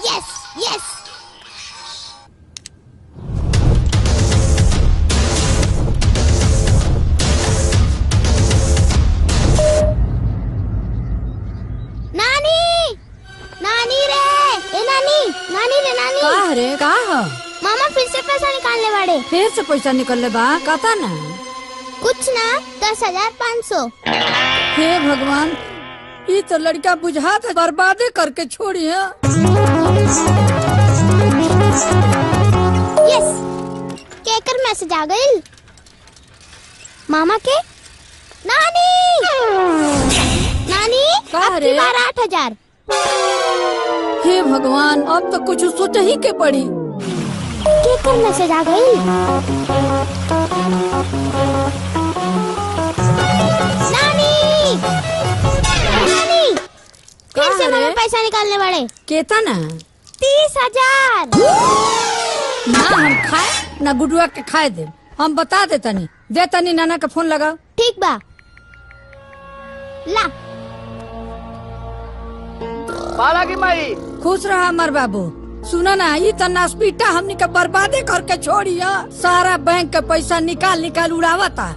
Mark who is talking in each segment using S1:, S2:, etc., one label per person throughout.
S1: Yes yes. नानी नानी रे, ए नानी नानी रे नानी।
S2: का रे का ह?
S1: मामा फिर से पैसा निकालने वाले।
S2: फिर से पैसा निकलले बा? कता ना?
S1: कुछ ना 10,500।
S2: हे भगवान, ये तो लड़का बुझात बर्बादे करके छोड़ी है।
S1: यस, केकर मैसेज आ गई मामा के। नानी नानी अब की बार 8,000।
S2: हे भगवान, अब तो कुछ सोच ही के पड़ी।
S1: केकर मैसेज आ गई। नानी नानी फिर से मामा पैसा निकालने वाले।
S2: केता ना?
S1: 30,000।
S2: ना हम खाए ना गुडुआ के खाए दे। हम बता देतनी, देतनी नाना का फोन लगाओ।
S1: ठीक बा, ला।
S3: बाला की माई
S2: खुश रहा हमार बाबू। सुना ना, ये तो नासपीटा हमनी का बर्बादे करके छोड़ी है। सारा बैंक का पैसा निकाल निकाल उड़ावता।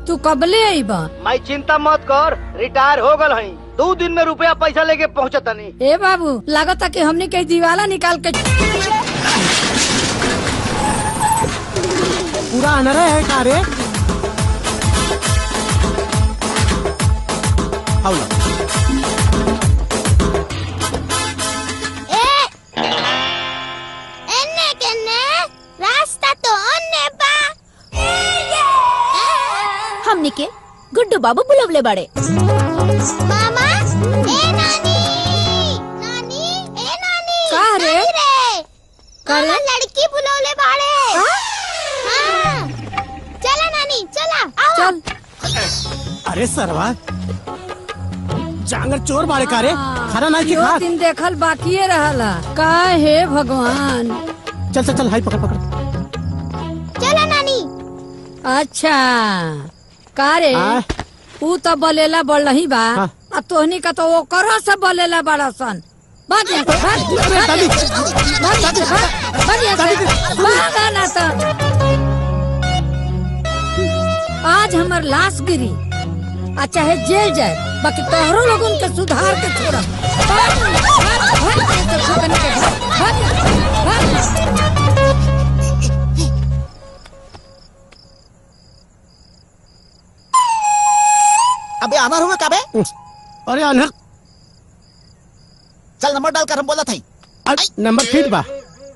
S2: तू कबले आईबा?
S3: माई चिंता मत कर, रिटायर हो गल हई। 2 दिन में रुपया पैसा लेके पहुँचता नहीं।
S2: ए बाबू, लागता कि हमनी के दीवाला निकाल के
S4: पूरा अनर है का रे?
S1: एन्ने केन्ने रास्ता तो अन्ने बा।
S5: हमनी के गुड्डू बाबू बुलवले बड़े।
S1: मामा ए नानी नानी ए नानी।
S2: का रे? का रे?
S1: मामा लड़की बुलवले बाड़े। हाँ, चला नानी चला आओ।
S2: चल।
S4: अरे सरवा, जांगर चोर बाड़े का रे? खाना नहीं की खा।
S2: दिन देखल बाकी रहला। का हे भगवान।
S4: चल चल चल, हाई पकड़ पकड़।
S1: चला नानी।
S2: अच्छा का रे? ऊ तो बलेला बढ़लही बा।
S4: हाँ।
S2: आ तोहनी का तो ओकरो से बलेला बड़ा सन। भाग यहाँ से, भाग।
S4: दादी,
S2: भाग यहाँ से, भाग। भाग यहाँ से, भाग ना तो। आज हमार लाश गिरी आ चाहे जेल जाए, बाकी तोहरो लोगन के सुधार के छोड़ा। भाग, भाग, भाग यहाँ से, ठोकने के भाग, भाग, भाग।
S6: अबे अमर हुए कबे?
S4: अरे अनहर,
S6: चल नंबर डालकर हम बोला था।
S4: नंबर फीट बा।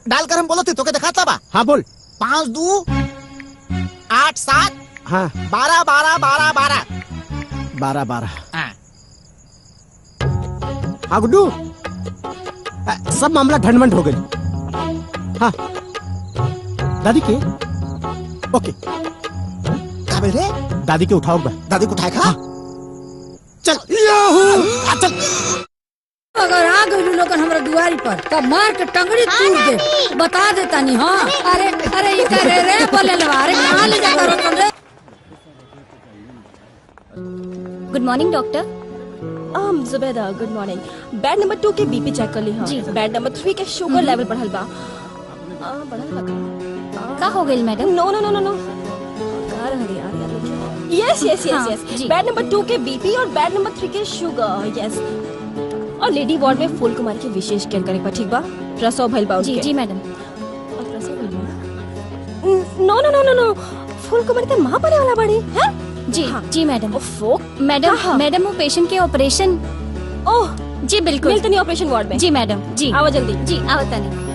S6: डालकर हम बोला थे तो के दिखाता बा।
S4: हाँ बोल।
S6: 52 87
S4: हाँ
S6: 12 12 12 12।
S4: 12 12।
S6: हाँ।
S4: हाँ गुड्डू, सब मामला ढंढमंड हो गई। हाँ दादी के ओके।
S6: कबे रे?
S4: दादी के उठाओ बा।
S6: दादी को उठाए खा। चल चल।
S2: अगर आ गई लोगन हमरा दुआरी पर तब मार के टंगड़ी तोड़ दे। बता देता नहीं। हाँ अरे अरे ये करे रे बोले लवा रे, कहाँ ले जा करो तुम रे?
S5: Good morning doctor.
S7: Zubaida good morning. Bed number 2 के बीपी चेक कर ली। हाँ
S5: जी।
S7: बेड नंबर 3 के शुगर लेवल बढ़ल बा। बढ़ल बा
S5: का हो गई मैडम?
S7: नो नो नो नो नो। कार हरी यार यस यस यस
S5: हाँ,
S7: यस।
S5: जी।
S7: बेड नंबर 2 के बीपी और बेड नंबर 3 के शुगर। यस। और लेडी वार्ड में फूल कुमारी की विशेष केयर करे बा। ठीक बा? प्रसव भइल बा
S5: जी
S7: उनके।
S5: जी मैडम।
S7: और प्रसव भइल बा। नो नो नो नो नो। फूल कुमारी ते मां बने वाला बड़ी है।
S5: जी
S7: हाँ।
S5: जी मैडम।
S7: ओफो
S5: मैडम
S7: कहाँ?
S5: मैडम वो पेशेंट के ऑपरेशन।
S7: ओह
S5: जी बिल्कुल।
S7: मिलते नहीं ऑपरेशन वार्ड में।
S5: जी मैडम जी।
S7: आओ जल्दी।
S5: जी आवता नहीं।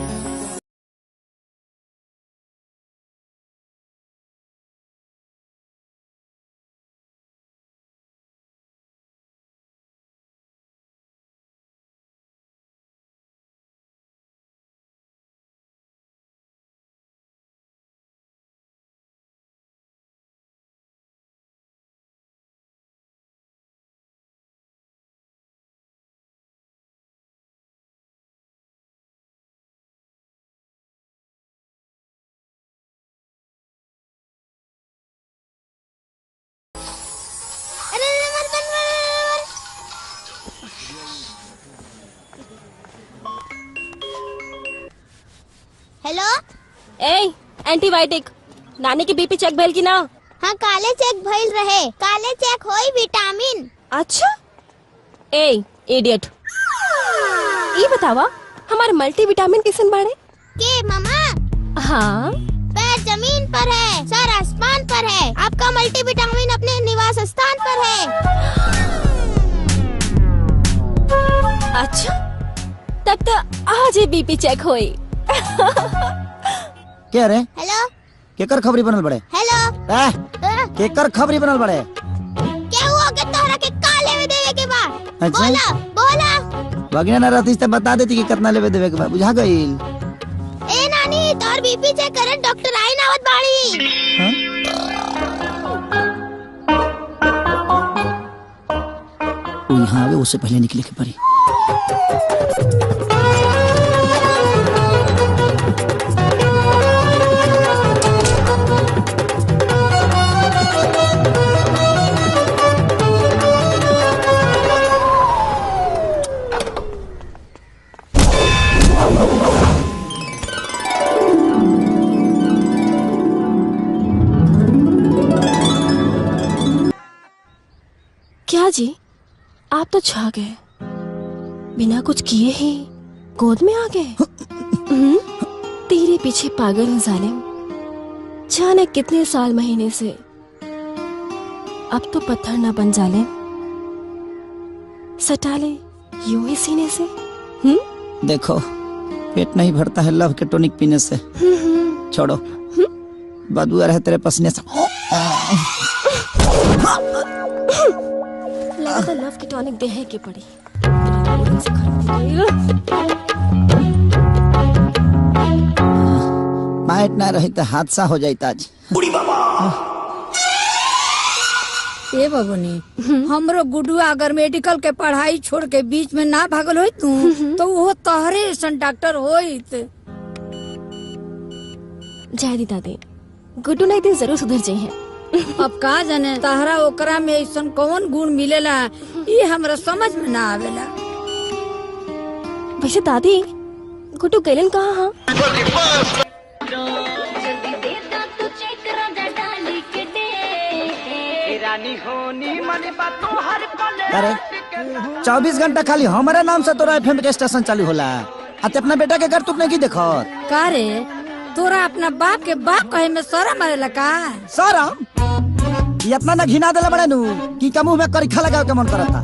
S1: हेलो।
S7: ए एंटीबायोटिक नानी की बीपी चेक भइल की ना?
S1: हाँ काले चेक भइल रहे। काले चेक होई विटामिन।
S7: अच्छा ए इडियट, ये बतावा हमारे मल्टीविटामिन किसन बाड़े
S1: के मामा?
S7: हाँ
S1: पैर जमीन पर है, सर आसमान पर है। आपका मल्टीविटामिन अपने निवास स्थान पर है।
S7: अच्छा तब तो आज ही बीपी चेक होई।
S6: क्या रे?
S1: हेलो।
S6: केकर खबरी बनल बड़े?
S1: हेलो।
S6: केकर खबरी बनल बड़े?
S1: क्या हुआ कि तोहरा के का लेवे देवे के बा?
S6: अच्छा?
S1: बोला बोला।
S6: वगैरह ना रहती तो बता देती कि कितना लेवे देवे के बा। बुझा गईल?
S1: ए नानी तोर बीपी चेक करे डॉक्टर आई नावत बाड़ी।
S6: हाँ? वो यहाँ आवे उससे पहले निकले के पड़ी।
S7: क्या जी आप तो छा गए, बिना कुछ किए ही गोद में आ गए। तेरे पीछे पागल हूँ जालिम, जाने कितने साल महीने से। अब तो पत्थर न बन जालिम, सटा ले यूं ही सीने से।
S6: देखो पेट नहीं भरता है लव के टॉनिक पीने से। छोड़ो, बदबू आ रहा है तेरे पसीने से।
S7: लगा लव की टॉनिक देहे की पड़ी।
S6: माइट ना रही तो हादसा हो जाता आज।
S2: ए बबुनी, हमरो गुडुआ अगर मेडिकल के पढ़ाई छोड़ के बीच में ना भागल होई तू तो वो तोहरे ऐसन डॉक्टर होइत।
S7: जायदी दादी, गुड्डू ना एक दिन जरूर सुधर जाए हैं।
S2: अब का जाने तहरा ओकरा में ऐसन कौन गुण मिलेला, ये हमरा समझ में ना आवेला।
S7: वैसे दादी गुड्डू गैलन कहाँ? हाँ
S6: अरे 24 घंटा खाली हमारे नाम से तोरा एफएम के स्टेशन चालू होला। अते अपना बेटा के घर तुम नहीं देखो
S2: का रे? तोरा अपना बाप के बाप कहे में शर्म आवेला का?
S6: शरम? ये इतना ना घिना देला बड़े नु कि का मुंह में करिखा लगावे के मन करता।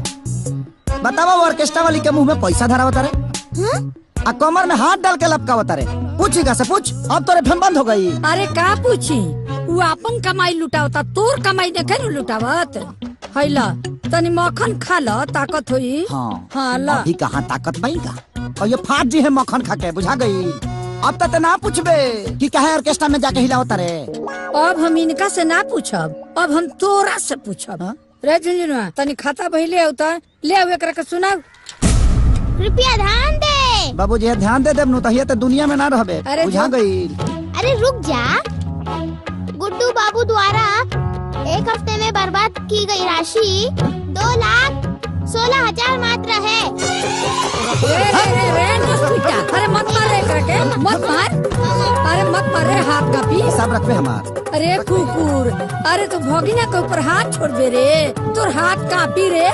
S6: बतावा ऑर्केस्ट्रा वाली के मुंह में पैसा धरावता रे, आ कमर में हाथ डाल के लपकावता रे। पूछी का से पूछ, अब तोरे एफएम बंद हो गई।
S2: अरे का पूछी, वो अपन कमाई लुटावता, तोर कमाई देखे न लुटावत। हैला तनी मक्खन खा ल, ताकत होई।
S6: हाँ
S2: ला
S6: अभी कहाँ ताकत पाई का, और ये फाट जी है मक्खन खा के। बुझा गई? अब तक ना पूछबे कि कहे ऑर्केस्ट्रा में जाके हिलावता रे।
S2: अब हम इनका से ना पूछब, अब हम तोरा से पूछब। रे झुंझुनुआ तनी खाता बहिले होता ले आवे एकरा के सुनाओ।
S1: कृपया ध्यान दे।
S6: बाबूजी ध्यान दे देब नु तहिया त दुनिया में ना रहबे। बुझा गई?
S1: अरे रुक जा। गुड्डू बाबू द्वारा एक हफ्ते में बर्बाद की गई राशि 2,16,000 मात्र है।
S2: अरे मत मार रे एकरा के, मत मार। अरे मत मार रे, हाथ कापी।
S6: सब रखबे हमार।
S2: अरे कुकुर, अरे तू भगिना के ऊपर हाथ छोड़ दे रे, तोर हाथ कापी रे।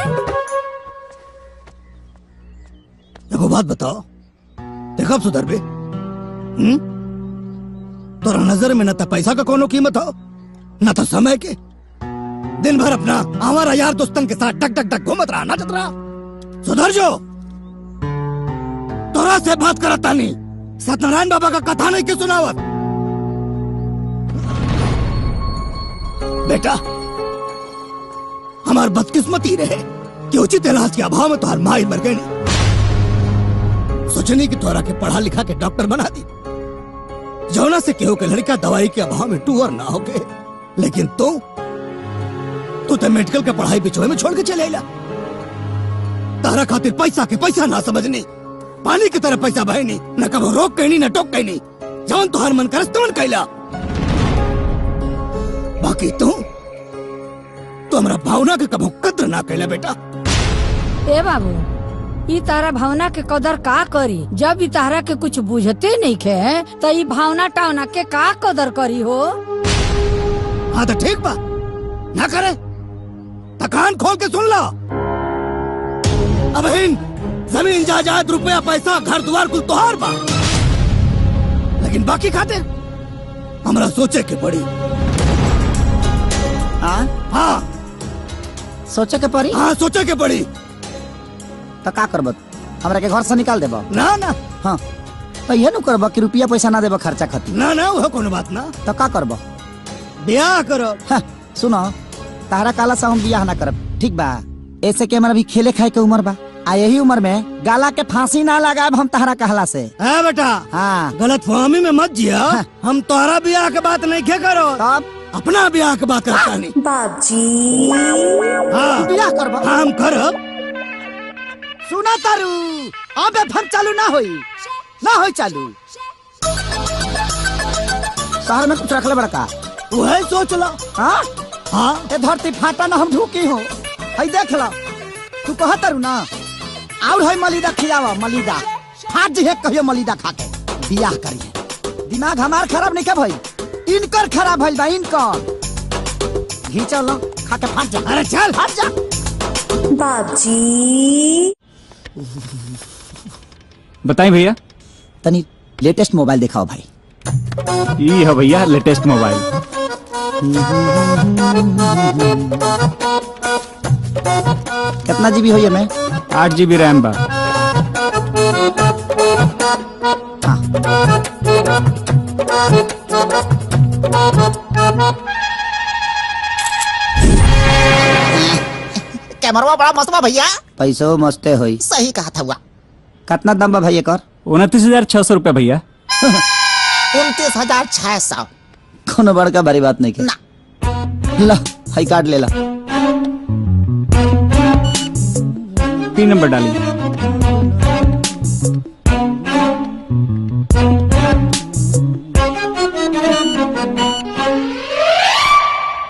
S8: एगो बात बताओ, देखब सुधर बे? तोरा नजर में न तो पैसा का कोनो कीमत हो, न तो समय के। दिन भर अपना हमारा यार दोस्तन के साथ टक टक टक घूमत रहा, नाचत रहा। सुधर जो। तोरा से बात करता नहीं, सत्यनारायण बाबा का कथा नहीं के सुनावत। बेटा हमार बदकिस्मती रहे कि उचित इलाज के अभाव में तोहर माई मर गई। सोचनी कि तोरा के पढ़ा लिखा के डॉक्टर बना दी, जौना से केहू के लड़का दवाई के अभाव में टूअर ना हो गए। लेकिन तू तो मेडिकल के पढ़ाई बिचोए में छोड़ के चले आइला। तारा खातिर पैसा के पैसा ना समझनी, पानी की तरह पैसा बहनी, न कबो रोक कहनी न टोक कहनी। जौन तुहार मन करस तौन कैला। बाकी तू हमरा भावना के कबो कद्र ना कैला बेटा।
S2: ए बाबू, ई तारा भावना के कदर का करी? जब ई तारा के कुछ बुझते नहीं खे तो ई भावना टावना के का कदर करी हो?
S8: हाँ तो ठीक बा, ना करे तो कान खोल के सुन लो। अब इन जमीन जायदाद रुपया पैसा घर द्वार कुल तोहार बा, लेकिन बाकी खाते हमरा सोचे के पड़ी। हाँ
S6: सोचे के पड़ी।
S8: हाँ सोचे के पड़ी।
S6: तो का करब? हमरा के घर से निकाल देब?
S8: ना ना।
S6: हाँ तो ये नु करब कि रुपया पैसा ना देब खर्चा खातिर?
S8: ना ना वो कोनो बात ना।
S6: तो का करब?
S8: ब्याह करो।
S6: हाँ, सुनो तारा काला से हम बियाह ना करब, ठीक बा? ऐसे के हमारा भी खेले खाए के उम्र बा, आ यही उम्र में गाला के फांसी ना लगाब हम तहरा कहला से।
S8: है बेटा।
S6: हाँ
S8: गलत फहमी में मत जिया। हम तोहरा ब्याह के बात नहीं क्या करो,
S6: तब
S8: अपना ब्याह के बात करता नहीं।
S7: बाबूजी
S8: हाँ
S6: बियाह करब?
S8: हम करब।
S6: सुना तारू, अब एफएम चालू ना होई चालू। शहर में कुछ रखले बड़का
S8: वही सोच लो।
S6: हाँ
S8: हाँ
S6: ए धरती फाटा ना हम ढूकी हो। हई देख लो, तू कह तारू ना और हई मलिदा खियावा, मलिदा फाट जी है कहियो मलिदा खा के बियाह करिए। दिमाग हमार खराब नहीं क्या भाई, इनकर खराब भइल बा, इनकर। घींचो लो खा के फाट जा।
S8: अरे चल
S6: फाट जा।
S7: बाबूजी
S9: बताएं भैया।
S6: तनी लेटेस्ट मोबाइल दिखाओ भाई।
S9: ये है भैया लेटेस्ट मोबाइल।
S6: कितना जीबी हो ये में?
S9: 8 GB रैम बा।
S10: कैमरा बड़ा मस्त बा भैया।
S6: पैसो मस्ते होई।
S10: सही कहा था हुआ।
S6: कितना दाम बा भाई एकर?
S9: 29,600 रुपया भैया।
S10: 29,600।
S6: कोनो बड़का भारी बात नहीं के
S10: ना।
S6: ला हाई कार्ड ले ला।
S9: पिन नंबर डालिए।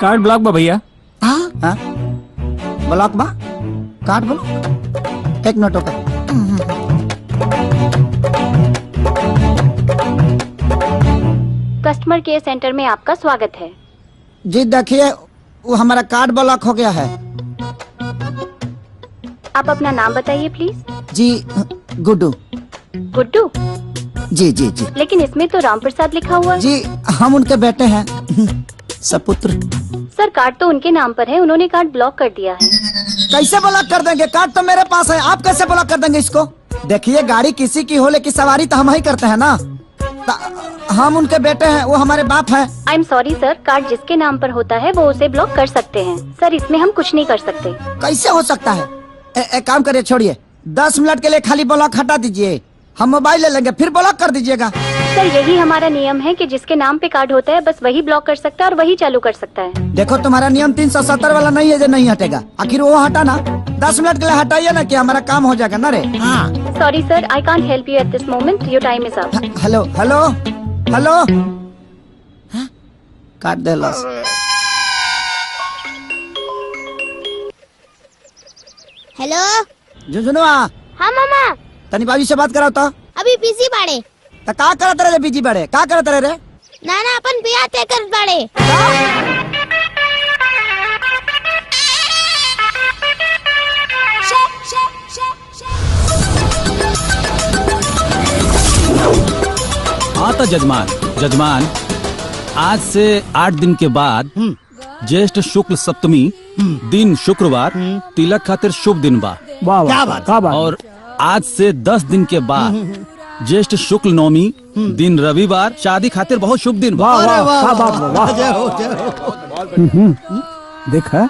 S9: कार्ड ब्लॉक बा भैया।
S6: हाँ ब्लॉक बा? Card block? एक मिनट होगा।
S5: कस्टमर केयर सेंटर में आपका स्वागत है।
S6: जी देखिए वो हमारा कार्ड ब्लॉक हो गया है।
S5: आप अपना नाम बताइए प्लीज।
S6: जी गुड्डू।
S5: गुड्डू?
S6: जी जी जी।
S5: लेकिन इसमें तो राम प्रसाद लिखा हुआ है।
S6: जी हम उनके बेटे हैं, सपुत्र।
S5: सर कार्ड तो उनके नाम पर है, उन्होंने कार्ड ब्लॉक कर दिया है।
S6: कैसे ब्लॉक कर देंगे? कार्ड तो मेरे पास है, आप कैसे ब्लॉक कर देंगे इसको? देखिए गाड़ी किसी की हो लेकिन सवारी तो हम ही करते हैं ना। हम उनके बेटे हैं, वो हमारे बाप हैं।
S5: I am sorry sir, card जिसके नाम पर होता है वो उसे ब्लॉक कर सकते हैं। सर इसमें हम कुछ नहीं कर सकते।
S6: कैसे हो सकता है? एक काम करिए, छोड़िए 10 मिनट के लिए खाली ब्लॉक हटा दीजिए, हम मोबाइल ले लेंगे फिर ब्लॉक कर दीजिएगा।
S5: सर यही हमारा नियम है कि जिसके नाम पे कार्ड होता है बस वही ब्लॉक कर सकता है और वही चालू कर सकता है।
S6: देखो तुम्हारा नियम 370 वाला नहीं है जो नहीं हटेगा, आखिर वो हटा ना। 10 मिनट के लिए हटाइए ना कि हमारा काम हो जाएगा ना रे। हाँ
S5: sorry sir, I can't help you at this moment, your time is up.
S6: Hello hello hello, काट दे लॉस।
S1: हेलो
S6: झुनझुनुआ,
S1: हाँ मामा।
S6: तनी बाबी से बात कराओ तो।
S1: अभी बिजी बाड़े।
S6: तो का करत रहे बीजी बड़े? का करत रहे रे?
S1: नाना अपन बियाह तय कर बाड़े।
S11: हाँ तो जजमान आज से 8 दिन के बाद ज्येष्ठ शुक्ल सप्तमी दिन शुक्रवार तिलक खातिर शुभ दिन बा।
S8: क्या बात?
S11: और आज से 10 दिन के बाद ज्येष्ठ शुक्ल नवमी दिन रविवार शादी खातिर बहुत शुभ दिन बा।
S8: जय हो जय हो।
S9: देखा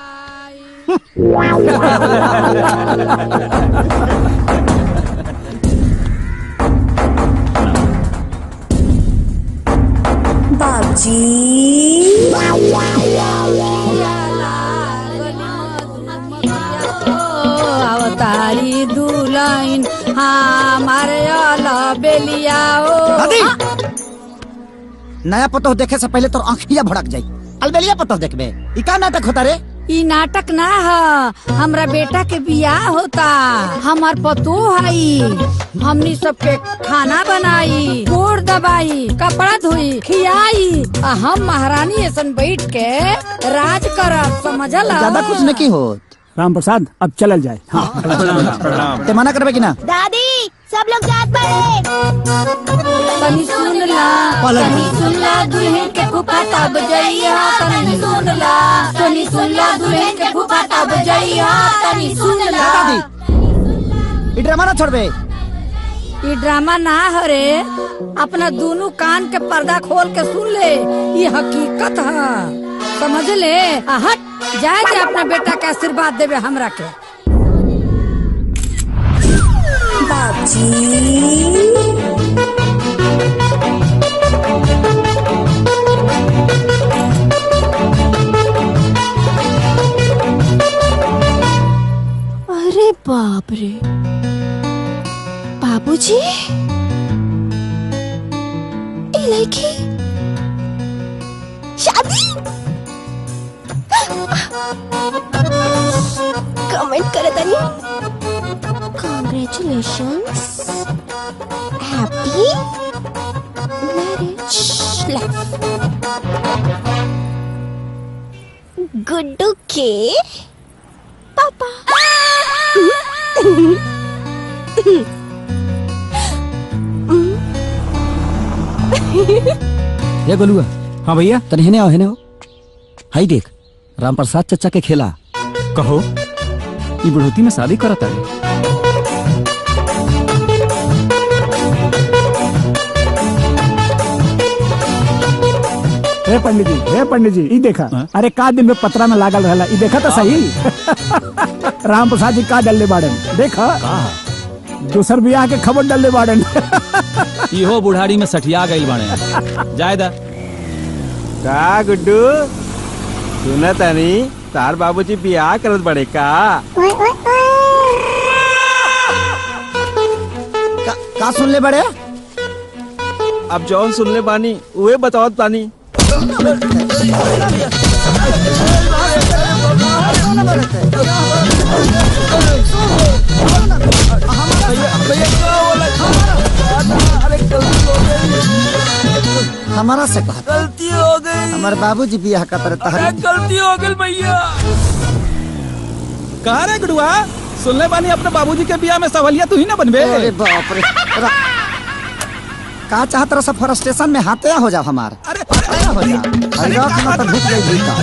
S7: बाबूजी
S2: अवतारी दुल्हन हमारे बेलिया
S6: नया पतो देखे से पहले तो आँखिया भड़क जाई। अलबेलिया पतो देखबे, ई का नाटक होता रे?
S2: ई नाटक ना है, हमरा बेटा के बियाह होता। हमार पतो हई, हमनी सबके खाना बनाई, गोड़ दबाई, कपड़ा धोई, खियाई, आ हम महारानी ऐसन बैठ के राज करब, समझला?
S6: ज्यादा कुछ नहीं हो।
S9: राम प्रसाद अब चलल जाए। हाँ।
S6: ते मना करबे कि ना?
S1: दादी सब लोग जात पड़े।
S2: तनी सुन ला, तनी सुन ला दुल्हन के फूफा तब जइया, तनी सुन ला, तनी सुन ला दुल्हन के फूफा तब जइया, तनी सुन ला।
S6: दादी ई ड्रामा ना छोड़बे।
S2: ये ड्रामा ना हरे, अपना दोनों कान के पर्दा खोल के सुन ले, ये हकीकत है, समझ ले। हट जाए के अपना बेटा के आशीर्वाद देवे हमरा के।
S7: अरे बाप रे, बाबूजी, ये लड़की शादी। कमेंट करे तनी। Congratulations, happy marriage life। Guddu के पापा।
S8: ये गोलुआ।
S9: हाँ भैया।
S8: तनी हेने आओ, हेने आओ। हाई देख, राम प्रसाद चचा के खेला।
S9: कहो ये बुढ़ोती में शादी करत है। हे पंडित जी ई देखा। अरे का दिन में पतरा में लागल रहला, ई देखा तो सही। राम प्रसाद जी का डलले बाड़न, देखा दूसर बियाह के खबर डलले बाड़न।
S11: इहो बुढ़ारी में सठिया गइल बाड़े। जायदा
S4: का गुड्डू सुना तानी तार बाबूजी बियाह करत बड़े का?
S6: का सुन ले बड़े?
S4: अब जौन सुन ले बानी उहे बतावत बानी।
S6: हमारा से कहा
S3: गलती हो गई,
S6: हमारे बाबूजी बियाह का तरह
S3: गलती हो गई भैया।
S11: कहाँ रे गुडुआ? सुनले बानी अपने बाबूजी के बियाह में सवलिया तू ही ना बनबे।
S6: अरे बाप रे, का चाहत रहा सब फॉरेस्टेशन में हाथे हो जाओ हमार।
S11: अरे
S6: हो जा अरे रात में तो ढुक गई भीतर।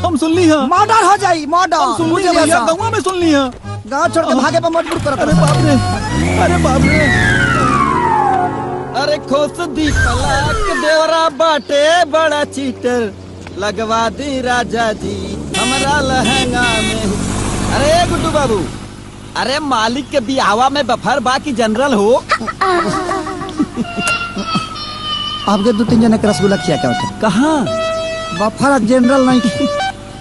S11: हम सुन ली है,
S6: मर्डर हो जाई, मर्डर।
S11: मुझे भैया गाँव में सुन ली है।
S6: गाँव छोड़ के भागे पर मजबूर करत।
S11: अरे बाप रे, अरे बाप रे। अरे खोस दी तलाक देवरा बाटे बड़ा चीटर, लगवा दी राजा जी हमारा लहंगा में। अरे गुड्डू बाबू, अरे मालिक के बियाहवा में बफर बाकी जनरल हो।
S6: आपके 2-3 जने के रसगुल्ला खिया क्या होता?
S11: कहाँ
S6: बफर जनरल नहीं,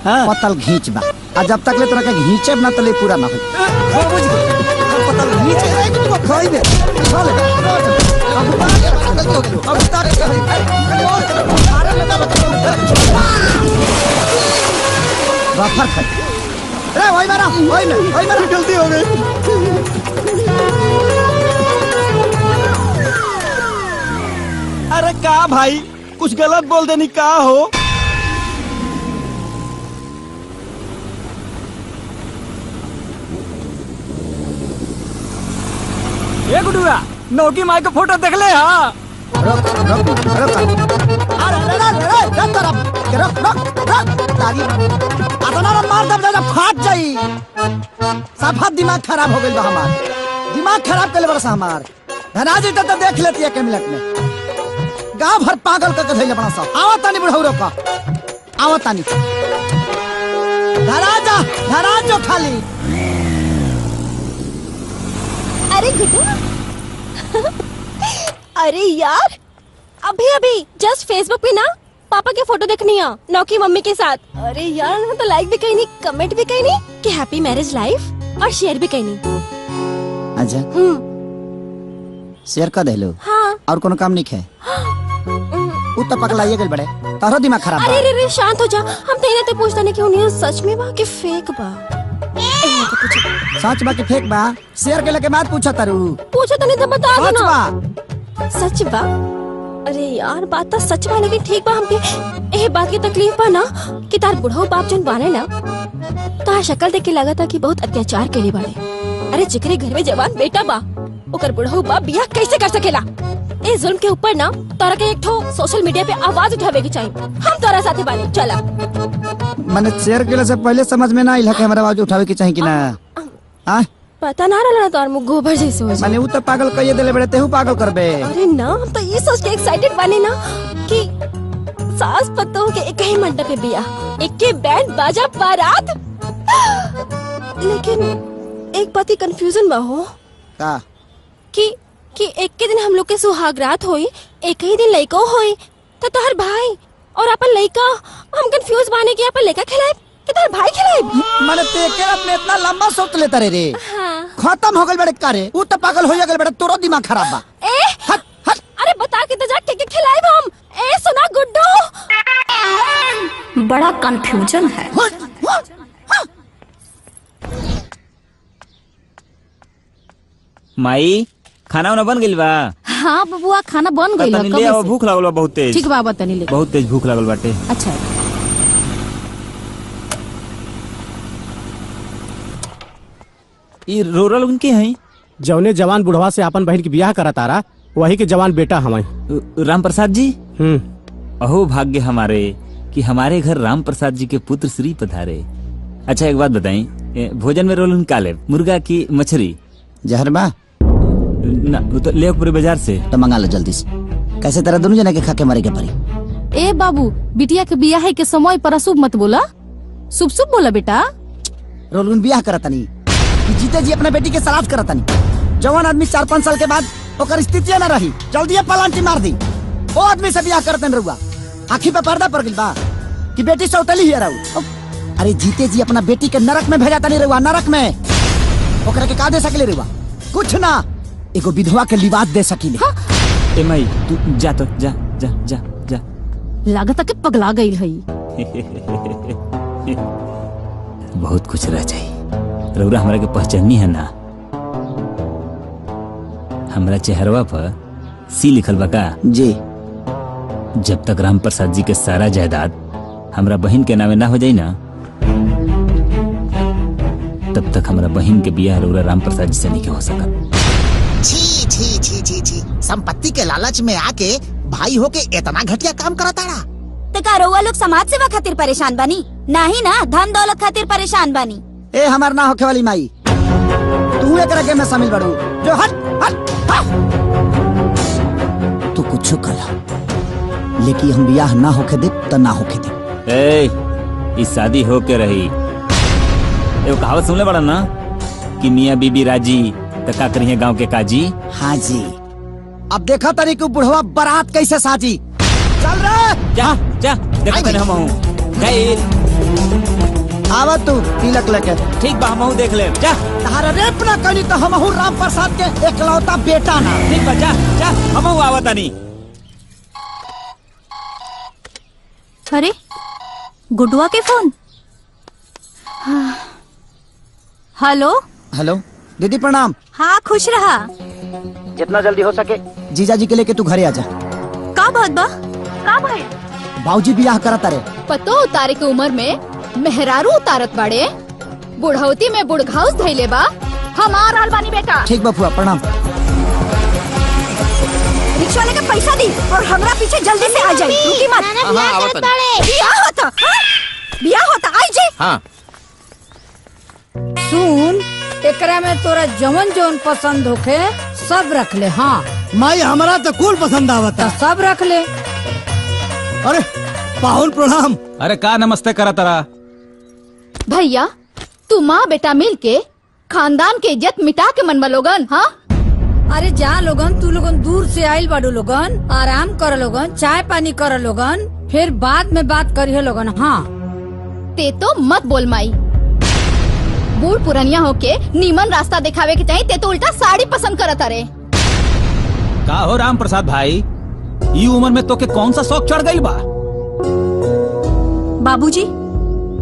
S6: पतल घींच बा। आ जब तक ले तरह के घींचे ना तले पूरा ना हो। पतल घींचे खाई दे, खा ले। अब तक बफर खाई। अरे वही मारा
S11: गलती हो गई। अरे का भाई कुछ गलत बोल देनी का हो?
S9: ये गुडुआ नौकी माई का फोटो देख ले। हाँ
S6: फाट जाई। साफा दिमाग खराब हो गई बा हमार, दिमाग खराब कर ले बरसा हमार। धनाजी तो देख लेती है के मिनट में। गांव भर पागल करके धैले बड़ा सा। आवत तानी बुढ़ौरो का, आवत तानी। धराज जो खाली।
S7: अरे गुड्डू, अरे यार अभी जस्ट फेसबुक पे ना पापा के फोटो देखनी है नौकी मम्मी के साथ। अरे यार उन्होंने तो लाइक भी कहीं नहीं, कमेंट भी कहीं नहीं कि हैप्पी मैरिज लाइफ। और शेयर भी कहनी।
S6: अच्छा शेयर कर देलो।
S7: हाँ।
S6: और कोनो काम नहीं है? उ तो पगलाइए गइल बड़े, तारो दिमाग खराब बा।
S7: अरे रे शांत हो जा, हम तेरे तो पूछता नहीं क्यों नहीं सच में बा कि फेक बा।
S6: सच बा कि फेक बा? शेयर के लेके बात पूछा तारू।
S7: पूछा तो नहीं तो बता दो
S6: सच
S7: ना।
S6: बा।
S7: सच बा? अरे यार बात तो सच बा लेकिन ठीक बा हमके ए बात की तकलीफ बा ना कि तार बुढ़ऊ बाप जन बाने ना तार शक्ल देख के लगा था कि बहुत अत्याचार के लिए बाड़े। अरे जिकरे घर में जवान बेटा बा ओकर बुढ़ऊ बाप बियाह कैसे कर सकेला? ए जुल्म के ऊपर ना तोरा के एक ठो सोशल मीडिया पे आवाज उठावे के चाहिए। हम तोरा साथे बानी चला।
S6: मैंने शेयर के से पहले समझ में ना आइल कि हमारा आवाज उठावे के चाहिए कि ना। आ?
S7: पता ना रहला तोर मुंह गोबर जैसे हो जाए।
S6: मैंने उ तो पागल कहिए देले बड़े, तेहू पागल करबे।
S7: अरे ना हम तो ये सोच के एक्साइटेड बने ना कि सास पतोह के एक ही मंडप पे बियाह, एक के बैंड बाजा बारात। लेकिन एक बात ही कंफ्यूजन बा हो
S6: का
S7: कि एक के दिन हम लोग के सुहागरात होई, एक ही दिन लइको होई, तो तोहर भाई और अपन लइका हम कंफ्यूज बाने कि अपन लइका खिलाए कि तोहर भाई खिलाए।
S6: मैंने तेके अपने इतना लंबा सोच लेता रे।
S7: हाँ।
S6: खत्म हो गइल बड़े कारे, उ तो पागल हो गइल बड़े, तोरो दिमाग खराब बा।
S7: हट हट। अरे बता के तो जा के खिलाए हम। ए सुना गुड्डू,
S5: बड़ा कंफ्यूजन है।
S12: माई खाना वाना बन गइल बा?
S2: हाँ बबुआ खाना बन गइल
S12: तनी ले आओ, भूख लागल बा बहुत तेज।
S2: ठीक बा तनी ले।
S12: बहुत तेज भूख लागल बाटे।
S2: अच्छा
S12: ई रोरा लोगन के हैं?
S9: जौने जवान बुढ़वा से अपन बहन की बियाह करा तारा वही के जवान बेटा हमारे
S12: राम प्रसाद जी। अहो भाग्य हमारे कि हमारे घर राम प्रसाद जी के पुत्र श्री पधारे। अच्छा एक बात बताई, भोजन में रोलन का ले, मुर्गा की मछली?
S6: जहर बा
S12: ना तो ले पूरे बाजार से
S6: तो मंगा लो जल्दी से। कैसे तरह दोनों जना के खा के मरे के पड़ी।
S2: ए बाबू बिटिया के बियाह के समय पर अशुभ मत बोला, शुभ शुभ बोला बेटा।
S6: रोलगुन बियाह करता नहीं, जीते जी अपने बेटी के सलाद करता नहीं। जवान आदमी 4-5 साल के बाद ओकर स्थिति न रही, जल्दी पलांटी मार दी। वो आदमी से बियाह करते रहुआ, आँखी पे पर्दा पड़ गई बा कि बेटी सौतली ही रहू। अरे जीते जी अपना बेटी के नरक में भेजा नहीं रहुआ, नरक में। ओकरा के का दे सकले रहुआ? कुछ ना, एगो विधवा के लिबास दे सकीले।
S12: ए माई तू जा तो जा जा जा जा।
S2: लागत के पगला गई है।
S12: बहुत कुछ रह जाई। रउरा हमरा के पहचानी है ना? हमरा चेहरवा पर सी लिखल बा का?
S6: जी।
S12: जब तक राम प्रसाद जी के सारा जायदाद हमरा बहन के नामे ना हो जाई ना, तब तक हमरा बहन के बियाह रउरा राम प्रसाद जी से नहीं हो सकत।
S10: छी छी छी छी छी, संपत्ति के लालच में आके भाई होके इतना घटिया काम करता रहा।
S1: तो का रउआ लोग समाज सेवा खातिर परेशान बानी? नहीं ना धन दौलत खातिर परेशान बानी।
S6: ए हमार ना होके वाली माई, तू एकरा के में शामिल बड़ू जो हट हट हट। तू कुछ कला, लेकिन हम बियाह ना होके दे तो ना होके दे।
S12: ए इस शादी होके रही। एगो कहावत सुनले बड़ा ना कि मियाँ बीबी राजी तो का करिए गांव के काजी।
S6: हाँ जी। अब देखा तरी को बुढ़वा बारात कैसे साजी। चल रे
S12: जा जा, देखो तने हम हूँ
S6: आवा तू तिलक लेके।
S12: ठीक बा हम देख ले। जा
S6: तारा रेप ना करी तो हम राम प्रसाद के एकलौता बेटा ना।
S12: ठीक बा जा जा, हम आवा तनी।
S1: अरे गुडुआ के फोन। हेलो
S6: हेलो दीदी प्रणाम।
S1: हाँ खुश रहा।
S3: जितना जल्दी हो सके
S6: जीजा जी के लेके तू घरे आ जा।
S1: का बात बा? का भाई?
S6: बाबूजी बियाह करता रे।
S2: पतो उतारे के उम्र में मेहरारू उतारत बाड़े, बुढ़ौती में बुढ़घाउस धैले बा। हमार हाल बानी बेटा।
S6: ठीक बा फुआ प्रणाम।
S1: रिक्शा लेके पैसा दी और हमरा पीछे जल्दी से आ जाई, रुकी मत। बियाह होता, बियाह होता, आई जे।
S10: हाँ।
S2: सुन, एकरा में तोरा जवन जवन पसंद होखे सब रख ले। हाँ
S8: माई हमारा तो कुल पसंद आवता,
S2: सब रख ले।
S8: अरे पाहुन प्रणाम।
S4: अरे का नमस्ते करा तारा?
S2: भैया तू माँ बेटा मिल के खानदान के इज्जत मिटा के मनवा लोगन। हाँ अरे जा लोगन, तू लोगन दूर से आइल बाडू लोगन, आराम कर लोगन, चाय पानी कर लोगन, फिर बाद में बात करिए लोगन। हाँ ते तो मत बोल माई,
S1: बूढ़ पुरनिया होके नीमन रास्ता दिखावे के चाहिए, ते तो उल्टा साड़ी पसंद करत अरे।
S12: का हो राम प्रसाद भाई, ये उम्र में तो के कौन सा शौक चढ़ गई बा?
S1: बाबूजी,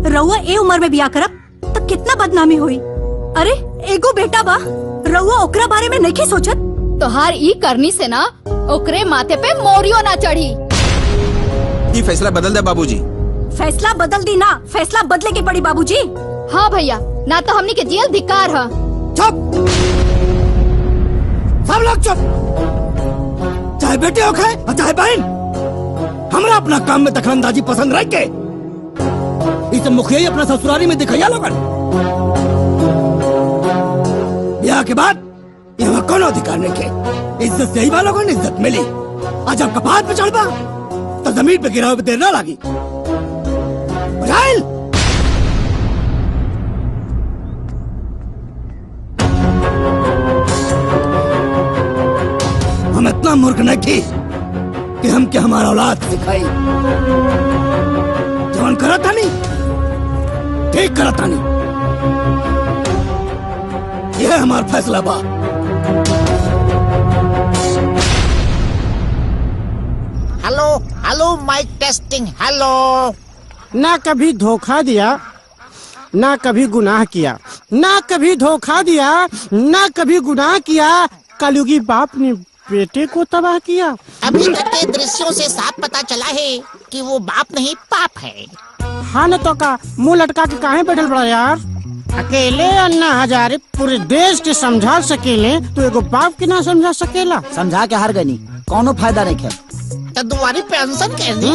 S1: रउआ ए उम्र में बिया करब तो कितना बदनामी हुई। अरे एगो बेटा बा, रउआ ओकरा बारे में नहीं सोचत। तोहार ई करनी से ना ओकरे माथे पे मोरियो ना चढ़ी।
S4: ये फैसला बदल दे बाबूजी।
S1: फैसला बदल दी ना, फैसला बदले की पड़ी बाबूजी। हाँ भैया, ना तो हमनी के जेल धिक्कार है।
S8: चुप, सब लोग चुप, चाहे बेटे हो खाए और चाहे बहन। हमरा अपना काम में दखलंदाजी पसंद रह के इसे मुखिया ही अपना ससुराली में दिखाया लोगन। ब्याह के बाद यहाँ कोनो अधिकार नहीं के, इज्जत से ही वालों को इज्जत मिली। आज जब कपाट पे चढ़ बा तो जमीन पे गिरावे पे देर ना लगी। बुझाइल? हम इतना मूर्ख नहीं थी कि हम क्या हमारा औलाद सिखाई। जवान करा था नहीं, ठीक करा था नहीं। यह हमारा फैसला बा।
S10: Hello hello mike testing. Hello.
S13: ना कभी धोखा दिया, ना कभी गुनाह किया, ना कभी धोखा दिया, ना कभी गुनाह किया। कलयुगी बाप ने बेटे को तबाह किया।
S10: अभी तक के दृश्यों से साफ पता चला है कि वो बाप नहीं पाप है।
S13: हाँ न तो का मुंह लटका के काहे बैठल बड़ा यार। अकेले अन्ना हजारे पूरे देश के समझा सकेले तो एगो बाप के ना समझा सकेला।
S6: समझा के हार गनी, कोनो फायदा नहीं है।
S10: तो तुम्हारी पेंशन कह दी।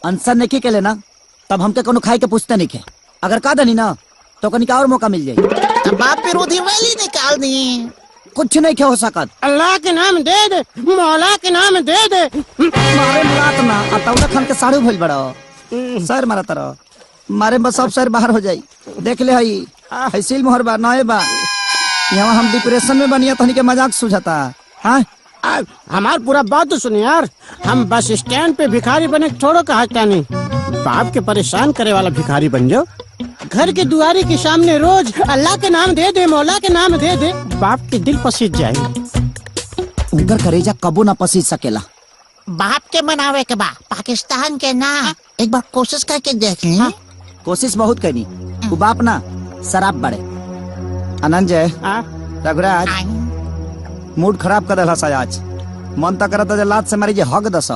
S6: आंसर नहीं के लेना, तब हमके कोनो खाई के पूछते नहीं के। अगर का दनी ना तो कहीं और मौका मिल जाये।
S10: तब बाप विरोधी रैली निकाल दी।
S6: कुछ नहीं क्या हो सकत।
S13: अल्लाह के नाम दे दे, मौला के नाम दे दे।
S6: मारे मुलात ना अतौला खान के साड़ू भइल बड़ा सर मारा तरह मारे बस सब सर बाहर हो जाई। देख ले हई हसील मोहर बा नए बा। यहाँ हम डिप्रेशन में बनिया तहनी के मजाक सुझाता। हाँ
S13: हमार पूरा बात तो सुनिए यार। हम बस स्टैंड पे भिखारी बने छोड़ो कहा नहीं, बाप के परेशान करे वाला भिखारी बन जाओ। घर के दुआरे के सामने रोज अल्लाह के नाम दे दे, मौला के नाम दे दे, बाप के दिल पसीज जाएगा।
S6: उनकर करेजा कबो ना पसीज सकेला।
S10: बाप के मनावे के बा, पाकिस्तान के ना। एक बार कोशिश करके देख ली। हाँ?
S6: कोशिश बहुत करी। वो बाप ना शराब बड़े। अनंजय रघुराज मूड खराब कर दला आज। मन तक करता जे लात से मारी जे हक दस।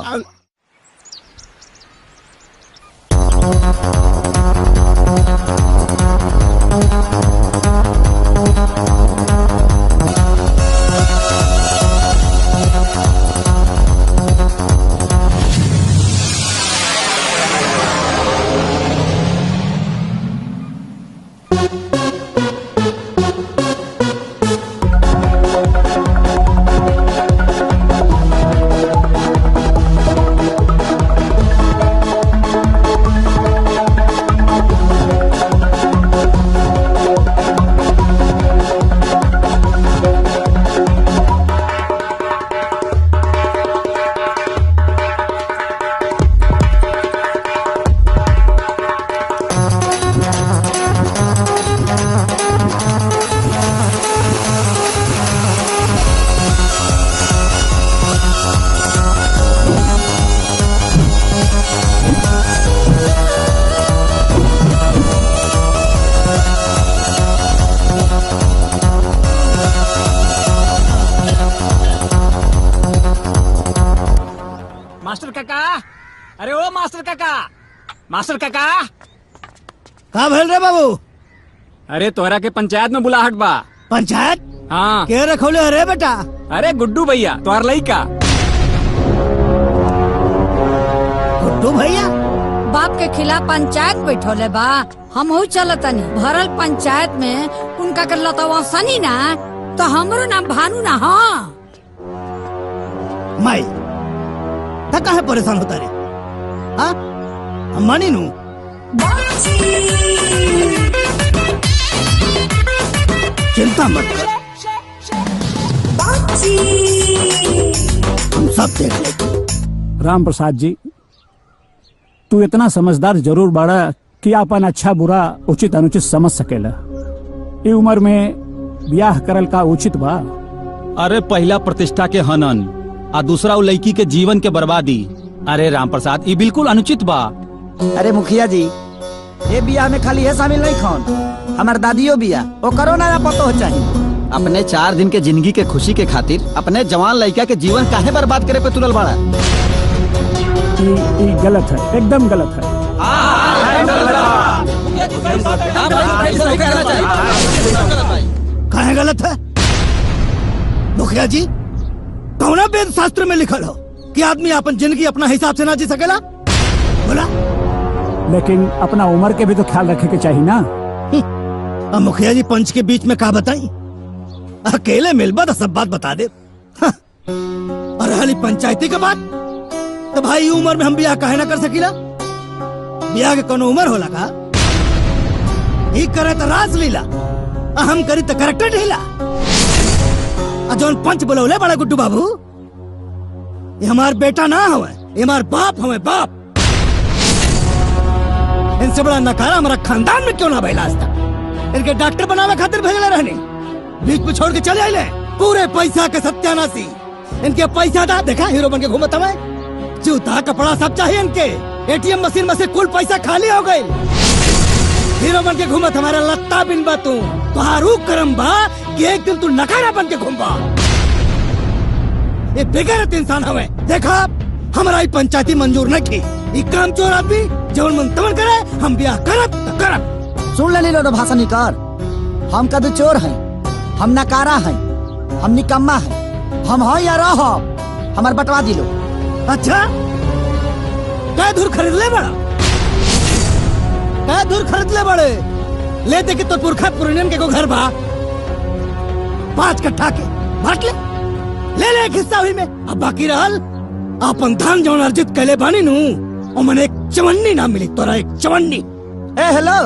S12: मास्टर काका, अरे ओ मास्टर काका, मास्टर काका।
S8: का भेल रे बाबू?
S12: अरे तोहरा के पंचायत में बुलाहट बा।
S8: पंचायत?
S12: हाँ।
S8: के रखोले अरे बेटा?
S12: अरे गुड्डू भैया तोहर लइका।
S8: गुड्डू भैया?
S2: बाप के खिलाफ पंचायत बैठोले बा। हम हो चलतनी भरल पंचायत में उनका कर लतवा सनी ना तो हमरो नाम भानु ना। हाँ
S8: माई तक है परेशान होता रे। हाँ हम मानी नू। चिंता मत कर, हम सब देख लेंगे।
S9: राम प्रसाद जी, तू इतना समझदार जरूर बाड़ा कि अपन अच्छा बुरा उचित अनुचित समझ सकेला। ई उम्र में ब्याह करल का उचित बा?
S14: अरे पहला प्रतिष्ठा के हनन आ दूसरा उ लड़की के जीवन के बर्बादी। अरे राम प्रसाद ये बिल्कुल अनुचित बा।
S6: अरे मुखिया जी, ये बियाह में खाली है शामिल नहीं खौन, हमार दादियों बियाह वो करो ना पतो हो चाहिए।
S11: अपने 4 दिन के जिंदगी के खुशी के खातिर अपने जवान लड़का के जीवन काहे बर्बाद करे पे तुलल बाड़ा?
S9: ई गलत है, एकदम गलत है।
S8: काहे गलत है? मुखिया जी, कौना वेद शास्त्र में लिखल हो कि आदमी अपन जिंदगी अपना हिसाब से ना जी सकेला? बोला।
S9: लेकिन अपना उम्र के भी तो ख्याल रखे के चाहिए ना।
S8: अब मुखिया जी पंच के बीच में का बताई? अकेले मिलबा तो सब बात बता दे। और हाली पंचायती के बात तो भाई उम्र में हम ब्याह काहे ना कर सकीला? ब्याह के कोनो उम्र होला का? ही करे तो रास लीला, हम करी तो करेक्टर ढीला। जौन पंच बोलौले बड़ा गुड्डू बाबू, ये हमार बेटा ना हवे, ये हमार बाप हवे, बाप। इनसे बड़ा नकारा हमारा खानदान में क्यों ना भइला आज तक? इनके डॉक्टर बनावे खातिर भेजले रहनी, बीच में छोड़ के चले आइले। पूरे पैसा के सत्यानाशी। इनके पैसा दा देखा हीरो बन के घूमत हवे, जूता कपड़ा सब चाहिए इनके। एटीएम मशीन में से कुल पैसा खाली हो गई। हीरो बन के घूमत हमारा लत्ता बिन बा तू। तुहारू करम बा कि एक दिन तू नकारा बन के घूमबा। ये बेगैरत इंसान हवे। देखा हमारा ई पंचायती मंजूर नहीं की। ई काम चोर आदमी जवन मन तवन करे, हम ब्याह करब त करब।
S6: सुन ले लो भाषा निकार, हम कद चोर हैं, हम नकारा हैं, हम निकम्मा हैं, हम हैं या रहो, हमार बटवा दिलो।
S8: अच्छा क्या दूर खरीद ले बड़ा? क्या दूर खरीद ले बड़े? ले दे कि तो पुरखा पुरनियन के को घर बा 5 कट्ठा के बांट ले ले एक हिस्सा हुई में। अब बाकी रहल अपन धान जौन अर्जित कैले बानी नू, और मन एक चवन्नी ना मिली तोरा, एक चवन्नी।
S6: ए हेलो,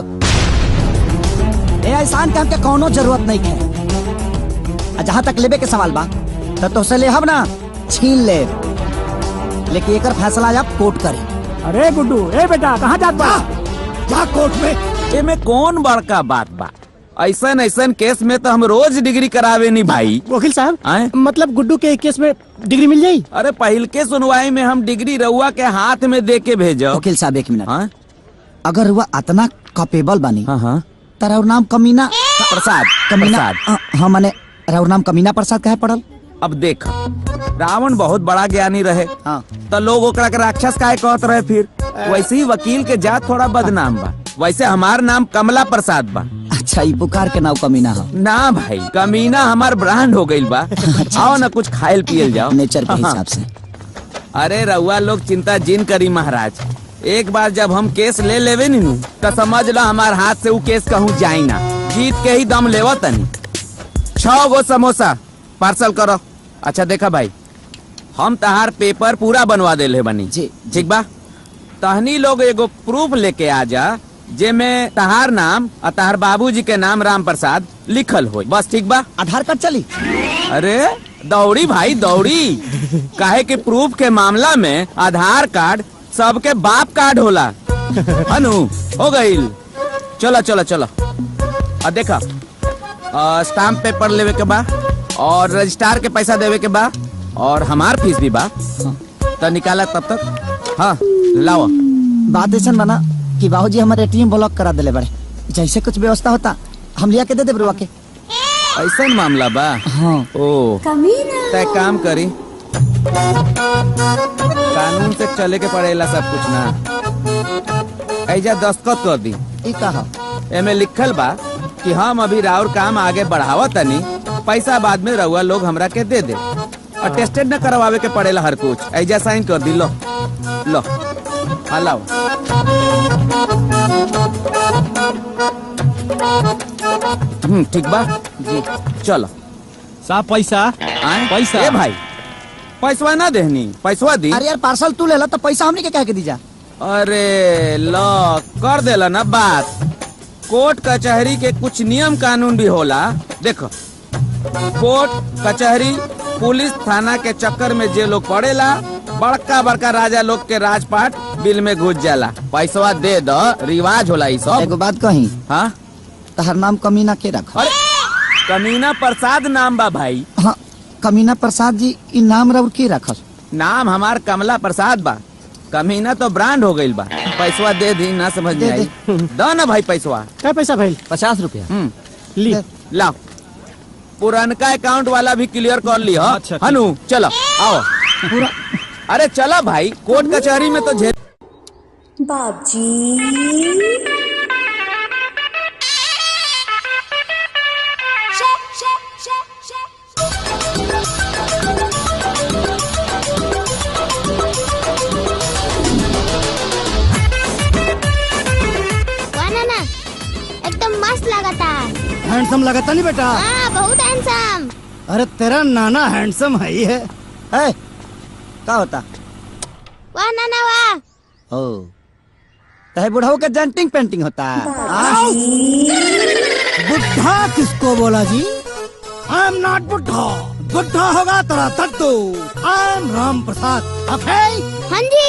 S6: ए एहसान के हमके कोनो जरूरत नहीं है। जहाँ तक लेबे के सवाल बा तो से ले हम ना छीन ले, लेकिन एकर फैसला आप कोर्ट करे।
S9: अरे गुड्डू, ए बेटा कहाँ जात बा?
S8: जा कोर्ट में।
S4: ए में कौन बड़का बात बा? ऐसन ऐसन केस में तो हम रोज डिग्री करावे नहीं भाई।
S13: वकील साहब, मतलब गुड्डू के केस में डिग्री मिल जाई?
S4: अरे पहल के सुनवाई में हम डिग्री रउआ के हाथ में दे के भेजो।
S6: वकील साहब 1 मिनट, अगर रउआ इतना कैपेबल बानी तो राउर नाम कमीना प्रसाद कमीना, हाँ माने राउर नाम कमीना प्रसाद काहे पड़ल?
S4: अब देख, रावण बहुत बड़ा ज्ञानी रहे, तो लोग ओकरा के राक्षस काहे कहत रहे। फिर वैसे ही वकील के जात थोड़ा बदनाम बा। वैसे हमार नाम कमला प्रसाद बा।
S6: अच्छा, ई पुकार के नाम कमीना हो
S4: ना भाई, कमीना हमार ब्रांड हो गईल बा। आओ ना कुछ खाइल पियल जाओ
S6: नेचर के हिसाब से।
S4: अरे रउआ लोग चिंता जिन करी महाराज, एक बार जब हम केस ले लेवे नी तो समझ लो हमार हाथ से वो केस कहूँ जाई ना। जीत के ही दम लेवा तनी। 6 गो समोसा पार्सल करो। अच्छा देखा भाई, हम तहार पेपर पूरा बनवा देले बनी जी, ठीक बा? तहनी लोग एगो प्रूफ लेके आ जा, जे में तहार नाम और तहार बाबूजी के नाम राम प्रसाद लिखल हो, बस ठीक बा?
S6: आधार कार्ड चली?
S4: अरे दौड़ी भाई दौड़ी, काहे के प्रूफ के मामला में आधार कार्ड सबके बाप कार्ड होला। अनु हो गईल, चलो चलो चलो। और देखा स्टाम्प पेपर लेवे के बा और रजिस्ट्रार के पैसा देवे के बा और हमार फीस भी बा। तो निकाला तब तक। हाँ लाओ।
S6: बात ऐसा बना कि बाबूजी हमारे एटीएम ब्लॉक करा दिले बड़े, जैसे कुछ व्यवस्था होता हम लिया के दे देब रुआ के।
S4: ऐसा मामला बा?
S6: हाँ।
S4: ओ तय काम करी, कानून से चले के पड़ेला सब कुछ ना। ऐजा दस्तखत कर दी।
S6: कहा
S4: एमे लिखल बा कि हम अभी राउर काम आगे बढ़ावा तनी, पैसा बाद में रउआ लोग हमरा के दे दे। और टेस्टेड न करवावे के पड़ेला हर कुछ। ऐजा साइन कर दी। लो लो हाँ लाओ। ठीक बा जी, चलो।
S14: साहब पैसा पैसा।
S4: ए भाई पैसवा ना देहनी, पैसवा दी।
S6: अरे यार पार्सल तू लेला तो पैसा हमने के कह के दीजा।
S4: अरे लो कर देला ना बात। कोर्ट कचहरी के कुछ नियम कानून भी होला। देखो, कोर्ट कचहरी पुलिस थाना के चक्कर में जे लोग पड़ेला, बड़का बड़का राजा लोग के राजपाट बिल में घुस जाला। पैसवा दे दो, रिवाज होला ई सब।
S6: एगो बात कही,
S4: हाँ
S6: तहर नाम कमीना के रखा?
S4: अरे कमीना प्रसाद नाम बा भाई।
S6: हाँ, कमीना प्रसाद जी ई नाम रउर के रखल?
S4: नाम हमार कमला प्रसाद बा। कमीना तो ब्रांड हो गईल बा। पैसवा दे दी, ना समझ में आई। दो ना भाई पैसवा।
S13: क्या पैसा भाई?
S11: 50 रुपया।
S13: ली
S4: ला। पुरानका अकाउंट वाला भी क्लियर कर ली।
S14: अच्छा,
S4: हनु चलो आओ। अरे चलो भाई, कोर्ट कचहरी में तो झेल।
S15: एकदम मस्त लगाता।
S8: हैंडसम लगाता नहीं बेटा?
S15: हाँ, बहुत हैंडसम।
S8: अरे तेरा नाना हैंडसम है ही है।
S6: क्या होता?
S15: वाह नाना वाह।
S6: ओ, तहे बुढ़ाओ के जेंटिंग पेंटिंग होता है।
S8: बुढ़ा किसको बोला जी? आई एम नॉट बुढ़ा। बुढ़ा होगा तेरा दद्दू। I am Ram Prasad. ओके?
S15: हाँ जी।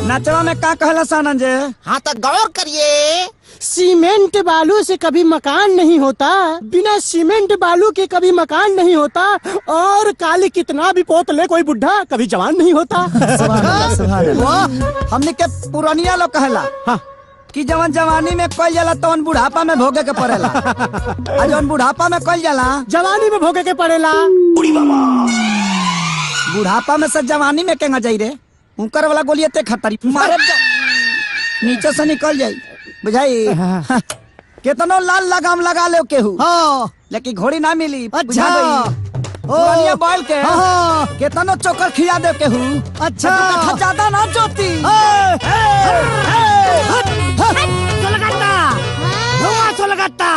S6: नाचवा में का कहला सानन जे?
S10: हाँ तो गौर करिए।
S13: सीमेंट बालू से कभी मकान नहीं होता, बिना सीमेंट बालू के कभी मकान नहीं होता, और काली कितना भी पोत ले कोई बुढ़ा कभी जवान नहीं होता।
S6: हमने के पुरानिया लोग कहला कि जवन जवानी में कल जाला तो बुढ़ापा में भोगे के पड़ेला। और जवन बुढ़ापा में कल जाला
S13: जवानी में भोगे के पड़ेला।
S6: बुढ़ापा में से जवानी में केंगा जाई रे? उनकर वाला गोलियां ते खतरी मारे नीचे से निकल जाई, बुझाई? कितनो लाल लगाम लगा ले केहू, लेकिन घोड़ी ना मिली। अच्छा पुरानिया बैल के कितनो चोकर खिया दे केहू। अच्छा ज्यादा ना जोती।
S8: लगाता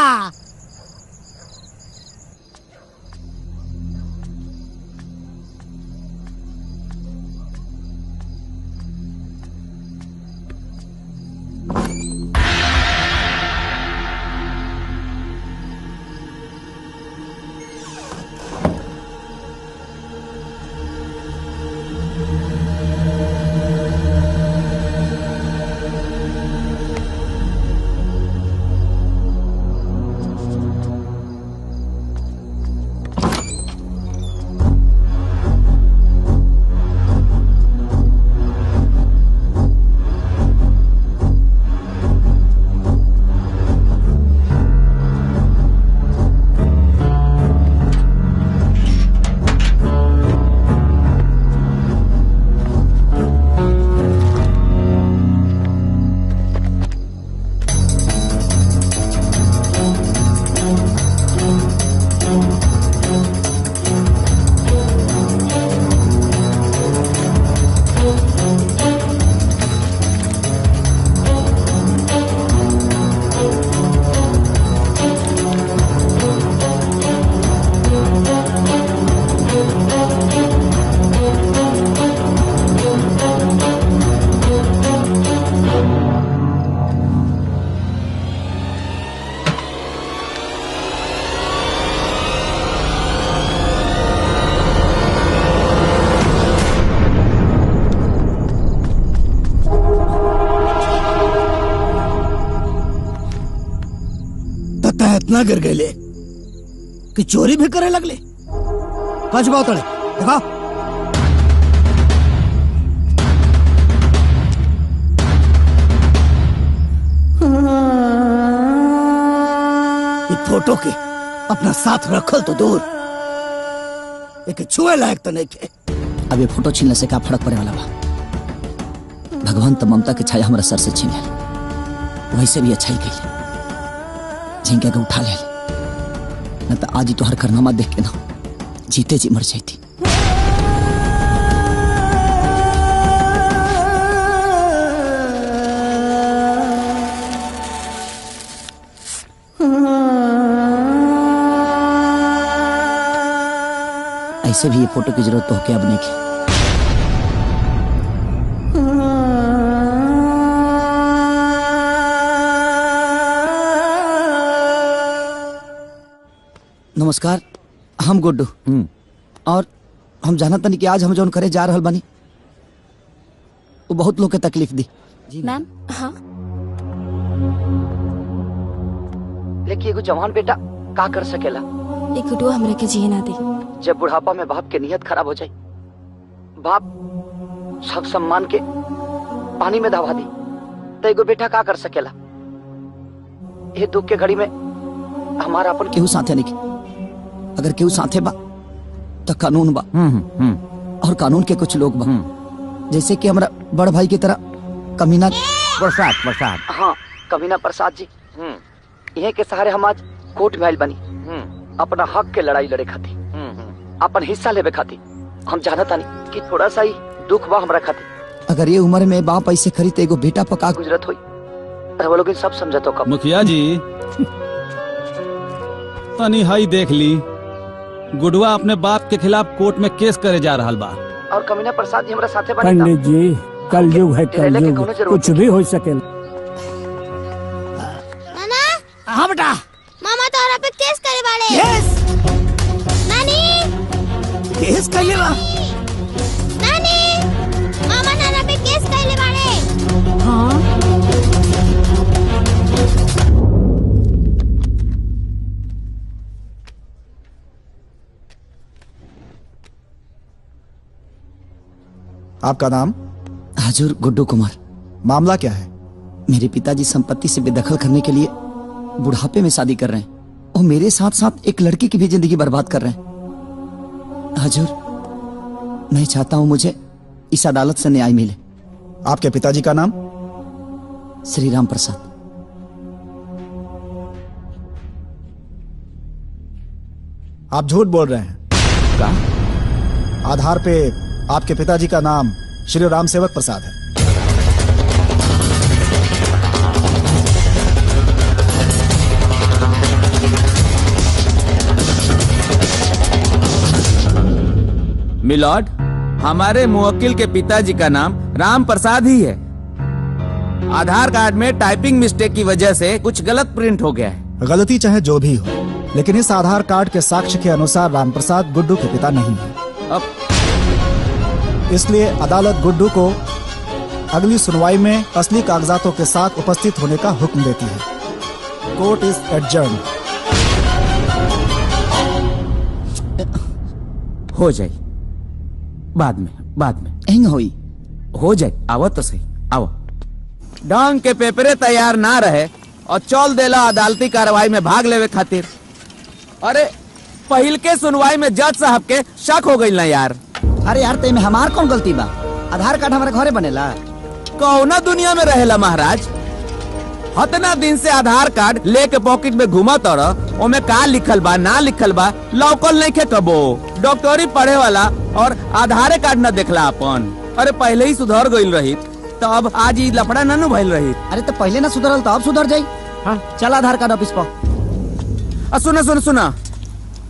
S8: इतना गिर गए कि चोरी भी करे लगले। कच बात देखा फोटो के अपना साथ रखल तो दूर, एक छुए लायक तो नहीं थे।
S6: अब ये फोटो छीनने से क्या फर्क पड़े वाला बा? भगवान तो ममता के छाया हमारा सर से छीने, वैसे भी अच्छा ही कही झिंके के उठा ले, न तो आज ही तो हर करनामा देख के ना जीते जी मर जाती। ऐसे भी ये फोटो की जरूरत तो हो क्या अपने की। नमस्कार, हम गुड्डू और हम जाना तनी कि आज हम जौन करे जा रहल बानी वो बहुत लोग के तकलीफ दी।
S7: मैम। हाँ
S3: लेकिन एगो जवान बेटा का कर सकेला?
S7: एक गुडुआ हमरा के जिए ना दे।
S3: जब बुढ़ापा में बाप के नियत खराब हो जाए, बाप सब सम्मान के पानी में दबा दी, तो एगो बेटा का कर सकेला? ये दुख के घड़ी में हमारा अपन
S6: केहू साथे नहीं, अगर केहू साथे बा तो कानून बा। और कानून के कुछ लोग बा, जैसे कि हमारा बड़ भाई की तरह कमीना
S4: प्रसाद।
S3: हाँ, कमीना प्रसाद जी। यहीं के सहारे हम आज कोर्ट में आयल बनी, अपना हक के लड़ाई लड़े खाती, अपन हिस्सा लेवे खाती। हम जानता नहीं कि थोड़ा सा ही दुख बा हमरा खाती।
S6: अगर ये उम्र में बाप ऐसे खरी तो एगो बेटा पका
S3: गुजरत हुई, वो लोग सब समझतो कब।
S14: मुखिया जी तनी हाई देख ली, गुडुआ अपने बाप के खिलाफ कोर्ट में केस करे जा रहा बा।
S3: और कमीना प्रसाद जी हमरा साथे बनी।
S9: पंडित जी कलयुग है, कलयुग, कुछ भी हो सकेला।
S6: हाँ बेटा।
S15: मामा तोहरा पे केस करे बाड़े। नानी
S6: केस कइले बा।
S15: नानी मामा नाना पे केस करे बाड़े।
S2: हाँ
S8: आपका नाम?
S6: हजूर गुड्डू कुमार।
S8: मामला क्या है?
S6: मेरे पिताजी संपत्ति से बेदखल करने के लिए बुढ़ापे में शादी कर रहे हैं और मेरे साथ साथ एक लड़की की भी जिंदगी बर्बाद कर रहे हैं। हजूर मैं चाहता हूं मुझे इस अदालत से न्याय मिले।
S8: आपके पिताजी का नाम?
S6: श्री राम प्रसाद।
S8: आप झूठ बोल रहे हैं।
S6: क्या?
S8: आधार पे आपके पिताजी का नाम श्री राम सेवक प्रसाद है।
S4: मिलॉर्ड, हमारे मुवक्किल के पिताजी का नाम राम प्रसाद ही है। आधार कार्ड में टाइपिंग मिस्टेक की वजह से कुछ गलत प्रिंट हो गया है।
S8: गलती चाहे जो भी हो, लेकिन इस आधार कार्ड के साक्ष्य के अनुसार राम प्रसाद गुड्डू के पिता नहीं है।
S4: अब
S8: इसलिए अदालत गुड्डू को अगली सुनवाई में असली कागजातों के साथ उपस्थित होने का हुक्म देती है। Court is adjourn.
S4: हो जाए बाद में
S6: एंग होई
S4: हो जाए। आवो तो सही, आवो। डांग के पेपरे तैयार ना रहे और चौल देला अदालती कार्रवाई में भाग लेवे खातिर। अरे पहिल के सुनवाई में जज साहब के शक हो गई ना यार।
S6: अरे यार ते में हमार कौन गलती बा? आधार कार्ड हमारे घरे बनेला।
S4: कौना दुनिया में रहेला महाराज? हतना दिन से आधार कार्ड लेके पॉकेट में घुमा तोड़ा, ओमे का लिखल बा ना लिखल बा लौकल नहीं खे कबो। डॉक्टरी पढ़े वाला और आधार कार्ड न देखला अपन। अरे पहले ही सुधर गईल रही तो अब आज ही लफड़ा न भइल रही।
S6: अरे तो पहले ना सुधरल तो अब सुधर जाई। हाँ चल आधार कार्ड ऑफिस पर।
S4: सुना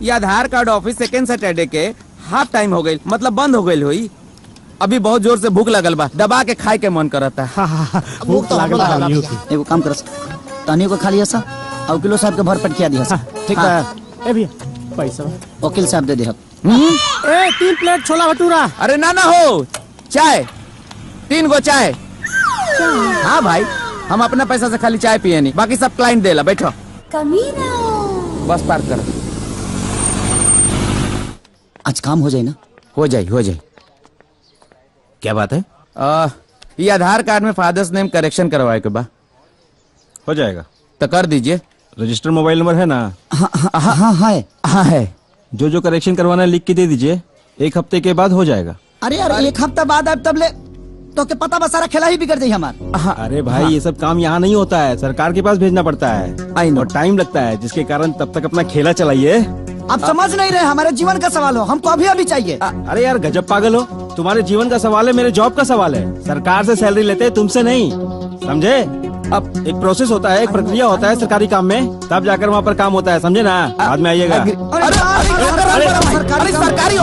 S4: ये आधार कार्ड ऑफिस सेकेंड सैटरडे के हाफ टाइम हो गई, मतलब बंद हो गई हुई। अभी बहुत जोर से भूख लगल बा, दबा के खाए के मन करता है।
S6: भूख लागल। एगो काम करस, तानियो को खा लिया सा और किलो साहब के भर पेट खिया दिया।
S13: ठीक है। ए भैया पैसा
S6: वकील साहब दे दे।
S13: ए 3 प्लेट छोला भटूरा।
S4: अरे ना हो, चाय 3 गो चाय। हाँ भाई, हम अपना पैसा से खाली चाय पिए नहीं, बाकी सब क्लाइंट देला। बैठो।
S15: कमीना
S4: बस पार कर।
S6: आज काम हो जाए ना?
S4: हो जाए। क्या बात है? ये आधार कार्ड में फादर्स नेम करेक्शन करवाए के बा।
S14: हो जाएगा
S4: तो कर दीजिए।
S14: रजिस्टर मोबाइल नंबर है ना?
S6: हाँ है।
S14: जो करेक्शन करवाना है लिख के दे दीजिए, 1 हफ्ते के बाद हो जाएगा।
S6: अरे यार 1 हफ्ता बाद अब तब ले तो के पता बस सारा खेला ही बिगड़ जाये हमारा।
S14: अरे भाई ये सब काम यहाँ नहीं होता है, सरकार के पास भेजना पड़ता है और टाइम लगता है, जिसके कारण तब तक अपना खेला चलाइए।
S6: आप समझ नहीं रहे, हमारे जीवन का सवाल हो, हमको अभी चाहिए।
S14: अरे यार गजब पागल हो, तुम्हारे जीवन का सवाल है, मेरे जॉब का सवाल है। सरकार से सैलरी लेते हैं, तुमसे नहीं, समझे? अब एक प्रोसेस होता है, एक प्रक्रिया होता है सरकारी काम में, तब जाकर वहाँ पर काम होता है, समझे ना? बाद में आइएगा।
S6: सरकारी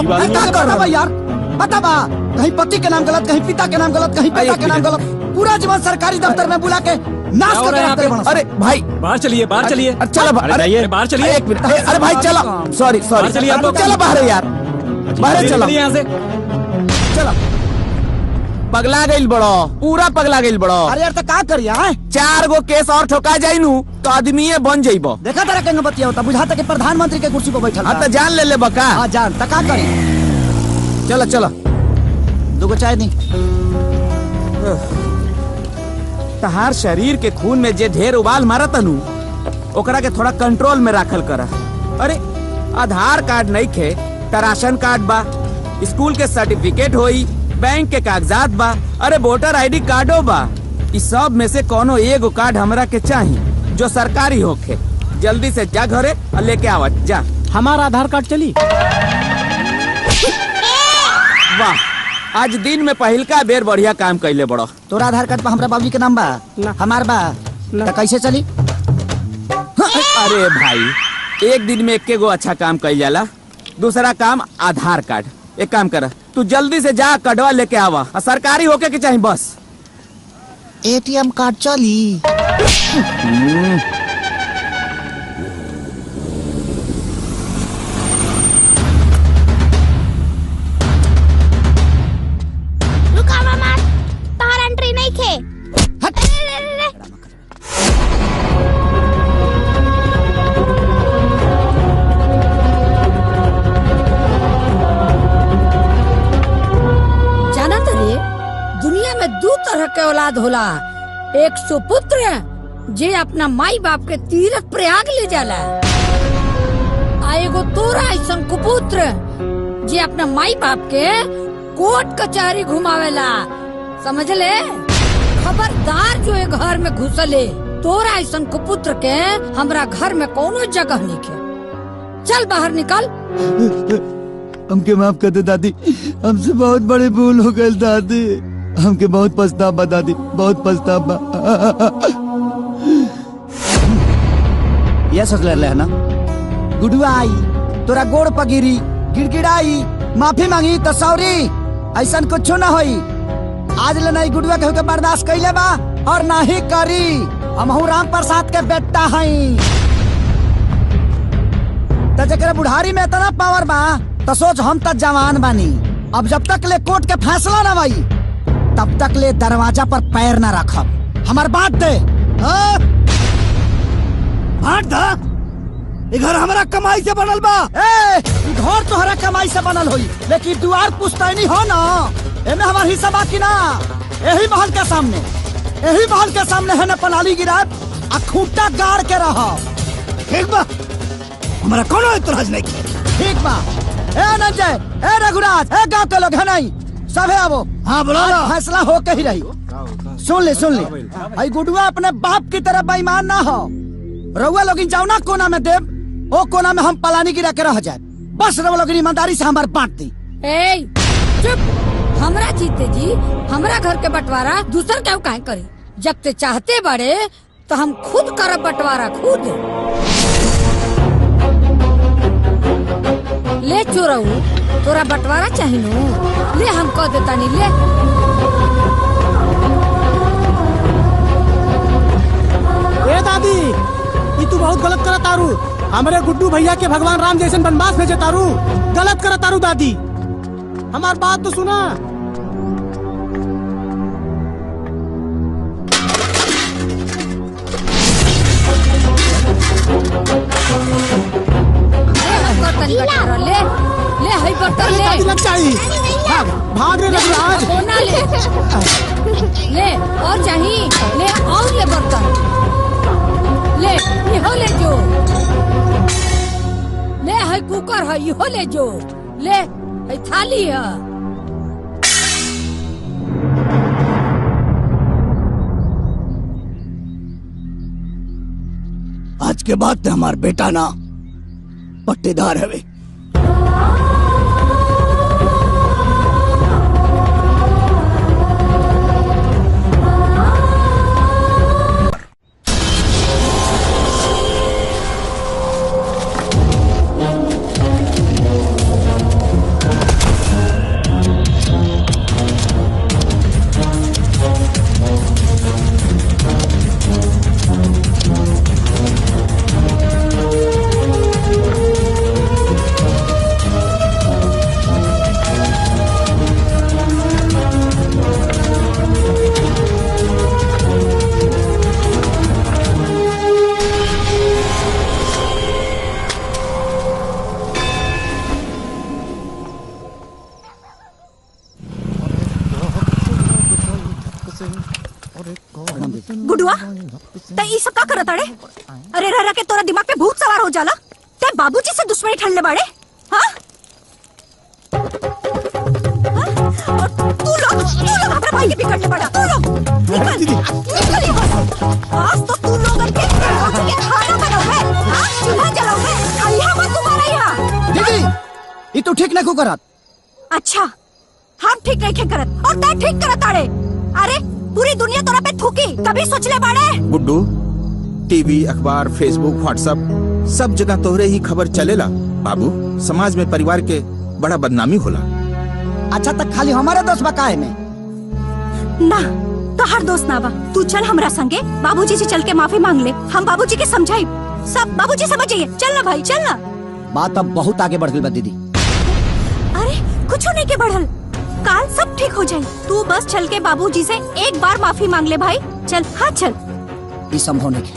S6: यार बता बा, कहीं पति के नाम गलत, कहीं पिता के नाम गलत, कहीं पिता के नाम गलत, पूरा जीवन सरकारी दफ्तर में बुला के नाश कर रहे हैं।
S4: अरे भाई
S14: बाहर चलिए, बाहर चलिए।
S4: चलो
S14: अरे बाहर चलिए।
S4: एक मिनट। अरे भाई चलो, सॉरी
S14: चलिए आप लोग।
S4: चलो बाहर यार, बाहर चलो
S14: यहाँ से।
S4: चलो पगला गइल बड़ो, पूरा पगला गइल बड़ो।
S6: अरे यार तो का करिया
S4: 4 गो केस और ठोका जाई नु तो आदमीये बन जाइबो।
S6: देखा तेरा केंगे बतिया होता, बुझाता कि प्रधानमंत्री के कुर्सी पर बैठल।
S4: हाँ तो जान ले ले बका।
S6: हाँ जान तो का करी। चलो चलो 2 गो चाय दी।
S4: तहार शरीर के खून में जे ढेर उबाल मारा तनु ओकरा के थोड़ा कंट्रोल में राखल करा। अरे आधार कार्ड नहीं खे त राशन कार्ड बा, स्कूल के सर्टिफिकेट होई, बैंक के कागजात बा, अरे वोटर आईडी कार्डो बा। इस सब में से कोनो एगो कार्ड हमरा के चाहिए जो सरकारी होखे। जल्दी से जा घरे और लेके आवा जा।
S13: हमारा आधार कार्ड चली।
S4: वाह, आज दिन में पहिलका बेर बढ़िया काम कैले बड़ो।
S6: तोरा आधार कार्ड पर हमरा बाबूजी के नाम बा? हमार बा। तो कैसे चली?
S4: अरे भाई, एक दिन में एक गो अच्छा काम कइल जाला। दूसरा काम आधार कार्ड। एक काम कर, तू जल्दी से जा कटवा लेके आवा, सरकारी होके के चाहिए बस।
S10: एटीएम कार्ड चली।
S15: रुका मामा, तार एंट्री नहीं खे।
S2: जाना तरे दुनिया में 2 तरह के औलाद होला। एक सुपुत्र जे अपना माई बाप के तीर्थ प्रयाग ले जाला, आ एगो तोरा ऐसन कुपुत्र जे अपना माई बाप के कोर्ट कचहरी घुमावेला। समझ ले? खबरदार जो ये घर में घुसले, तोरा ऐसन कुपुत्र के हमरा घर में कोनो जगह नहीं के। चल बाहर निकल।
S8: हमके माफ कर दे दादी, हमसे बहुत बड़ी भूल हो गई दादी। हमके बहुत पछतावा दादी, बहुत पछतावा।
S6: ये सोच ले है ना, गुडुआ आई तोरा गोड़ पगिरी, गिड़गिड़ाई, माफी मांगी तो सॉरी, ऐसा कुछ ना होई। आज ले नहीं गुडुआ के बर्दाश्त कैले बा और ना ही करी। हमहू राम प्रसाद के बेटा हई। तो जरा बुढ़ारी में इतना पावर बा तो सोच हम तक जवान बानी। अब जब तक ले कोर्ट के फैसला ना भाई तब तक ले दरवाजा पर पैर ना रखब। हमार बात दे।
S8: बात दा? ये घर हमारा कमाई से बनल बा।
S6: घर तोहरा कमाई से बनल होई, लेकिन दुआर पुश्तैनी हो ना, एमे हमार हिस्सा बा कि ना? यही महल के सामने है ना पनाली गिरा आ खूंटा गाड़ के रहा।
S8: ठीक बा, हमारा कोनो एतराज नहीं किया।
S6: ठीक बा। ए नंजय, ए रघुराज, ए गांव के लोग है नहीं, सब है आवो।
S8: हाँ बोलो।
S6: फैसला हो के ही रही। सुन ले आई गुडुआ अपने बाप की तरह बेईमान ना हो। रउआ लोग जाओ ना कोना में देव, ओ कोना में हम पलानी गिरा के रह जाए। बस रउआ लोग ईमानदारी से हमार बांट दी।
S2: चुप। हमरा जीते जी हमरा घर के बंटवारा दूसर क्यों काहे करी? जब ते चाहते बड़े तो हम खुद करब बंटवारा, खुद। ले चोरऊ, तोरा बंटवारा चाहिए नु? ले हम कह देता नहीं। ले
S13: ए दादी, ये तू बहुत गलत करत तारू। हमारे गुड्डू भैया के भगवान राम जैसे बनवास भेजे तारू। गलत करत तारू दादी, हमार बात तो सुना।
S2: ले ले हई बर्तन ले।
S13: दादी लग जाई। भाग रे रघुराज।
S2: कोना ले। ले और चाहिए, ले और ले बर्तन। ले इहो ले जो। ले हई कुकर है, इहो ले जो। ले हई थाली है।
S8: आज के बाद ते हमार बेटा ना पट्टेदार है वे।
S1: गुडुआ ते ई सब का करत अड़े? अरे रह के तोरा दिमाग पे भूत सवार हो जाला। ते बाबूजी से दुश्मनी ठनले बाड़े? हाँ? और तू लोग अपने भाई के बिगड़ने पड़ा। तू लोग निकल यहाँ से। आज तो तू लोग के खाना बनाओ है, हाँ? चूल्हा जलाओ है। यहाँ मत तुम्हारा यहाँ।
S6: दीदी, ये तो ठीक नहीं करत।
S1: अच्छा, हम ठीक नहीं करत और तै ठीक करत आड़े। अरे पूरी दुनिया तोरा पे थूकी, कभी सोच ले बाड़े?
S16: गुड्डू, टीवी, अखबार, फेसबुक, व्हाट्सएप सब जगह तोहरे ही खबर चलेला। बाबू, समाज में परिवार के बड़ा बदनामी होला।
S6: अच्छा तक खाली हमारे दोस्त बकाए में
S1: ना तो हर दोस्त ना बा। तू चल हमरा संगे, बाबूजी से चल के माफी मांग ले। हम बाबूजी के समझाई, सब बाबूजी समझिए। चल ना भाई, चल ना।
S6: बात अब बहुत आगे बढ़ गई बा दीदी।
S1: अरे कुछ नहीं के बढ़ल, काल सब ठीक हो जाए। तू बस चल के बाबूजी से एक बार माफी मांग ले भाई। चल, हाँ चल।
S6: ये संभव नहीं।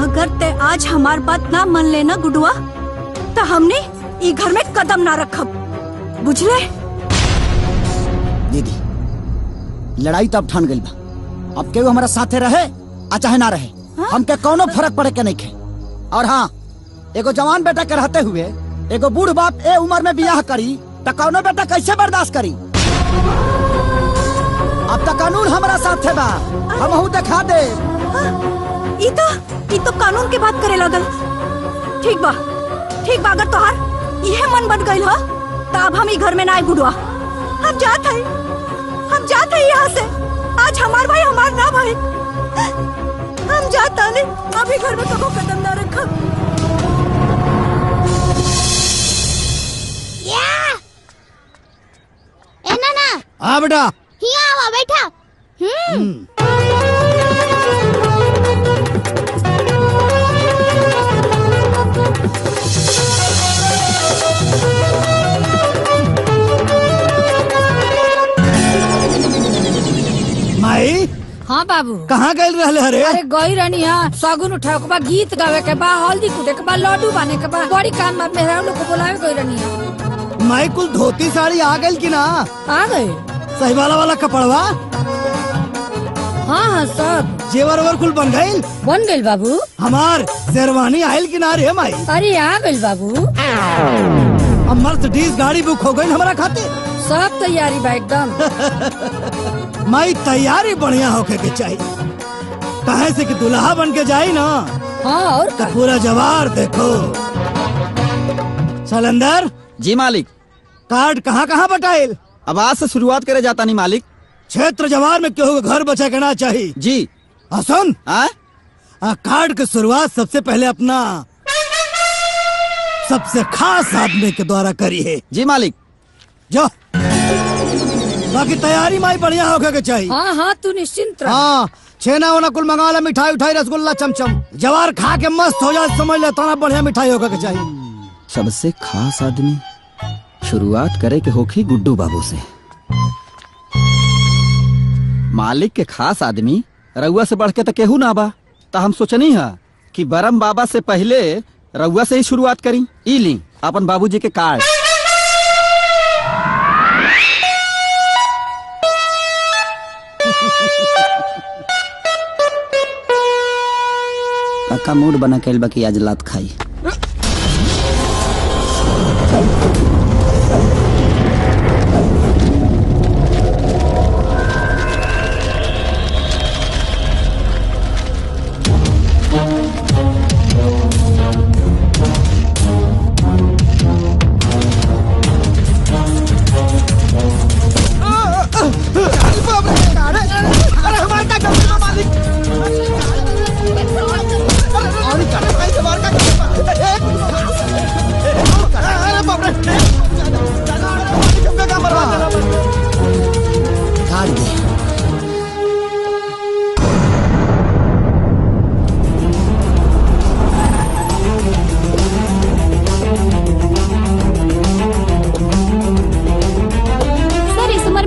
S1: अगर ते आज हमार बात ना मान लेना गुडुआ, तो हमने ये घर में कदम ना रखब, बुझले?
S6: दीदी, लड़ाई तो अब ठान गई बा। अब केहू हमारा साथे रहे आ चाहे ना रहे, हमके कोनो फर्क पड़े के नहीं खे। और हाँ, एगो जवान बेटा के रहते हुए एगो बूढ़ बाप ए उम्र में बियाह करी तो कौनो बेटा कैसे बर्दाश्त करी? अब तक कानून हमारा साथे बा, हमहू दिखा दे।
S1: ई तो कानून के बात करे लगल। ठीक बा, अगर तोहार यह मन बन गई हो तो अब हम ही घर में ना आए गुडुआ। हम जाते हैं यहाँ से। आज हमार भाई हमार ना भाई, हम जाता नहीं। अभी घर में कबो कदम ना रखा।
S15: ए नाना।
S8: हाँ बेटा।
S15: यहाँ आवा बैठा।
S8: माई।
S2: हाँ बाबू।
S8: कहाँ गए रहले हरे?
S2: अरे गई रहनी है, सगुन उठावे के बा, गीत गावे के बा, हल्दी कूटे के बा, लड्डू बने के बा, बड़ी काम बा। मेहरा लोग को बुलावे गई रहनी है।
S8: माई कुल धोती साड़ी आ गई कि ना?
S2: आ गए।
S8: सही वाला कपड़वा?
S2: हाँ सब।
S8: जेवर कुल बन गई
S2: बाबू।
S8: हमार शेरवानी आयल कि ना रे माई?
S2: अरे आ गई बाबू।
S8: अब मर्सिडीज गाड़ी बुक हो गई हमारा खाते।
S2: सब तैयारी बा एकदम।
S8: माई तैयारी बढ़िया होके के चाहिए, कहे से कि दुल्हा बन के जाई ना।
S2: हाँ और
S8: तो पूरा जवार देखो। सलंदर
S14: जी मालिक।
S8: कार्ड कहाँ बटाइल?
S14: अब आज से शुरुआत करे जाता नहीं मालिक।
S8: क्षेत्र जवार में केहू के घर बचा के ना चाहिए
S14: जी।
S8: सुन, कार्ड की शुरुआत सबसे पहले अपना सबसे खास आदमी के द्वारा करी है।
S14: जी मालिक।
S8: जो बाकी तैयारी माई बढ़िया होके के चाहिए।
S2: हाँ तू निश्चिंत रह।
S8: हाँ, छेना वना कुल मंगा ला, मिठाई उठाई, रसगुल्ला, चमचम, जवार खा के मस्त हो जाए। समझ ले, तना बढ़िया मिठाई होके के चाहिए।
S14: सबसे खास आदमी शुरुआत करे के होखी गुड्डू बाबू से। मालिक के खास आदमी रउआ से बढ़ के तो केहू ना बा। तो हम सोचनी है कि बरम बाबा से पहले रउआ से ही शुरुआत करी। ई ली अपन बाबूजी के कार्ड।
S6: पक्का मूड बना के बाकी आज लात खाई।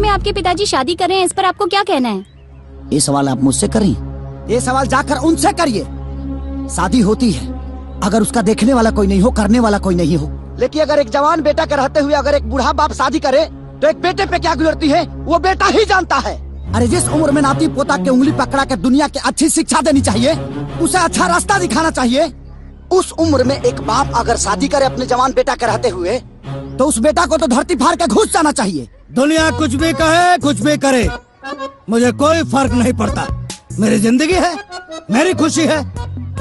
S5: आपके पिताजी शादी कर रहे हैं, इस पर आपको क्या कहना है?
S6: ये सवाल आप मुझसे करें, ये सवाल जाकर उनसे करिए। शादी होती है अगर उसका देखने वाला कोई नहीं हो, करने वाला कोई नहीं हो। लेकिन अगर एक जवान बेटा के रहते हुए अगर एक बूढ़ा बाप शादी करे तो एक बेटे पे क्या गुजरती है वो बेटा ही जानता है। अरे जिस उम्र में नाती पोता के उंगली पकड़ा के दुनिया के अच्छी शिक्षा देनी चाहिए, उसे अच्छा रास्ता दिखाना चाहिए, उस उम्र में एक बाप अगर शादी करे अपने जवान बेटा के रहते हुए, तो उस बेटा को तो धरती फाड़ के घुस जाना चाहिए।
S8: दुनिया कुछ भी कहे कुछ भी करे, मुझे कोई फर्क नहीं पड़ता। मेरी जिंदगी है, मेरी खुशी है,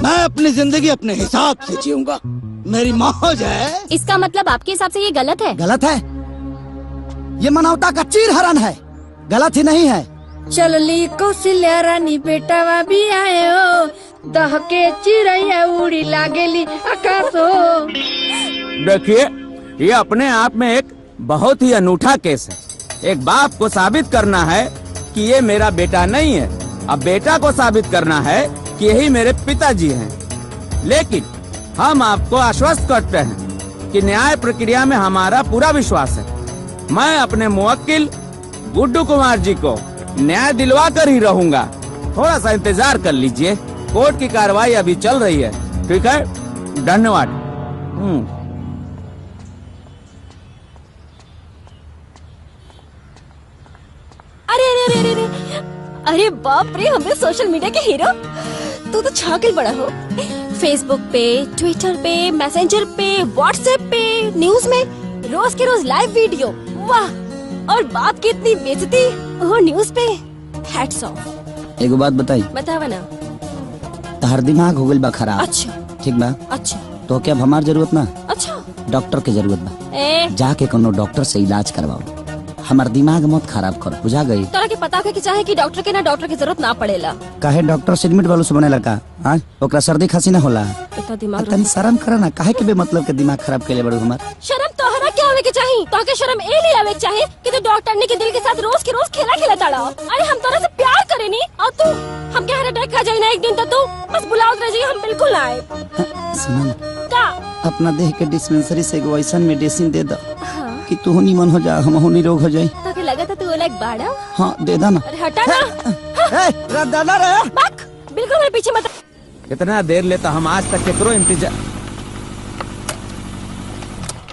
S8: मैं अपनी जिंदगी अपने हिसाब से जीऊंगा। मेरी मौज है।
S5: इसका मतलब आपके हिसाब से ये गलत है?
S6: गलत है, ये मानवता का चीर हरण है, गलत ही नहीं है।
S2: चलली कौशल्या रानी बेटावा भी आए हो, दहके चिड़ैया उड़ी लागेली आकाश हो।
S4: देखिए, ये अपने आप में एक बहुत ही अनूठा केस है। एक बाप को साबित करना है कि ये मेरा बेटा नहीं है, अब बेटा को साबित करना है कि यही मेरे पिताजी हैं। लेकिन हम आपको आश्वस्त करते हैं कि न्याय प्रक्रिया में हमारा पूरा विश्वास है। मैं अपने मुवक्किल गुड्डू कुमार जी को न्याय दिलवा कर ही रहूंगा। थोड़ा सा इंतजार कर लीजिए, कोर्ट की कार्रवाई अभी चल रही है। ठीक है, धन्यवाद।
S7: अरे अरे अरे अरे अरे बाप रे, हमें सोशल मीडिया के हीरो। तू तो छागल बड़ा हो। फेसबुक पे, ट्विटर पे, मैसेंजर पे, व्हाट्सएप पे, न्यूज में रोज के रोज लाइव वीडियो। वाह, और बाप की इतनी बेइज्जती वो न्यूज पे। Hats off.
S6: एगो बात बताई,
S7: बतावा ना।
S6: तहर दिमाग हो गइल बा खराब।
S7: अच्छा
S6: ठीक बा।
S7: अच्छा
S6: तो क्या अब हमार जरूरत ना,
S7: अच्छा
S6: डॉक्टर के जरूरत बा।
S7: ए
S6: जाके कोनो डॉक्टर से इलाज करवाओ, हमार दिमाग मत खराब करो, बुझा गई?
S7: तोरा के पता है कि चाहे कि डॉक्टर के ना डॉक्टर की जरूरत ना पड़ेला।
S6: काहे डॉक्टर सिगरेट वालों से बनेला का? हाँ, ओकरा सर्दी खांसी ना होला?
S7: इतना दिमाग
S6: तनी शर्म करा ना, काहे के बेमतलब के दिमाग खराब केले बड़ू हमार?
S7: शर्म तोहरा क्या आवे के चाहिए? तो के शर्म ए ले आवे के चाहिए कि तू डॉक्टर ने के दिल के साथ रोज के रोज खेला खेला ताड़ा। अरे हम तोरा से प्यार करे नी, और तू हम के हर अटैक खा जाए ना एक दिन, तो तू बस बुलाओ रह जाइए, हम बिल्कुल ना आए।
S6: सुना ना,
S7: का
S6: अपना देह के डिस्पेंसरी से एगो ऐसा मेडिसिन दे दो कि तू निमन हो जा, हम निरोग हो जाए।
S7: ताकि लगा था तू लाइक बाड़ा।
S6: हाँ दे दा ना।
S7: अरे हटा ना।
S6: दादा रे
S7: बक, बिल्कुल मेरे पीछे मत।
S4: कितना देर लेता, हम आज तक केकरो इंतजार।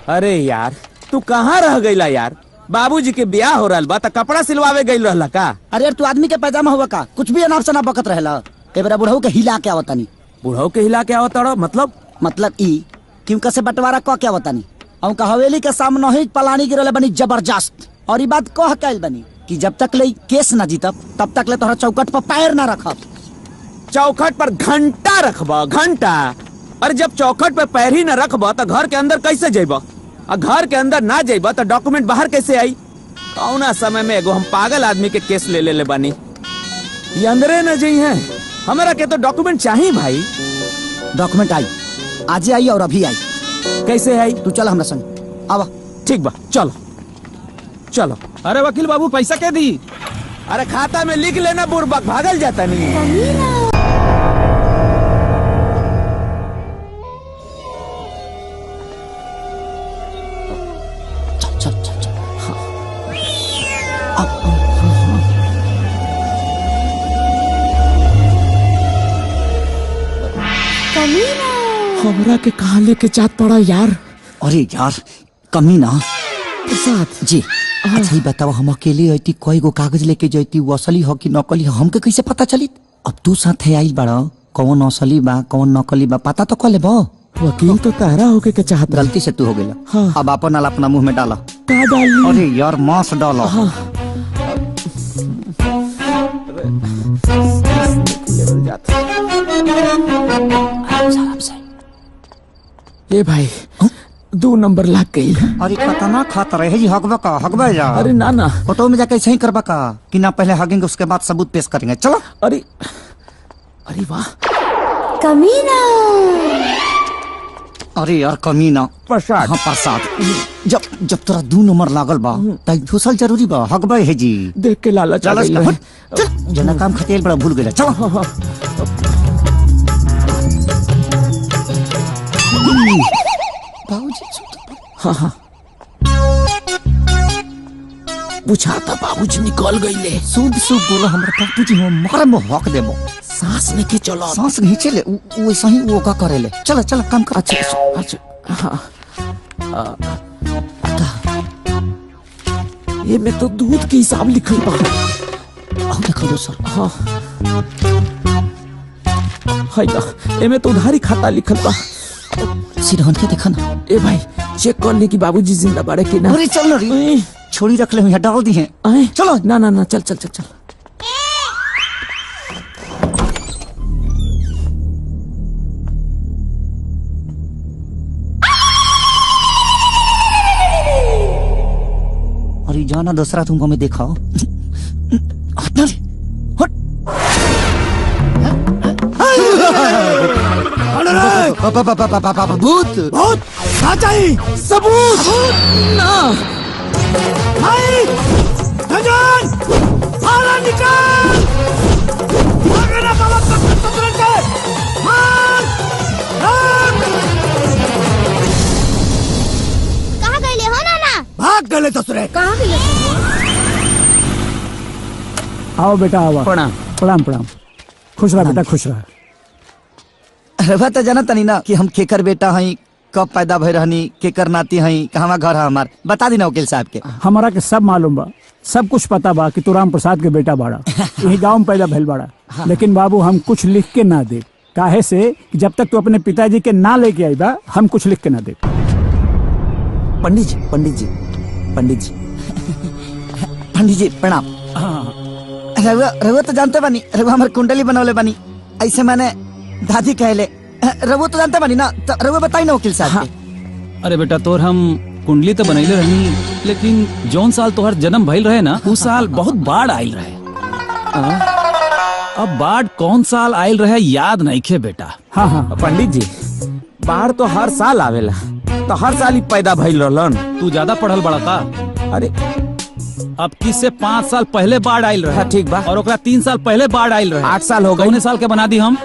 S4: अरे यार, तू कहाँ रह गईला यार? बाबूजी के ब्याह हो रहा बा, त कपड़ा सिलवावे गई रहला का?
S6: अरे यार, तू आदमी के पैजामा हुआ का? कुछ भी अनाप शनाप बकत रहला। ए बेरा बुढ़ऊ के हिला के आवतानी।
S4: बुढ़ऊ के हिला के आवताड़ो?
S6: मतलब ई क्यों कसे बंटवारा क के आवतानी? औ का हवेली के सामने ही पलानी गिरले बनी जबरदस्त। और ई बात कह कैल बनी कि जब तक ले केस ना जीतब तब तक ले तोहरा चौकट पर पैर ना रखब।
S4: चौखट पर घंटा रखबा, घंटा? और जब चौखट पर पैर ही न रखबा तो घर के अंदर कैसे जेबा? और घर के अंदर ना जेबा तो डॉक्यूमेंट बाहर कैसे आई? कौना समय में एगो हम पागल आदमी के केस ले बानी, ये अंदरे न जई है। हमरा के तो डॉक्यूमेंट चाहिए भाई।
S6: डॉक्यूमेंट आई, आज आई और अभी आई।
S4: कैसे आई?
S6: तू चल हमरा संग, आवा।
S4: ठीक बा, चलो चलो।
S14: अरे वकील बाबू, पैसा क्या दी?
S4: अरे खाता में लिख लेना, बुरबक भागल जाता नहीं।
S6: हमरा के कहाँ लेके जात पड़ा यार? अरे यार, कमीना साथ जी। अच्छा ही बताओ, हम अकेले आती कोई गो कागज लेके जाती, वो असली हो कि नकली हो हमके कैसे पता चली? अब तू साथे आई बड़ा, कौन असली बा कौन नकली बा पता तो कर लेबो।
S9: वकील तो तारा होके के चाहता।
S6: गलती से तू हो गेला।
S9: हाँ।
S6: अब अपन नाल अपना मुंह में डाला।
S9: का डाली?
S6: अरे यार, मांस डालो।
S9: हाँ। ये भाई 2 नंबर लाग गई।
S6: अरे खतरनाक खाता रहे जी, हगबा का हगबा जा।
S9: अरे ना ना,
S6: फोटो में जाके सही करबा का कि ना? पहले हगेंगे उसके बाद सबूत पेश करेंगे। चलो।
S9: अरे अरे वाह,
S7: कमीना।
S6: अरे यार कमीना।
S4: प्रसाद।
S6: हाँ प्रसाद। जब तोरा 2 नंबर लागल बा त घुसल जरूरी बा, हगबा है जी।
S9: देख के लालच आ गइल है।
S6: चल, जना काम खतेल बड़ा भूल गेला। चलो।
S9: हाँ।
S6: बाबूजी
S9: हाँ। बुझाता बाबूजी निकल गईले।
S6: शुभ शुभ बोलो, हमरा बाबूजी हम मारे में हक देबो।
S9: सांस नहीं चलो,
S6: सांस नहीं चले, वैसा ही वो का करेले। चलो चलो काम कर।
S9: अच्छा। हाँ। ये में तो दूध के हिसाब लिखल बा।
S6: देखो दोसर।
S4: हाँ हाय दा एमे तो उधारी खाता लिखल बा।
S6: सिरहन के देखा ना।
S4: ए भाई चेक कर ले कि बाबूजी जिंदा बाड़े कि ना।
S6: अरे चल ना रे, छोड़ी रख ले, यहाँ डाल दी है।
S4: चलो ना ना ना चल चल चल चल।
S6: अरे जाना दूसरा तुमको मैं दिखाओ।
S8: भूत भूत क्या चाहिए? सबूत ना भाई। धनजन बाहर निकल। भागे ना बाबा तुरंत के। मार
S15: कहाँ गए हो नाना?
S8: भाग गए ससुरे।
S15: कहाँ गए?
S9: आओ बेटा आओ।
S4: प्रणाम
S9: प्रणाम प्रणाम। खुश रहा बेटा खुश रहा।
S6: रवा तो जाना तनी ना कि हम केकर बेटा हई, कब पैदा भई रहनी, केकर नाती हई, कहवा घर है हमार, बता दी ना वकील साहब के।
S9: हमारा के सब मालूम बा, सब कुछ पता बा कि तू राम प्रसाद के बेटा बाड़ा, यही गांव में पैदा भइल बाड़ा। लेकिन बाबू हम कुछ लिख के ना दे, काहे से कि जब तक तू अपने पिताजी के ना लेके आई बा हम कुछ लिख के ना दे।
S6: पंडित जी पंडित जी पंडित जी पंडित जी प्रणाम। रवा रवा तो जानते बानी, रवा हमार कुंडली बनवले बानी, ऐसे मैंने दादी कहले। रवो तो जानते बानी ना, तो रवो बताई ना वकील साहब के।
S17: अरे बेटा तोर हम कुंडली तो बनैले रहनी, लेकिन जौन साल तोहर जन्म भइल रहे ना उस साल बहुत बाढ़ आइल रहे। अब बाढ़ कौन साल आइल रहे याद नहीं खे बेटा।
S4: हाँ हाँ पंडित जी बाढ़ तो हर साल आवेला, तो हर साल ही पैदा भइल रहलन।
S17: तू ज्यादा पढ़ल बड़ा का?
S4: अरे
S17: अब किससे 5 साल पहले बाढ़ आइल रहे।
S4: ठीक बा।
S17: और ओकरा 3 साल पहले बाढ़ आइल रहे।
S4: 8 साल हो गए।
S17: कौने साल के बना दी हम?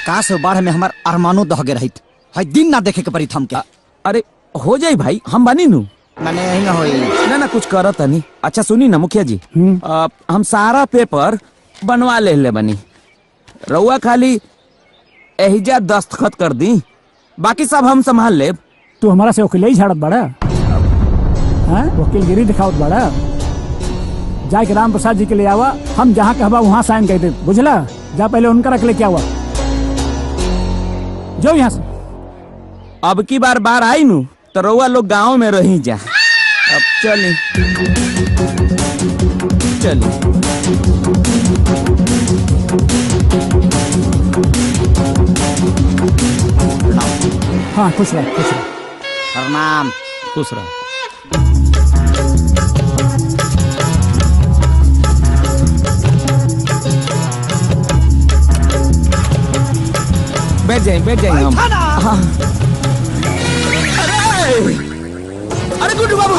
S6: काश बाढ़ में हमार अरमानो दह गए रहित, है दिन ना देखे के पड़ी हमके।
S4: अरे हो जाई भाई, हम बनी नू।
S6: मैंने यही ना होई
S4: ना ना कुछ करत नहीं। अच्छा सुनी ना मुखिया जी, हम सारा पेपर बनवा ले बनी, रउआ खाली एहिजा दस्तखत कर दी, बाकी सब हम संभाल ले।
S9: तू हमारा से वकील ही झाड़त बड़ा, वकीलगिरी दिखावत बड़ा। जाके राम प्रसाद जी के ले आवा, हम जहाँ कहबा वहाँ साइन कर दे, बुझला? जा पहले उनका रख ले क्या हुआ, जो यहाँ से।
S4: अब की बार बार आई नू तो रउआ लोग गांव में रही जा। अब चली चली।
S9: हाँ खुश रह खुश रह।
S6: प्रणाम।
S17: खुश रह।
S4: बैठ जाए हम। हाँ। अरे गुड्डू बाबू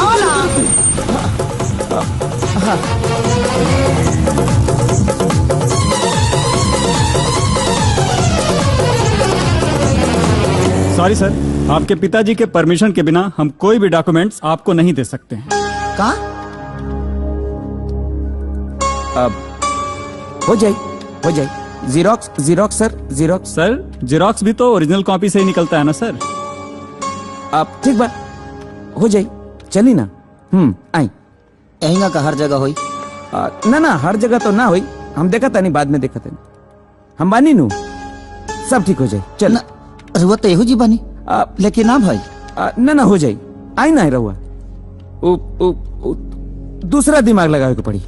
S17: सॉरी सर, आपके पिताजी के परमिशन के बिना हम कोई भी डॉक्यूमेंट्स आपको नहीं दे सकते हैं।
S6: का?
S4: अब हो जाए जीरोक्स जीरोक्स सर, जीरोक्स
S17: सर जीरोक्स भी तो ओरिजिनल कॉपी से ही निकलता है ना सर।
S4: अब ठीक बा, हो जाए, चली ना। आई
S6: यही का हर जगह होई?
S4: ना ना हर जगह तो ना होई, हम देखा था नहीं, बाद में देखा था, हम बानी नू, सब ठीक हो जाए। चल
S6: रहुआ तो यहू जी बानी, लेकिन ना भाई
S4: ना ना हो जाए। आई ना रहुआ, दूसरा दिमाग लगावे के पड़ी।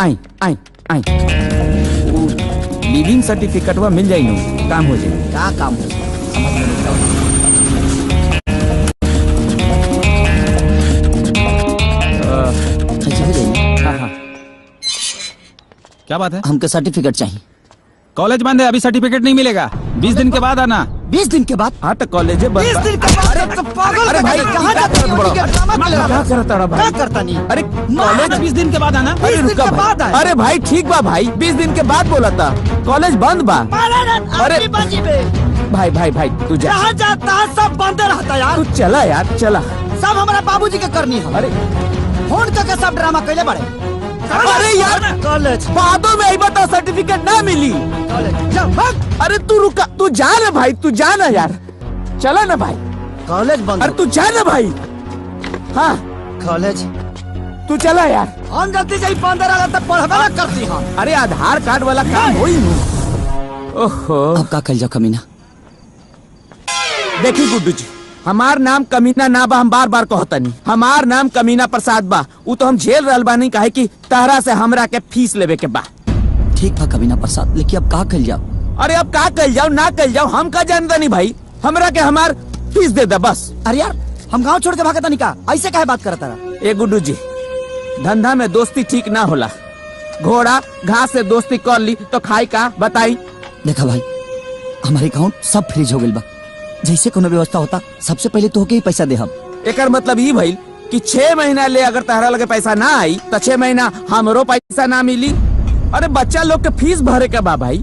S4: आई आई आई लिविंग सर्टिफिकेटवा मिल जाई नू, काम हो जाए।
S6: क्या काम हो जाए?
S17: क्या बात है?
S6: हमको सर्टिफिकेट चाहिए।
S17: कॉलेज बंद है, अभी सर्टिफिकेट नहीं मिलेगा, 20 दिन के बाद आना।
S6: 20 दिन के बाद?
S4: हाँ तो कॉलेज बंद।
S6: 20 दिन के बाद? अरे तो पागल।
S4: अरे भाई
S6: कहाँ जाता है?
S4: क्या करता रहा भाई?
S6: क्या करता नहीं?
S4: अरे कॉलेज
S17: 20 दिन के बाद आना।
S4: अरे रुका भाई। अरे भाई ठीक बा भाई, 20 दिन के बाद बोला था, कॉलेज बंद बा। अरे भाई भाई भाई तू जा,
S6: जहाँ जाता है सब बंद रहता यार।
S4: तू चला यार चला।
S6: सब हमारा बाबूजी के करनी है।
S4: अरे
S6: फोन करके सब ड्रामा कैले बड़े।
S4: अरे यार
S6: कॉलेज
S4: बादों में आई बता, सर्टिफिकेट ना मिली।
S6: कॉलेज
S4: अरे तू रुका, तू जा ना भाई, तू जा ना यार, चला ना भाई।
S6: कॉलेज बंद।
S4: अरे तू जा ना भाई। हाँ
S6: कॉलेज
S4: तू चला यार।
S6: हम जल्दी जाई 15 तक पढ़बे ना करती हम।
S4: अरे आधार कार्ड वाला काम होई नु। ओहो
S3: अब का कल जाओ कमीना।
S4: देखी गुड्डू जी, हमार नाम कमीना ना बा, हम बार बार कहतनी। हमार नाम कमीना प्रसाद बा। वो तो हम झेल रहल बानी काहे कि तहरा से हमरा के फीस लेवे के बा।
S3: ठीक बा कमीना प्रसाद, लेकिन अब का कल जाओ।
S4: अरे अब का कल जाओ ना कल जाओ हम का जानता नहीं भाई। हमरा के हमार फीस दे दे बस।
S6: अरे यार हम गांव छोड़ के भागता नहीं का, ऐसे काहे बात करता रहा।
S4: ए गुड्डू जी, धंधा में दोस्ती ठीक ना होला। घोड़ा घास से दोस्ती कर ली तो खाई का बताई।
S3: देखा भाई, हमारे अकाउंट सब फ्रीज हो गइल बा। जैसे कोनो व्यवस्था होता सबसे पहले तो होके ही पैसा दे हम।
S4: एकर मतलब ई भइल कि 6 महीना ले अगर तहरा लगे पैसा ना आई तो 6 महीना हमरो पैसा ना मिली। अरे बच्चा लोग के फीस भरे के बा भाई,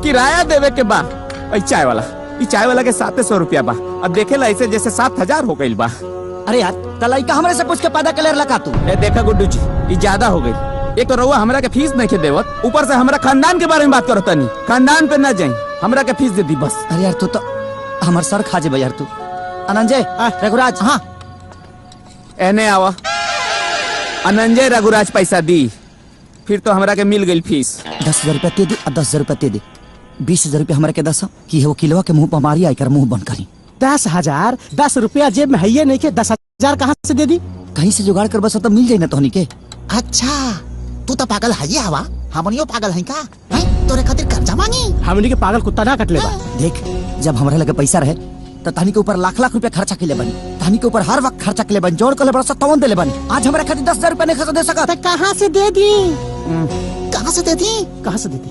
S4: किराया देवे के बा। चाय वाला के 700 रुपया बा। अब देखे ला ऐसे जैसे 7000 हो गइल बा।
S6: अरे यार तलाइका हमरे से पूछ के पैदा कलेर लगा तू।
S4: ए देखा गुड्डू जी, ये ज्यादा हो गई। एक तो रउआ हमरा के फीस नहीं के देवत, ऊपर से हमरा खानदान के बारे में बात करता नहीं। खानदान पे न जाई, हमरा के फीस दे दी बस।
S3: अरे यार तू तो हमार सर खा जे यार तू।
S6: अनंजय रघुराज, हाँ
S4: एने आवा। अनंजय रघुराज पैसा दी, फिर तो हमरा के मिल गई फीस।
S3: 10,000 रुपया दे दे और 10,000 रुपया दे दे। 20,000 रुपया हमारे के दस कि वो किलवा के मुंह पर मारी आकर मुंह बंद करी।
S13: 10,000 10 रुपया जेब में है नहीं के 10,000 कहाँ से दे दी?
S3: कहीं से जुगाड़ कर बस तो मिल जाए ना तोहनी के।
S10: अच्छा तू तो पागल है हवा, हमनियो पागल है का? तोरे खातिर कर्जा मांगी?
S13: हमनी के पागल कुत्ता ना कटले बा।
S3: देख जब हमारे लगे पैसा रहे तो तहनी के ऊपर लाख लाख रुपया खर्चा के ले बनी। तहनी के ऊपर हर वक्त खर्चा के ले बनी, जोड़ कर ले बड़ा सत्तावन दे ले बनी। आज हमारे खातिर 10,000 रुपया नहीं दे सका।
S10: कहाँ से दे दी? कहाँ से दे दी?
S13: कहाँ से दे दी?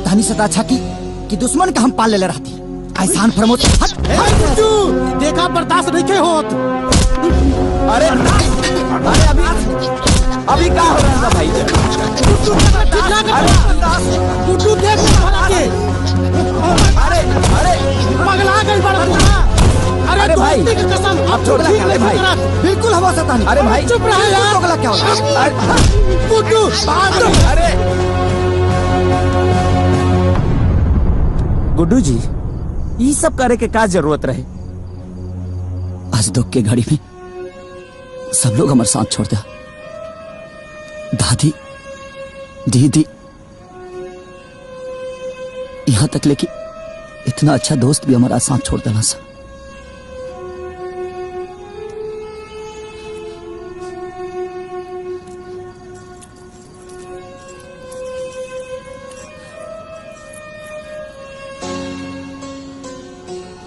S3: तहनी से अच्छा की दुश्मन का हम पाल ले रहती। ऐसान प्रमोद
S13: देखा बर्दाश्त नहीं के होत।
S4: अरे अभी क्या हो रहा है भाई?
S13: गुड्डू देख
S4: अरे
S13: पगला गई बड़ा।
S4: अरे भाई
S13: कसम
S4: आप छोड़ दे। अरे भाई
S3: बिल्कुल हवा सता नहीं।
S4: अरे भाई
S13: चुप रहा यार।
S3: पगला क्या हो रहा है?
S13: गुड्डू
S4: अरे गुड्डू जी, ये सब करे के का जरूरत रहे?
S3: आज दुख के घड़ी में सब लोग हमारे साथ छोड़ दिया। दादी दीदी यहाँ तक लेके इतना अच्छा दोस्त भी हमारा साथ छोड़ देना सा।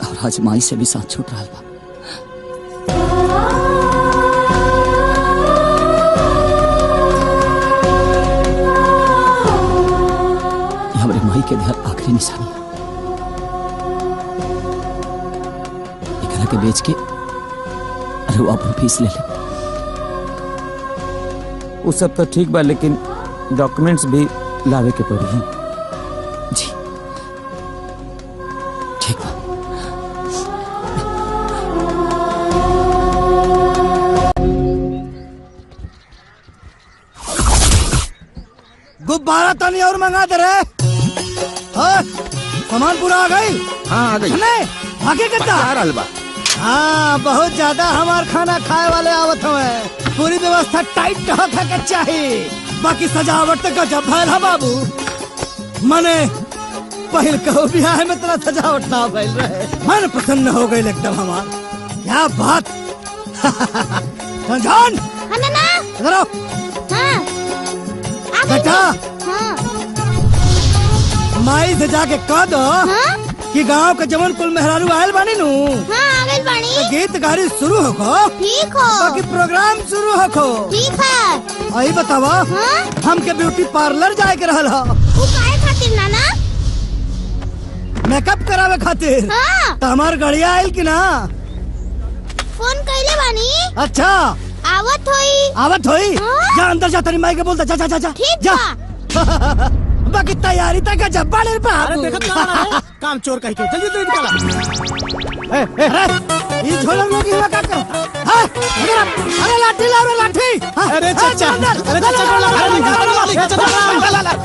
S3: और आज माई से भी साथ छूट रहा बा। हमारे माई के घर आखिरी निशानी है। एकरा के बेच के अरे वो अपन फीस ले ले।
S4: वो सब तो ठीक बा, लेकिन डॉक्यूमेंट्स भी लावे के पड़ी।
S3: जी ठीक बा।
S6: गुब्बारा तनी और मंगा दे रे। हाँ, सामान पूरा आ गई?
S16: हाँ आ गई।
S6: भागे कितना? हाँ बहुत ज्यादा हमार खाना खाए वाले आवत हुए। पूरी व्यवस्था टाइट होके के चाहिए। बाकी सजावट तो गजब भइल है बाबू। मने पहल कहो बियाह में इतना सजावट ना भइल रहे। मन प्रसन्न हो गई एकदम हमार। क्या बात। संजान इधर आओ। बेटा माई से जाके कह दो कि गांव के जमन कुल मेहरारू आयल बानी नु।
S15: आगल बानी।
S6: तो गीत गाड़ी शुरू होको।
S15: ठीक हो।
S6: बाकी प्रोग्राम शुरू होको।
S15: ठीक है।
S6: आई बतावा हमके ब्यूटी पार्लर जाए के रहल हो।
S15: वो काहे खातिर नाना?
S6: मेकअप करावे खातिर। तो हमार गड़िया आयल की ना?
S15: फोन कइले बानी।
S6: अच्छा
S15: आवत होई।
S6: जा अंदर जा, तेरी माई के बोलता। जा जा जा जा।
S15: ठीक
S6: जा। बाकी तैयारी तक जब बाड़े बाबू।
S13: काम चोर कह के जल्दी जल्दी निकाला।
S6: ये झोला लोग ही क्या करता? अरे लाठी ला रे लाठी।
S13: अरे चाचा, अरे चाचा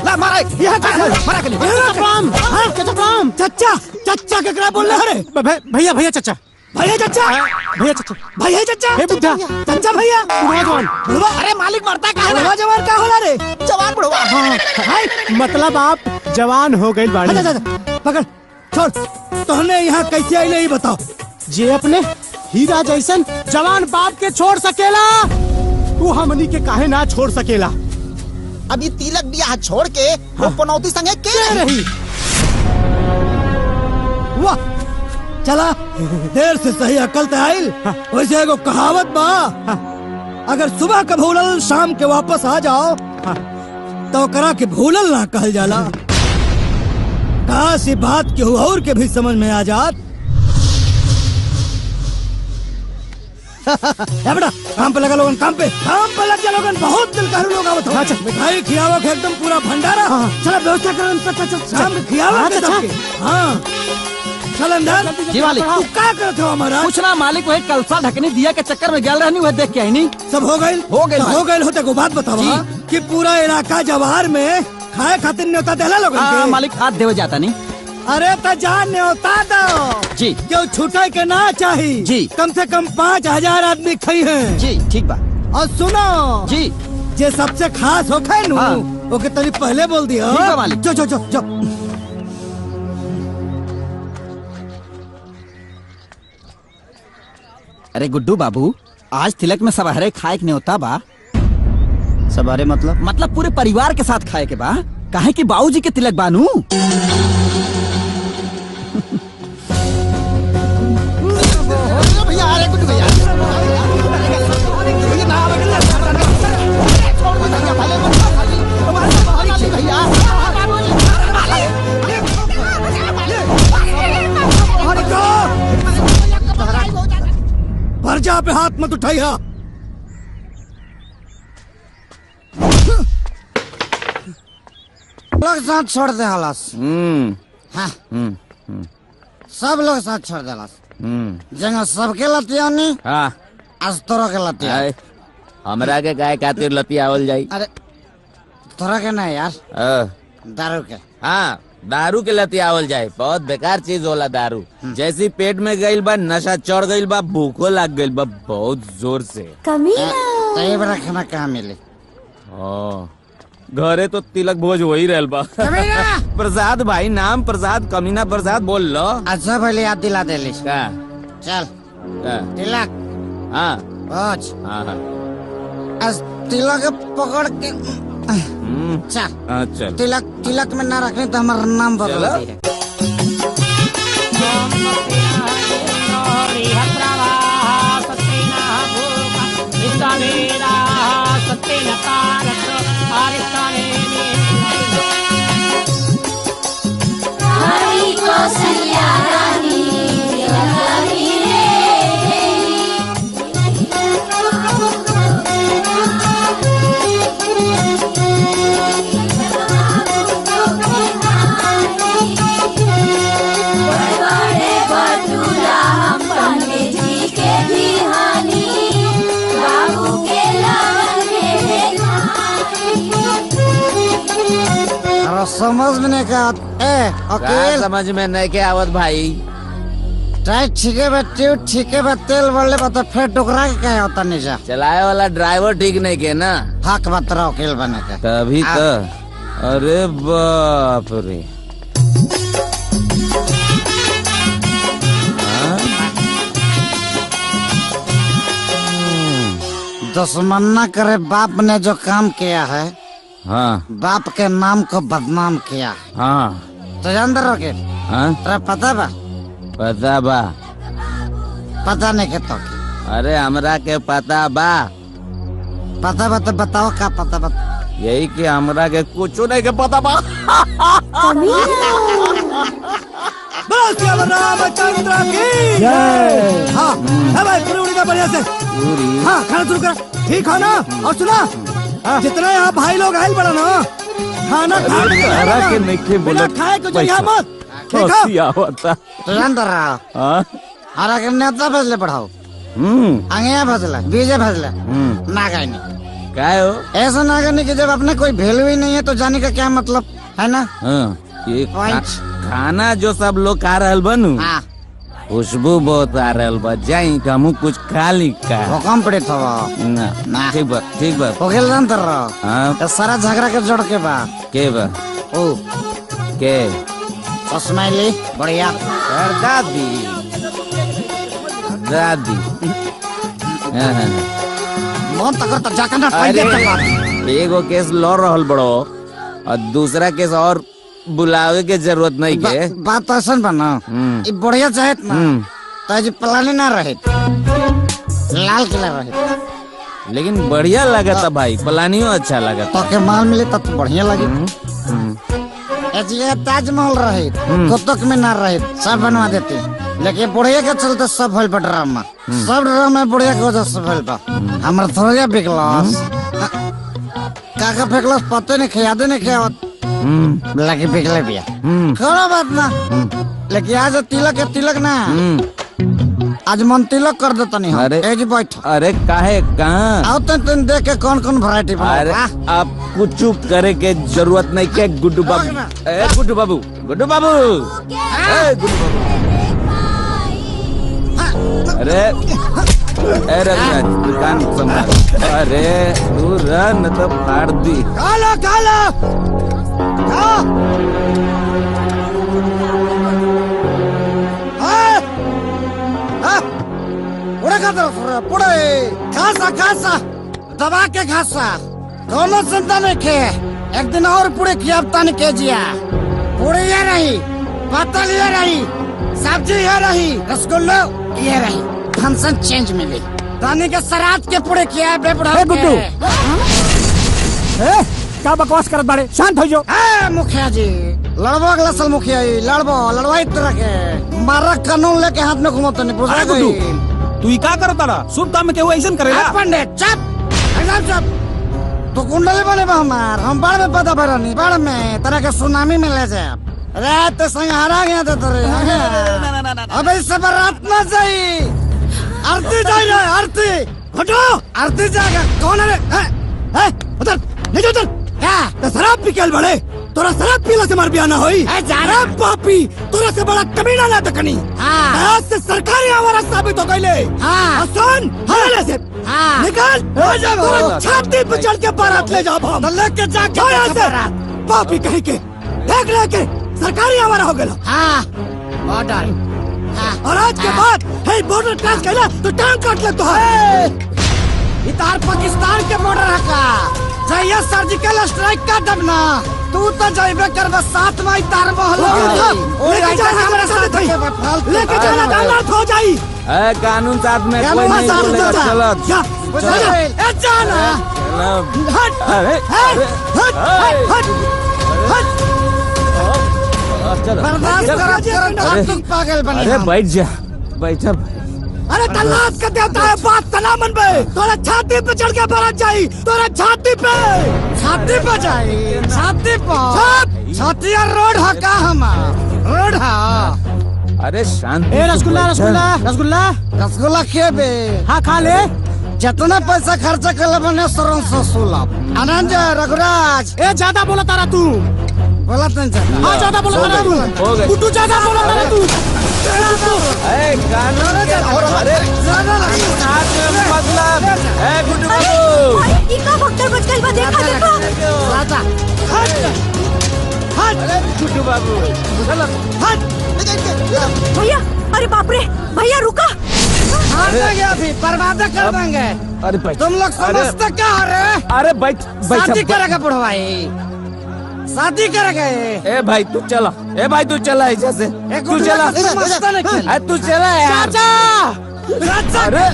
S6: ला मारा यह मारा के लिए।
S13: चाचा
S6: चच्चा केकरा बोल रहे?
S13: भैया भैया चाचा
S8: भैया चचा,
S13: भैया चचा,
S8: भैया चचा,
S13: हे बुड्ढा,
S8: चचा भैया,
S13: बुढ़वा जवान,
S8: बुढ़वा,
S10: अरे मालिक मरता कहा
S8: बुढ़वा जवान का होला रे?
S10: जवान बुढ़वा।
S13: हाय, मतलब आप जवान हो गए बाड़ी।
S8: अच्छा, पकड़, छोड़। तोहने यहाँ कैसे आइले ही बताओ।
S13: जे अपने हीरा जैसन जवान बाप के छोड़ सकेला, तू हमनी के काहे ना छोड़ सकेला।
S10: अभी तिलक बियाह छोड़ के वो पनौती संगे के
S13: रही।
S8: वाह, चला देर से सही अकल ते आइल। वैसे एगो कहावत बा, अगर सुबह के भूलल शाम के वापस आ जाओ तो ओकरा के भूलल ना कहल जाला। काश ये बात केहू और के भी समझ में आ जात। बेटा काम पे लगा लोगन, काम पे लग जा लोगन। बहुत दिल का लोग आवत हो। मिठाई खियावा के एकदम पूरा भंडारा। चला व्यवस्था करो, शाम में खियावा के सबके। हाँ चल अंदर।
S11: जी मालिक।
S8: तू क्या करते हो हमारा?
S11: कुछ ना मालिक, वही कलसा ढकनी दिया के चक्कर में गया रहनी, वह देख के आई नहीं।
S8: सब हो गए?
S11: हो गए।
S8: हो गए होते को बात बतावा कि पूरा इलाका जवाहर में खाए खातिर न्योता देला लोगन के।
S11: मालिक हाथ देवे जाता नहीं।
S8: अरे तो जान न्योता दो
S11: जी।
S8: क्यों छूटे के ना चाहिए
S11: जी।
S8: कम से कम 5000 आदमी खाई हैं।
S11: जी ठीक बा।
S8: और सुनो
S11: जी,
S8: जे सबसे खास हो खाए नु ओके तनी पहले बोल दियो।
S11: ठीक बा मालिक।
S8: जो
S11: अरे गुड्डू बाबू, आज तिलक में सबहरे खाए के न्योता बा।
S3: सबहरे मतलब
S11: पूरे परिवार के साथ खाए के बा। काहे कि बाबूजी के तिलक बानू।
S8: पर्जा पे हाथ मत उठाइया।
S6: लोग साथ छोड़ दे हलास। हाँ। सब लोग साथ छोड़ दे हलास। जंग सबके लतियानी।
S4: हाँ
S6: आज तोरा के लतिया।
S4: हमरा के गाय खातिर लतियावल जाई।
S6: अरे तोरा के नहीं यार, दारू के।
S4: हाँ दारू के लतियावल जाए। बहुत बेकार चीज होला दारू। जैसी पेट में गईल बा, नशा चढ़ गईल बा, भूखो लाग गईल बा बहुत जोर से।
S6: कई बड़ा खाना कहाँ मिले?
S4: घरे तो तिलक भोज हो ही रहल बा। प्रसाद भाई, नाम प्रसाद, कमीना प्रसाद बोल लो।
S6: अच्छा भले याद दिला देली। चल तिलक।
S4: हाँ
S6: भोज।
S4: हाँ
S6: आज तिलक पकड़ के चल। तिलक में ना रखने तो हमारा नाम बदल दिए। समझ में नहीं क्या
S4: समझ में नहीं के आवत भाई।
S6: ठीक है तेल बढ़ले बता फिर टुकरा के क्या होता नीचे।
S4: चलाए वाला ड्राइवर ठीक नहीं के ना।
S6: हक बतरा वकील बने के
S4: तभी तो। अरे बाप रे।
S6: दुश्मन करे बाप ने जो काम किया है।
S4: हाँ।
S6: बाप के नाम को बदनाम किया।
S4: हाँ।
S6: तो अंदर रोके।
S4: हाँ?
S6: पता बा?
S4: पता बा।
S6: पता नहीं के तो।
S4: अरे हमरा के पता बा।
S6: पता बा तो बताओ क्या पता बा?
S4: यही कि हमरा के कुछ नहीं के पता बा।
S8: बस रामचंद्र की जय। हाँ भाई पूरी का बढ़िया से। हाँ खाना शुरू कर। ठीक है ना? और सुना जितना यहाँ भाई लोग आये बड़ा ना खाना
S4: के नहीं बोला
S8: खाए कुछ यहाँ मत। ठीक है?
S6: तो अंदर रहा। हरा के नेता भजले पढ़ाओ। अंगे भजला, बीजे भजला। ना गए नहीं।
S4: क्या हो?
S6: ऐसा ना करने की जब अपने कोई वैल्यू ही नहीं है तो जाने का क्या मतलब है ना?
S4: ये खाना जो सब लोग खा रहल बनू। खुशबू बहुत आ रहल बा, जाई हमहू कुछ खा ली का।
S6: हुकम पड़े था
S4: ना ठीक बा ठीक बा।
S6: ओकेल जान तर
S4: हाँ
S6: सारा झगड़ा के जोड़ के बा
S4: के बा
S6: ओ
S4: के
S6: चश्मा ले बढ़िया
S4: दादी दादी
S6: मन तकर त जाकर ना पहले
S4: अरे एगो केस लड़ रहल बड़ो और दूसरा केस और बुलावे के जरूरत नहीं के।
S6: बात ऐसा बना ये बढ़िया चाहत ना तो जी प्लान ना रहे लाल किला रहे
S4: लेकिन बढ़िया लगा था भाई, प्लानियो अच्छा लगा
S6: तो के माल मिले तो बढ़िया लगे। ताजमहल रहे कुतुब में ना रहे सब बनवा देते लेकिन बुढ़िया के चलते सब भइल बा ड्रामा। सब ड्रामा बुढ़िया के वजह से भइल बा। हमरा थोड़ा बिकलस काका फेकलस पते नहीं खियादे नहीं खियावत लगे बिकले बिया कोनो बात ना। लेकिन आज तिलक ना आज मन तिलक कर देता नहीं।
S4: अरे
S6: एज बैठ
S4: अरे काहे कहाँ
S6: आओ तुम देख के कौन कौन वैरायटी बना।
S4: अरे अब कुछ करे के जरूरत नहीं के गुड्डू बाबू। ए गुड्डू बाबू गुड्डू बाबू ए गुड्डू बाबू अरे रघुनाथ दुकान संभाल। अरे तू रह न तो फाड़ दी।
S6: काला काला खासा दबा के खासा दोनों चिंता नहीं खे। एक दिन और पूरे खियाबता नहीं के जिया पूरे ये रही पतल ये रही सब्जी ये रही रसगुल्लो ये रही फंक्शन चेंज मिली दानी के सरात के पूरे किया बेबड़ा
S9: गुड्डू क्या बकवास करत बाड़े? शांत हो जाओ।
S6: मुखिया जी लड़बो अगला साल मुखिया जी लड़वाई तरह के मारा कानून लेके हाथ में घुमाते नहीं बुझा गई।
S17: तू ही का करता रहा? शुभ काम में केहू ऐसन करेला?
S6: पंडित चुप एकदम चुप। तो कुंडली बने बा हमार हम बाढ़ में पता भरनी बाढ़ में तरह के सुनामी में ले जाए रात संग हरा गया था तेरे। अब इससे बारात ना जाई आरती जाए आरती हटो आरती जाएगा कौन है उधर नहीं उधर क्या तो शराब पी के बड़े तोरा शराब पीला से मार बिया ना होई शराब पापी तोरा से बड़ा कमीना ना तकनी आज से सरकारी आवारा साबित हो गईले। सुन हले से निकाल तोरा छाती पे चढ़ के बारात ले जाओ हम लेके जाके बारात पापी कहीं के देख लेके सरकारी आवारा हो गया। ऑर्डर और आज के बाद हे बॉर्डर क्रॉस कैला तो टांग काट ले। तो इतार पाकिस्तान के बॉर्डर है का जैया सर्जिकल स्ट्राइक का दबना तू तो जाइबे कर बस साथ में तार महलो लेके जाना हमारे साथ लेके जाना गलत हो जाई।
S4: ए कानून साथ में कोई नहीं बोलेगा। चलो
S6: ए जाना हट
S4: अरे
S6: बर्दाश्त कर तुम पागल बने।
S4: अरे बैठ जा बैठ जा।
S6: अरे तलाश का देवता है बात तना मन पे तोरा छाती पे चढ़ के बारात जाई तोरा छाती पे जाई छाती पे छाती रोड है का हमार रोड है।
S4: अरे शांत
S13: रसगुल्ला रसगुल्ला रसगुल्ला
S6: रसगुल्ला खेबे
S13: हाँ खा ले
S6: जितना पैसा खर्चा कर बने सरन से सुलभ आनंद रघुराज
S13: ए ज्यादा बोला तारा तू
S6: बोला
S13: हाँ ज्यादा बोला तारा तू गुड्डू ज्यादा बोला तारा तू
S4: कानून के अरे मतलब गुड्डू बाबू
S1: इका भक्तर बच गई बा देखा
S6: राजा हट
S4: गुड्डू बाबू
S6: हट
S1: भैया अरे बाप रे भैया रुका
S6: गया अभी बर्बाद कर देंगे।
S4: अरे भाई
S6: तुम लोग समझते क्या रे?
S4: अरे बैठ
S6: शादी करेगा बुढ़वाई शादी करेगा।
S4: ए भाई तू चला ए भाई तू चला ऐसे से तू चला तू चला यार
S6: चाचा
S4: अरे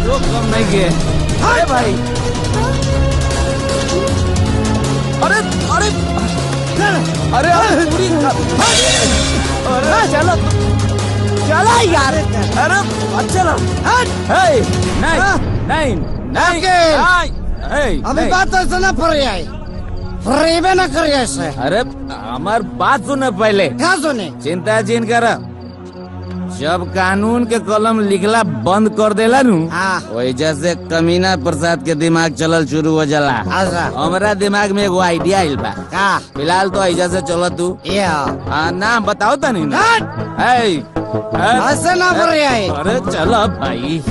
S4: जो कम नहीं किए अरे भाई अरे अरे अरे पूरी अरे चलो चला यार अरे चलो नहीं
S6: अभी बात ऐसे ना पड़ी आई फ्रीबे ना करिए ऐसे।
S4: अरे हमार बात सुने पहले
S6: क्या सुने
S4: चिंता जिन कर जब कानून के कलम लिखला बंद कर देला नु वैसे से कमीना प्रसाद के दिमाग चलल शुरू हो जाला। हमारा दिमाग में एगो आइडिया आइल बा फिलहाल तो ऐसा से चलो तू नाम बताओ तनी ना
S13: ऐसे ना बोल रहे हैं।
S4: अरे चलो भाई।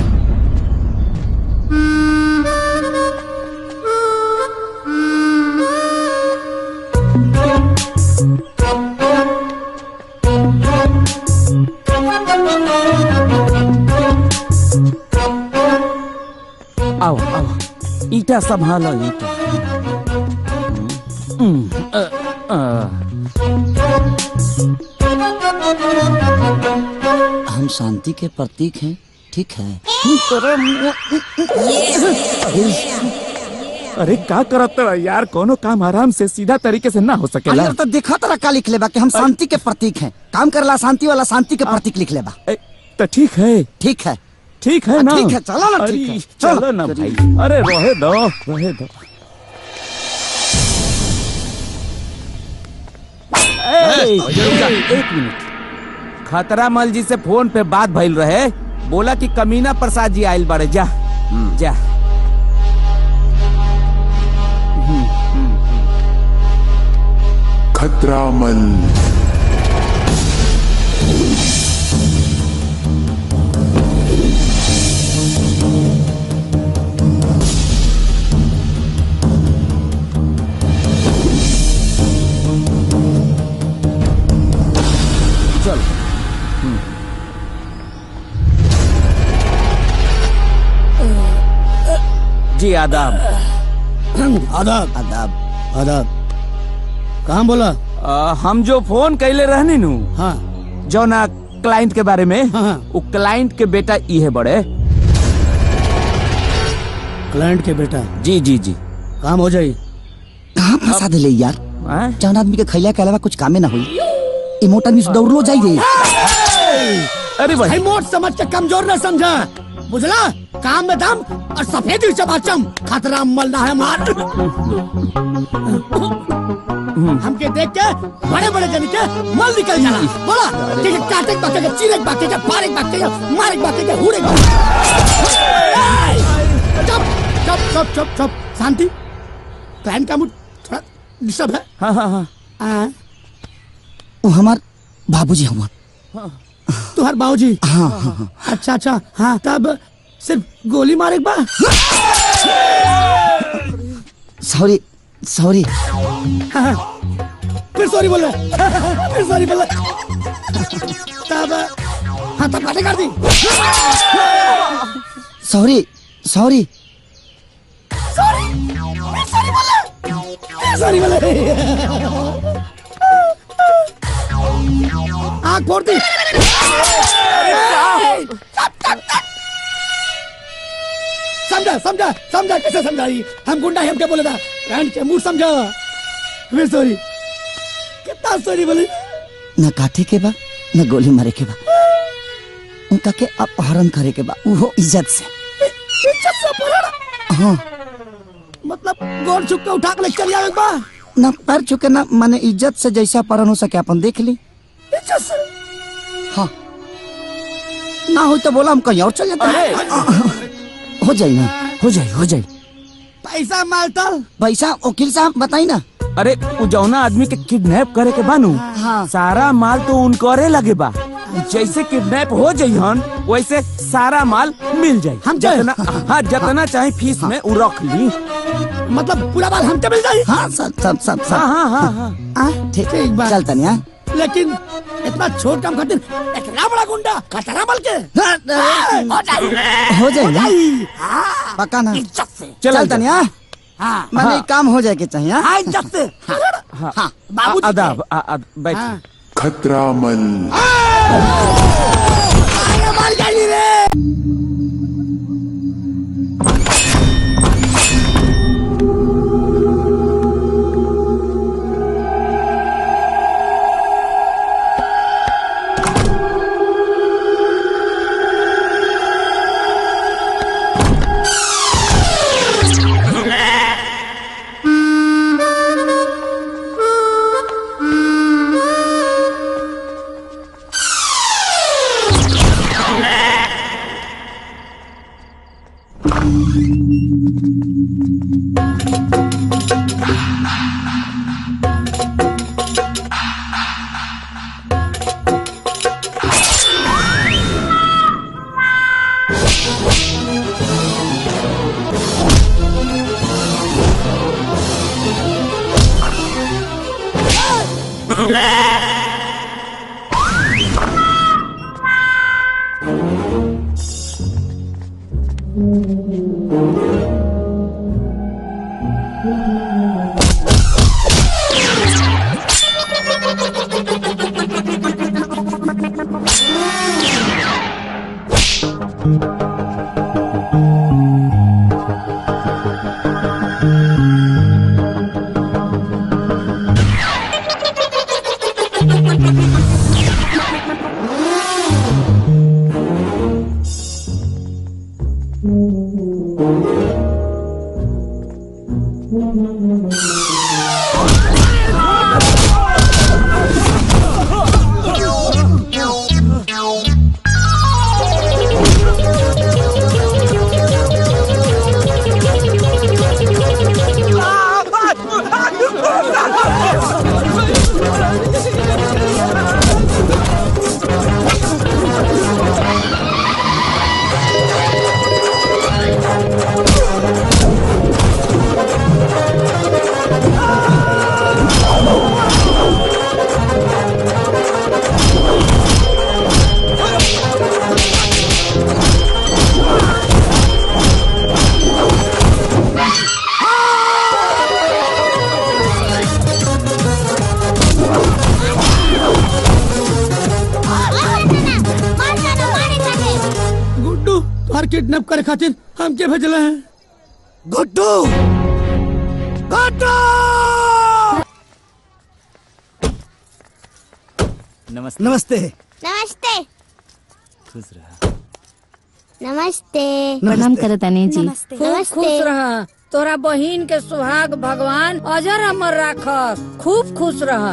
S4: आओ आओ, ईटा संभालो ईटा।
S6: हम शांति के प्रतीक हैं, ठीक है।
S9: अरे का करत यार, कोनो काम आराम से सीधा तरीके से ना हो सकेला।
S6: तो देखा तो का लिख लेबा कि हम शांति के प्रतीक हैं। काम करला शांति वाला शांति के प्रतीक लिख लेबा।
S9: तो ठीक है,
S6: ठीक है,
S9: ठीक है ना।
S6: ठीक है, चलो ना, ठीक है,
S9: चलो ना भाई। अरे रहे दो, रहे दो।
S4: एक मिनट, खतरा मल जी से फोन पे बात भइल रहे, बोला कि कमीना प्रसाद जी आइल बड़े। जा जा।
S18: खतरा मल।
S4: जी आदाब।
S8: आदाब
S6: आदाब
S8: आदाब। कहाँ बोला?
S4: हम जो फोन कैले रहनी नु,
S8: हाँ,
S4: जो ना क्लाइंट के बारे में, वो क्लाइंट के बेटा ये बड़े।
S8: क्लाइंट के बेटा?
S6: जी जी जी।
S8: काम हो जाये।
S6: कहाँ फंसा दिले यार, जौन आदमी के खैला के अलावा कुछ कामे ना हुई। इमोट आदमी से दौड़लो जाइए।
S4: अरे भाई
S8: मोट समझ के कमजोर न समझा, बुझला? काम में दम और सफेदी चमाचम। खतरा मल ना है मार। हमके देख के बड़े बड़े जन के मल निकल जाला। बोला कि काटे बाके के, चीरे बाके के, पारे बाके के, मारे बाके के, हुड़े बाके। चुप चुप चुप चुप चुप, शांति। क्लाइंट का मूड थोड़ा डिस्टर्ब है।
S4: हाँ हाँ हाँ।
S6: वो हमार बाबूजी हमार।
S8: तुहार बाबूजी?
S6: हाँ हाँ हाँ।
S8: अच्छा अच्छा, हाँ। तब सिर्फ गोली मारे बा?
S6: Sorry sorry.
S8: हाँ, फिर सॉरी बोल रहा, फिर सॉरी बोल रहा। तब हाँ, तब काटे कर दी।
S6: सॉरी सॉरी
S8: सॉरी, सॉरी बोले, सॉरी बोले। आँख फोड़ दी। समझा समझा समझा, कैसे समझाई? हम गुंडा हम क्या बोले था? क्लाइंट के मुंह समझा। फिर सॉरी। कितना सॉरी बोले?
S6: न काटे के बा, न गोली मारे के बा, उनका के अपहरण करे के बा, वो इज्जत से।
S8: इज्जत से अपहरण?
S6: हाँ।
S8: मतलब गोड़ छुप के उठा के ले चली आवे बा?
S6: न पैर छुके ना, माने इज्जत से जैसा अपहरण हो सके अपन देख ली।
S8: इज्जत से?
S6: हाँ। ना हो तो बोला हम कहीं और चल जाते। हो जाए ना, हो जाए हो जाए।
S8: पैसा मालता?
S6: पैसा वकील साहब बताई ना।
S4: अरे वो जौना आदमी के किडनैप करे के बानू,
S6: हाँ।
S4: सारा माल तो उनकोरे लगे बा। जैसे किडनैप हो जाइहन वैसे सारा माल मिल जाये।
S8: हम
S4: जितना, हाँ जितना चाहे फीस में वो रख ली।
S8: मतलब पूरा माल हमके मिल जाये?
S6: हाँ सब सब सब सब।
S4: हाँ हाँ हाँ
S6: हाँ ठीक है, चलता नहीं।
S8: लेकिन इतना छोट काम खातिर इतना बड़ा गुंडा खतरा मल के
S6: हो जाए पक्का ना। चलता नहीं।
S8: हाँ,
S6: मैंने काम हो जाए के चाहिए।
S8: इज्जत से।
S6: हाँ
S8: बाबूजी
S4: आदाब बैठ।
S18: खतरा मल।
S8: मार गई रे। किडनैप करे खातिर हम के भेजले हैं। गुड्डू गुड्डू
S12: नमस्ते
S8: नमस्ते
S15: नमस्ते
S12: खुश रहा।
S15: नमस्ते
S2: प्रणाम करतानी जी।
S15: नमस्ते।
S2: खूब खुश रह। तोरा बहिन के सुहाग भगवान अजर अमर राखस। खूब खुश रह।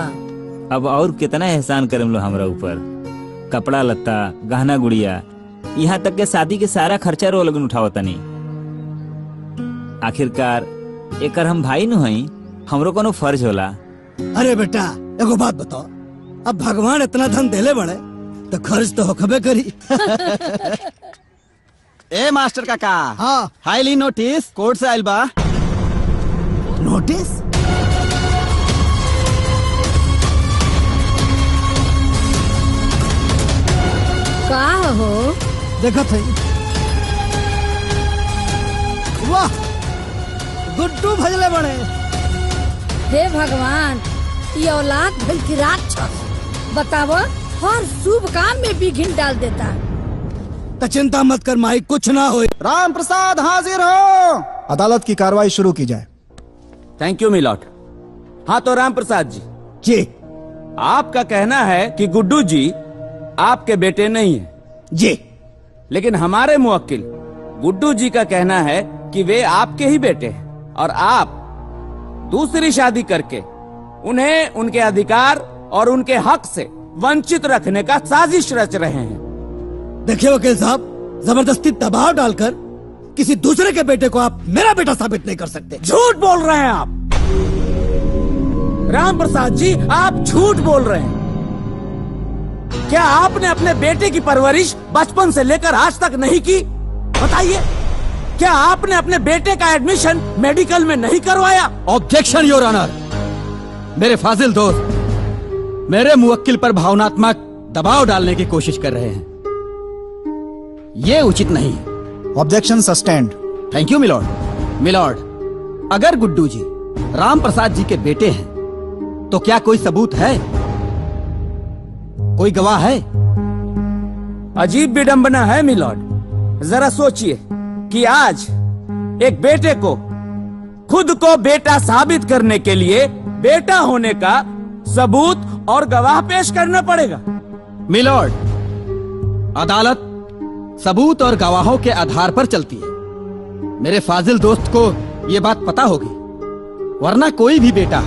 S12: अब और कितना एहसान करम लो हमरा ऊपर। कपड़ा लत्ता गहना गुड़िया यहाँ तक के शादी के सारा खर्चा रो लगन उठावत तनी। आखिरकार एकर हम भाई न हई, हमरो कोनो फर्ज होला।
S8: अरे बेटा एगो बात बताओ, अब भगवान इतना धन देले बड़े तो खर्च तो होखबे करी।
S11: ए मास्टर काका,
S8: हाँ
S11: हाईली नोटिस कोर्ट से आइल बा।
S8: नोटिस?
S2: का हो?
S8: देखा थे। वाह गुड्डू भजले बड़े।
S2: हे भगवान, ये औलाद भइल की राक्षस। बताव, हर शुभ काम में विघ्न डाल देता।
S8: तो चिंता मत कर माई, कुछ ना हो।
S11: राम प्रसाद हाजिर हो।
S6: अदालत की कार्रवाई शुरू की जाए।
S4: Thank you milord. हाँ तो राम प्रसाद जी,
S8: जी
S4: आपका कहना है कि गुड्डू जी आपके बेटे नहीं है।
S8: जी
S4: लेकिन हमारे मुवक्किल गुड्डू जी का कहना है कि वे आपके ही बेटे हैं और आप दूसरी शादी करके उन्हें उनके अधिकार और उनके हक से वंचित रखने का साजिश रच रहे हैं।
S8: देखिए वकील साहब, जबरदस्ती दबाव डालकर किसी दूसरे के बेटे को आप मेरा बेटा साबित नहीं कर सकते।
S4: झूठ बोल रहे हैं आप। राम प्रसाद जी, आप झूठ बोल रहे हैं। क्या आपने अपने बेटे की परवरिश बचपन से लेकर आज तक नहीं की? बताइए, क्या आपने अपने बेटे का एडमिशन मेडिकल में नहीं करवाया?
S11: Objection your honour. मेरे फाजिल दोस्त मेरे मुवक्किल पर भावनात्मक दबाव डालने की कोशिश कर रहे हैं, ये उचित नहीं है।
S6: Objection sustained.
S11: Thank you milord. Milord, अगर गुड्डू जी राम प्रसाद जी के बेटे हैं तो क्या कोई सबूत है, कोई गवाह है?
S4: अजीब विडंबना है मिलॉर्ड। जरा सोचिए कि आज एक बेटे को खुद को बेटा साबित करने के लिए बेटा होने का सबूत और गवाह पेश करना पड़ेगा।
S11: मिलॉर्ड, अदालत सबूत और गवाहों के आधार पर चलती है। मेरे फाजिल दोस्त को यह बात पता होगी, वरना कोई भी बेटा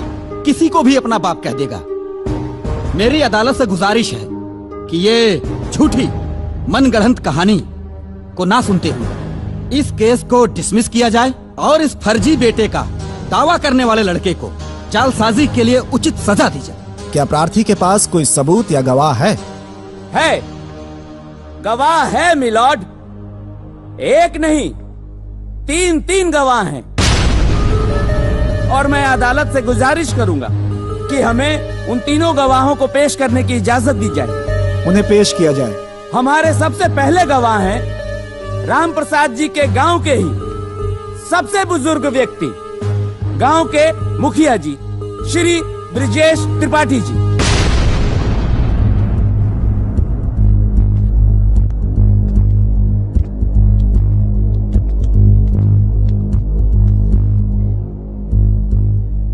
S11: किसी को भी अपना बाप कह देगा। मेरी अदालत से गुजारिश है कि ये झूठी मनगढ़ंत कहानी को ना सुनते हुए इस केस को डिसमिस किया जाए और इस फर्जी बेटे का दावा करने वाले लड़के को जालसाजी के लिए उचित सजा दी जाए।
S6: क्या प्रार्थी के पास कोई सबूत या गवाह है?
S4: है, गवाह है मिलॉर्ड। एक नहीं, तीन गवाह हैं। और मैं अदालत से गुजारिश करूंगा कि हमें उन तीनों गवाहों को पेश करने की इजाजत दी जाए।
S19: उन्हें पेश किया जाए।
S4: हमारे सबसे पहले गवाह हैं राम प्रसाद जी के गांव के ही सबसे बुजुर्ग व्यक्ति, गांव के मुखिया जी श्री ब्रिजेश त्रिपाठी जी।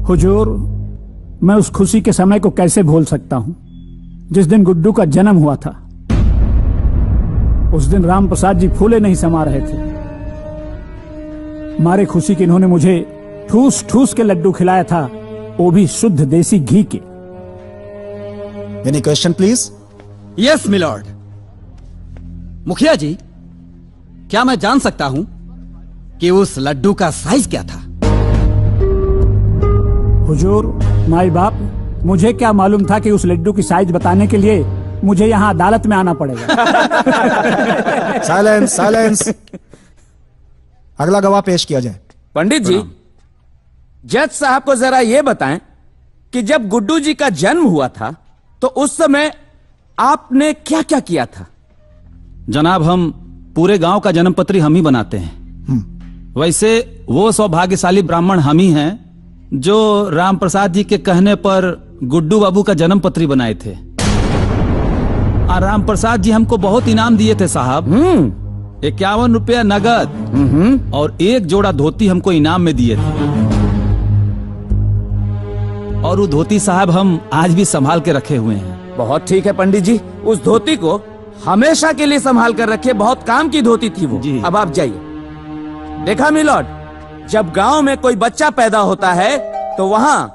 S9: हुजूर, मैं उस खुशी के समय को कैसे भूल सकता हूं जिस दिन गुड्डू का जन्म हुआ था। उस दिन राम प्रसाद जी फूले नहीं समा रहे थे। मारे खुशी के इन्होंने मुझे ठूस ठूस के लड्डू खिलाया था, वो भी शुद्ध देसी घी के।
S19: Any question please?
S11: Yes milord. मुखिया जी, क्या मैं जान सकता हूं कि उस लड्डू का साइज क्या था?
S9: हुजूर, माई बाप, मुझे क्या मालूम था कि उस लड्डू की साइज बताने के लिए मुझे यहाँ अदालत में आना पड़ेगा।
S19: Silence, silence. अगला गवाह पेश किया जाए।
S4: पंडित जी, जज साहब को जरा ये बताएं कि जब गुड्डू जी का जन्म हुआ था तो उस समय आपने क्या क्या किया था?
S17: जनाब, हम पूरे गांव का जन्म पत्री हम ही बनाते हैं। वैसे वो सौभाग्यशाली ब्राह्मण हम ही हैं जो राम प्रसाद जी के कहने पर गुड्डू बाबू का जन्म पत्री बनाए थे। और राम प्रसाद जी हमको बहुत इनाम दिए थे साहब। 51 रुपया नगद और एक जोड़ा धोती हमको इनाम में दिए थे। और वो धोती साहब हम आज भी संभाल के रखे हुए हैं।
S4: बहुत ठीक है पंडित जी, उस धोती को हमेशा के लिए संभाल कर रखे। बहुत काम की धोती थी वो। अब आप जाइए। देखा मिलॉर्ड, जब गांव में कोई बच्चा पैदा होता है तो वहां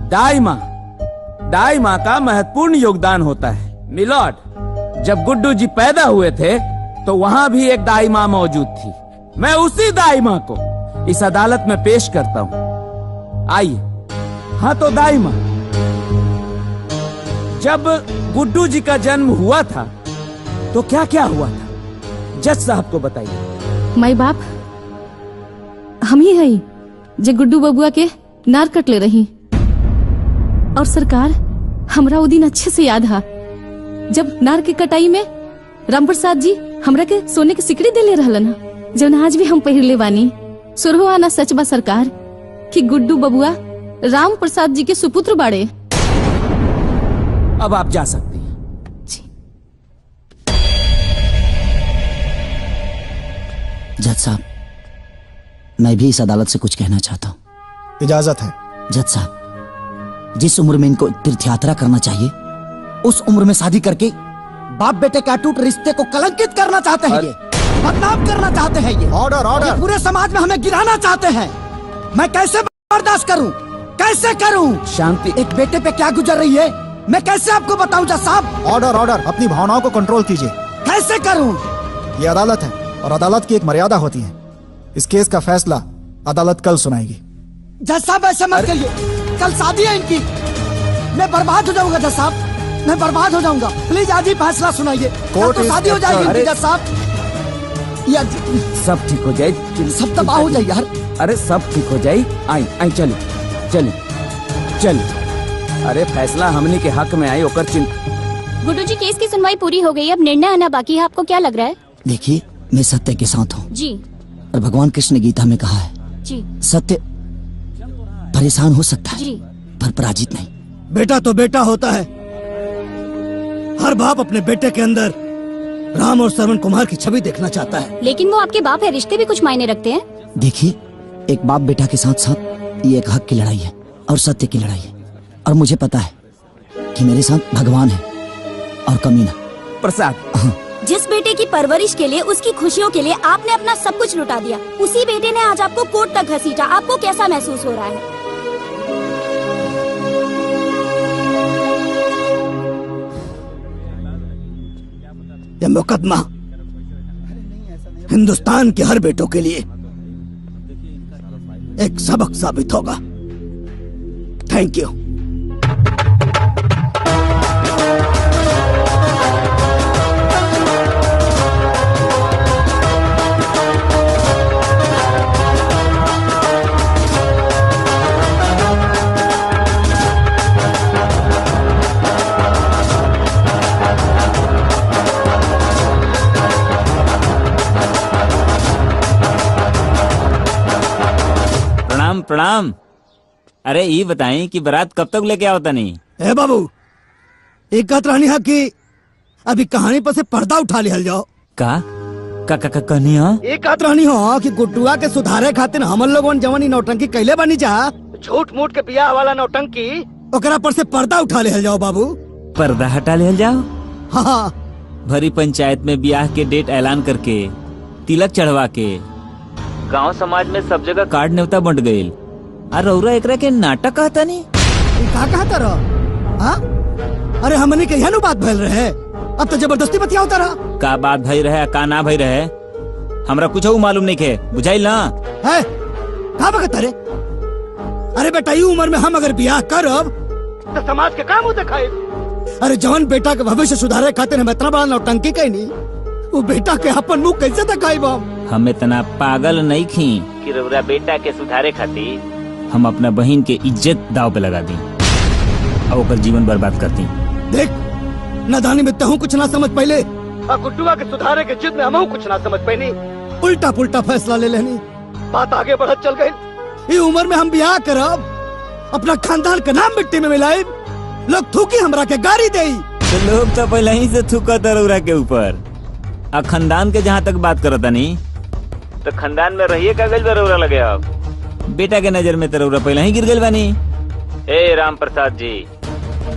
S4: दाई माँ का महत्वपूर्ण योगदान होता है। मिलॉर्ड, जब गुड्डू जी पैदा हुए थे तो वहां भी एक दाई माँ मौजूद थी। मैं उसी दाई माँ को इस अदालत में पेश करता हूँ। आइए। हाँ तो दाई माँ, जब गुड्डू जी का जन्म हुआ था तो क्या क्या हुआ था, जज साहब को बताइए।
S7: माई बाप, हम ही हई जे गुड्डू बबुआ के नार कट ले रही। और सरकार, हमरा वो दिन अच्छे से याद है जब नार के कटाई में राम प्रसाद जी हमरा के सोने के सिकड़ी दे ले रहलन, जौन आज भी हम पहिर ले बानी। सुरहो आना सच बा सरकार कि गुड्डू बबुआ राम प्रसाद जी के सुपुत्र बाड़े।
S4: अब आप जा सकती हैं।
S6: जज साहब, मैं भी इस अदालत से कुछ कहना चाहता हूँ।
S19: इजाजत है।
S6: जज साहब, जिस उम्र में इनको तीर्थ यात्रा करना चाहिए उस उम्र में शादी करके बाप बेटे के अटूट रिश्ते को कलंकित करना चाहते हैं, ये बदनाम करना चाहते हैं। ये
S19: ऑर्डर, ऑर्डर।
S6: पूरे समाज में हमें गिराना चाहते हैं। मैं कैसे बर्दाश्त करूं, कैसे करूं?
S4: शांति।
S6: एक बेटे पे क्या गुजर रही है मैं कैसे आपको बताऊं जज साहब?
S19: Order, order. अपनी भावनाओं को कंट्रोल कीजिए।
S6: कैसे करूं?
S19: ये अदालत है और अदालत की एक मर्यादा होती है। इस केस का फैसला अदालत कल सुनाएगी।
S6: जज साहब ऐसे मत करिए, कल शादी है इनकी। मैं बर्बाद हो जाऊंगा जज साहब, मैं बर्बाद हो जाऊंगा। प्लीज आज ही फैसला सुनाइए। कल तो शादी हो जाएगी इनकी जज साहब। यार
S4: सब ठीक हो जाए,
S6: सब तबाह हो जाए यार।
S4: अरे सब ठीक हो जाए। आई आई चलिए चलिए चलिए। अरे फैसला हमने के हक में आई ओकर चिंता।
S5: गुड्डू जी, केस की सुनवाई पूरी हो गई, अब निर्णय आना बाकी है। आपको क्या लग रहा है?
S6: देखिए, मैं सत्य के साथ हूँ
S5: जी।
S6: और भगवान कृष्ण ने गीता में कहा है
S5: जी,
S6: सत्य परेशान हो सकता है
S5: जी,
S6: पर पराजित नहीं।
S8: बेटा तो बेटा होता है। हर बाप अपने बेटे के अंदर राम और श्रवण कुमार की छवि देखना चाहता है।
S5: लेकिन वो आपके बाप है, रिश्ते भी कुछ मायने रखते हैं।
S6: देखिए, एक बाप बेटा के साथ साथ ये एक हक की लड़ाई है और सत्य की लड़ाई है। और मुझे पता है कि मेरे साथ भगवान है और कमीना
S4: प्रसाद।
S1: जिस बेटे की परवरिश के लिए, उसकी खुशियों के लिए आपने अपना सब कुछ लुटा दिया, उसी बेटे ने आज आपको कोर्ट तक घसीटा। आपको कैसा महसूस हो रहा है?
S8: यह मुकदमा हिंदुस्तान के हर बेटों के लिए एक सबक साबित होगा। Thank you.
S12: प्रणाम। अरे ये बताएं कि बारात कब तक लेके आओ तनी?
S8: ए बाबू, एक बात रानी है कि अभी कहानी पर से पर्दा उठा लिया जाओ।
S12: का कहनी हो?
S8: एक बात रानी हो कि गुड्डुआ के सुधारे खातिर हमन लोगन जवानी नौटंकी कैले बनी जा, झूठ मूठ के बियाह वाला नौटंकी, ओकरा पर से पर्दा उठा ले जाओ बाबू।
S12: पर्दा हटा ले जाओ?
S8: हाँ।
S12: भरी पंचायत में ब्याह के डेट ऐलान करके, तिलक चढ़वा के, गांव समाज में सब जगह कार्ड न्योता बंट गईल। अरे रौरा एकरा के नाटक कहता नहीं?
S8: का कहता रहो? हाँ? अरे हमने के यहाँ बात भैल रहे, अब तो जबरदस्ती बतिया होता रहा।
S12: का बात भई रहे, का ना भई रहे, हमरा कुछ मालूम नहीं के, बुझाइल ना?
S8: है? का बकता रे? अरे बेटा, ये उम्र में हम अगर ब्याह करब तो समाज के काम दिखाए। अरे जवान बेटा के भविष्य सुधारे खातिर हम इतना बड़ा नौटंकी कहनी, वो बेटा के अपन मुंह कैसे दिखाई?
S12: हम इतना पागल नहीं खी कि रौरा बेटा के सुधारे खातिर हम अपना बहन के इज्जत दाव पे लगा दी और ओकर जीवन बर्बाद कर दी।
S8: देख, नादानी में तहु कुछ ना समझ पहले, गुड्डुआ के सुधारे के जिद में हम कुछ ना समझ पैनी, उल्टा पुल्टा फैसला ले लेनी, बात आगे बढ़त चल गई। ये उम्र में हम ब्याह करब, अपना खानदान का नाम मिट्टी में मिलाए, लोग थूकी हमरा के गाड़ी दे।
S12: तो लोग तो पहले ही से थूका रौरा के ऊपर। आ खानदान के जहाँ तक बात करता नहीं, तो खानदान में रहिए कागज पे रौरा लगे। अब बेटा के नजर में तो रौरा पहले ही गिर गई बानी। ए राम प्रसाद जी,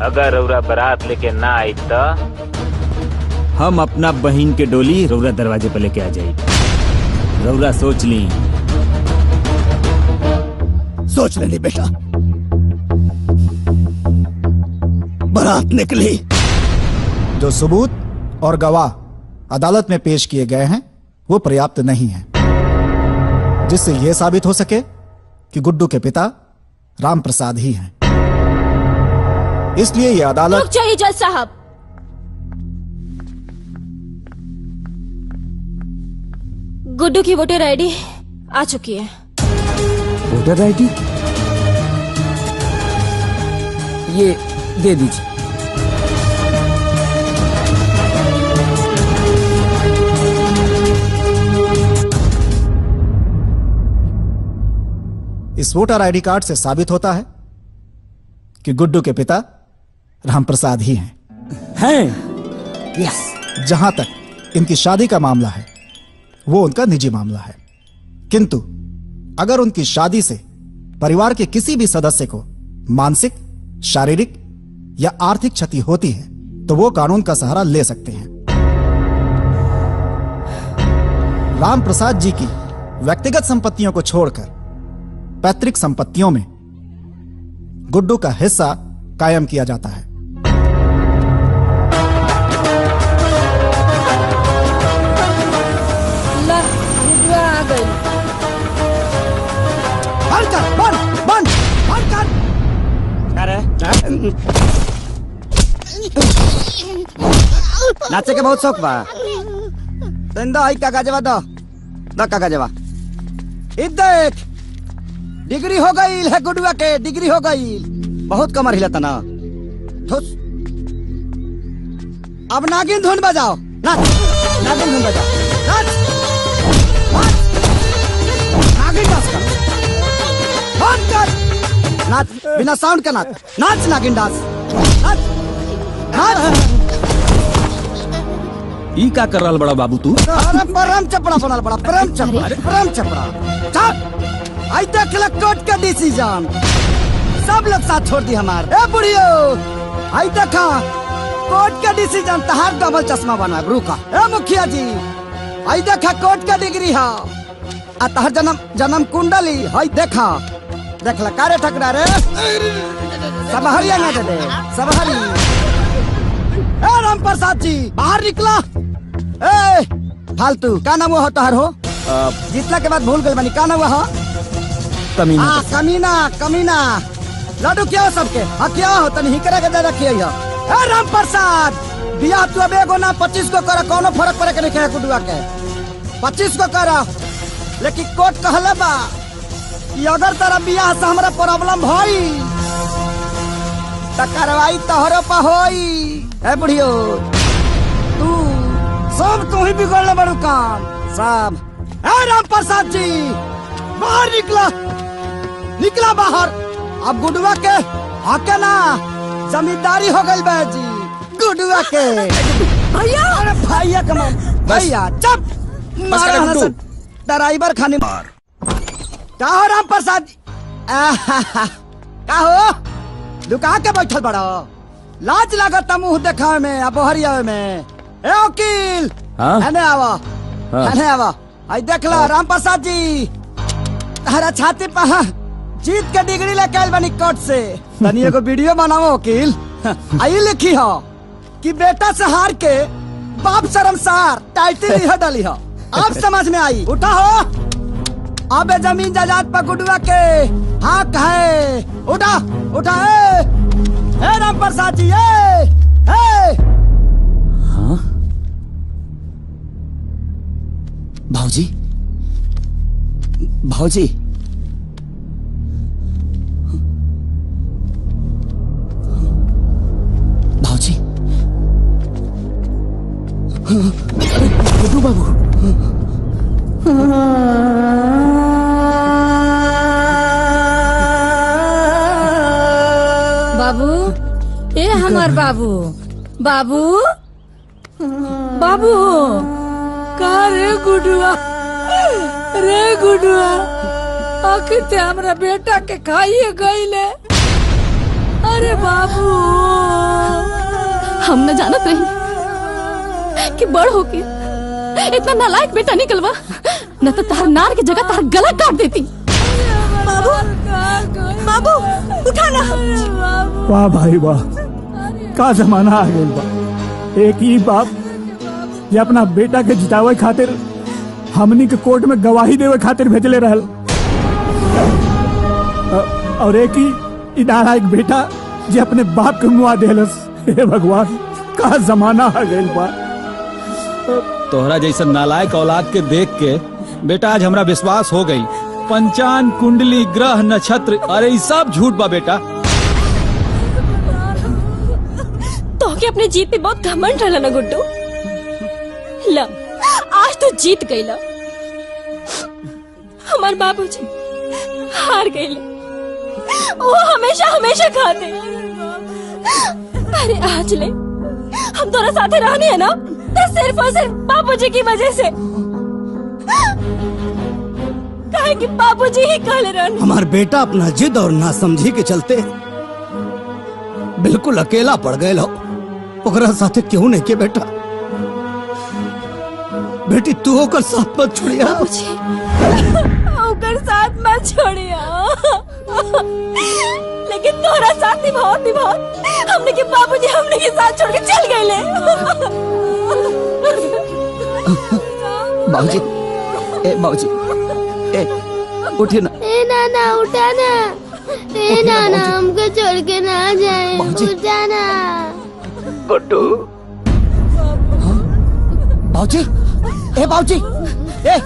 S12: अगर रौरा बारात लेके ना आई तो हम अपना बहन के डोली रौरा दरवाजे पे लेके आ जाये। रौरा सोच ली।
S8: सोच लेनी बेटा। बारात निकली।
S19: जो सबूत और गवाह अदालत में पेश किए गए हैं वो पर्याप्त नहीं है, जिससे यह साबित हो सके कि गुड्डू के पिता राम प्रसाद ही हैं। इसलिए यह अदालत।
S7: रुक जाइए जज साहब। गुड्डू की वोटर आईडी आ चुकी है।
S4: Voter ID? ये दे दीजिए।
S19: इस वोटर आईडी कार्ड से साबित होता है कि गुड्डू के पिता रामप्रसाद ही हैं। यस। जहां तक इनकी शादी का मामला है वो उनका निजी मामला है, किंतु अगर उनकी शादी से परिवार के किसी भी सदस्य को मानसिक, शारीरिक या आर्थिक क्षति होती है तो वो कानून का सहारा ले सकते हैं। रामप्रसाद जी की व्यक्तिगत संपत्तियों को छोड़कर पैतृक संपत्तियों में गुड्डू का हिस्सा कायम किया जाता है।
S2: गुड्डुआ आ गई।
S6: बंद कर, बंद कर। नाचे के बहुत शौक बा। दंदा आई कागजवा दो कागजवा। देख, डिग्री हो गई है गुड्डुआ के, डिग्री हो गई। बहुत कमर हिलता ना। अब नागिन धुन बजाओ। नाच, नागिन धुन बजाओ। नाच, नागिन डांस कर। बंद कर। नाच बिना साउंड का नाच। नाच नागिन डांस। नाच, नाच।
S17: ई का कर रहल बड़ा बाबू तू?
S6: अरे परम चपड़ा बनल बड़ा, परम चपड़ा। चल आई देख ले कोर्ट का डिसीजन। सब लोग साथ छोड़ दी हमार। ए बुढ़ियो, आई देखा कोर्ट का डिसीजन। तहार डबल चश्मा बनवा रुका। ए मुखिया जी, आई देखा कोर्ट का डिग्री है। आ तहार जन्म कुंडली हई देखा। देख ला कारे ठकरा रे। सब हरिया ना दे सब हरी। ए राम प्रसाद जी बाहर निकला। ए फालतू का नाम हो तहार हो? जीतला के बाद भूल गए बनी। का नाम हो? कमीना। लड्डू क्या हो सबके? हाँ क्या हो? तनी हिकरा के दे रखिए। ए राम प्रसाद, बियाह तू अब एगो ना 25 को कर, कोनो फर्क पड़े के नहीं है गुड्डुआ के। 25 को कर, लेकिन कोर्ट कहले बा कि अगर तेरा बियाह से हमरा प्रॉब्लम भई त कार्रवाई तोहरो पर होई। ए बुढ़ियो, तू सब तू ही बिगड़ले बड़ू काम सब। ए राम प्रसाद जी बाहर निकला। निकला बाहर। अब गुडुआ के आके ना जमींदारी हो गई बाजी गुडुआ के।
S1: भैया
S6: अरे भैया कमाल भैया चुप मारा हना से ड्राइवर खाने मार। का हो राम प्रसाद जी? का हो दुकान के बैठल बड़ा लाज लागत मुंह देखावे में अब हरियावे में। ए वकील हने आवा हने आवा। आई देखला राम प्रसाद जी हरा छाती पर जीत के डिग्री लेके आइल बनी कोर्ट से। तनी एगो वीडियो बनाओ वकील। आई लिखी हो कि बेटा से हार के बाप शर्मसार टाइटल लिह डाली हो। अब समझ में आई। उठा हो अब जमीन जायदाद पर गुडुआ के हक है। उठा उठा ए राम प्रसाद जी भाऊजी भाऊजी भाऊजी गुड्डू बाबू
S2: बाबू ए हमार बाबू बाबू बाबू का रे गुडुआ आखिर ते हमरा बेटा के खाइए गईले। अरे बाबू
S1: हम न जानत नहीं कि बड़ होके इतना नालायक बेटा निकलवा, न तो तार नार की जगह तार गला काट देती। बाबू बाबू उठाना।
S9: वाह भाई वाह, का जमाना आ गया बा। एक ही बाप ये अपना बेटा के जितावे खातिर हमनी के कोर्ट में गवाही देवे खातिर भेजले रहल, और एक ही इदारा एक बेटा जे अपने बाप के मुआ देहलस। हे भगवान का जमाना आ गया बा।
S17: तोहरा जैसा नालायक औलाद के देख के बेटा आज हमरा विश्वास हो गई। पंचांग कुंडली ग्रह नक्षत्र अरे ये सब झूठ बा बेटा।
S7: तो के अपने जीत पे बहुत घमंड रहला ना गुड्डू। ला आज तो जीत गईला। हमार बाबूजी हार गईले, वो हमेशा हमेशा खाते। अरे आज ले हम दोनों साथे रहनी है ना, तो सिर्फ और सिर्फ बाबूजी की वजह से। काहे कि बाबूजी ही कहले रहनी।
S8: हमार बेटा अपना जिद और नासमझी के चलते बिल्कुल अकेला पड़ गए लो। ओकरा साथे क्यों नहीं के बेटा? बेटी तू ओकर साथ मत छोड़िया।
S7: ओकर साथ मत छोड़िया, लेकिन तोरा साथ निभाओ हमने के बाबूजी हमने के साथ छोड़ के चल गए ले।
S6: बाबूजी ए बाबूजी ए उठिए ना।
S15: ए नाना उठा ना। ए नाना हमको छोड़ के ना जाए, उठा ना।
S6: गुड्डू बाबूजी ए बाबूजी ए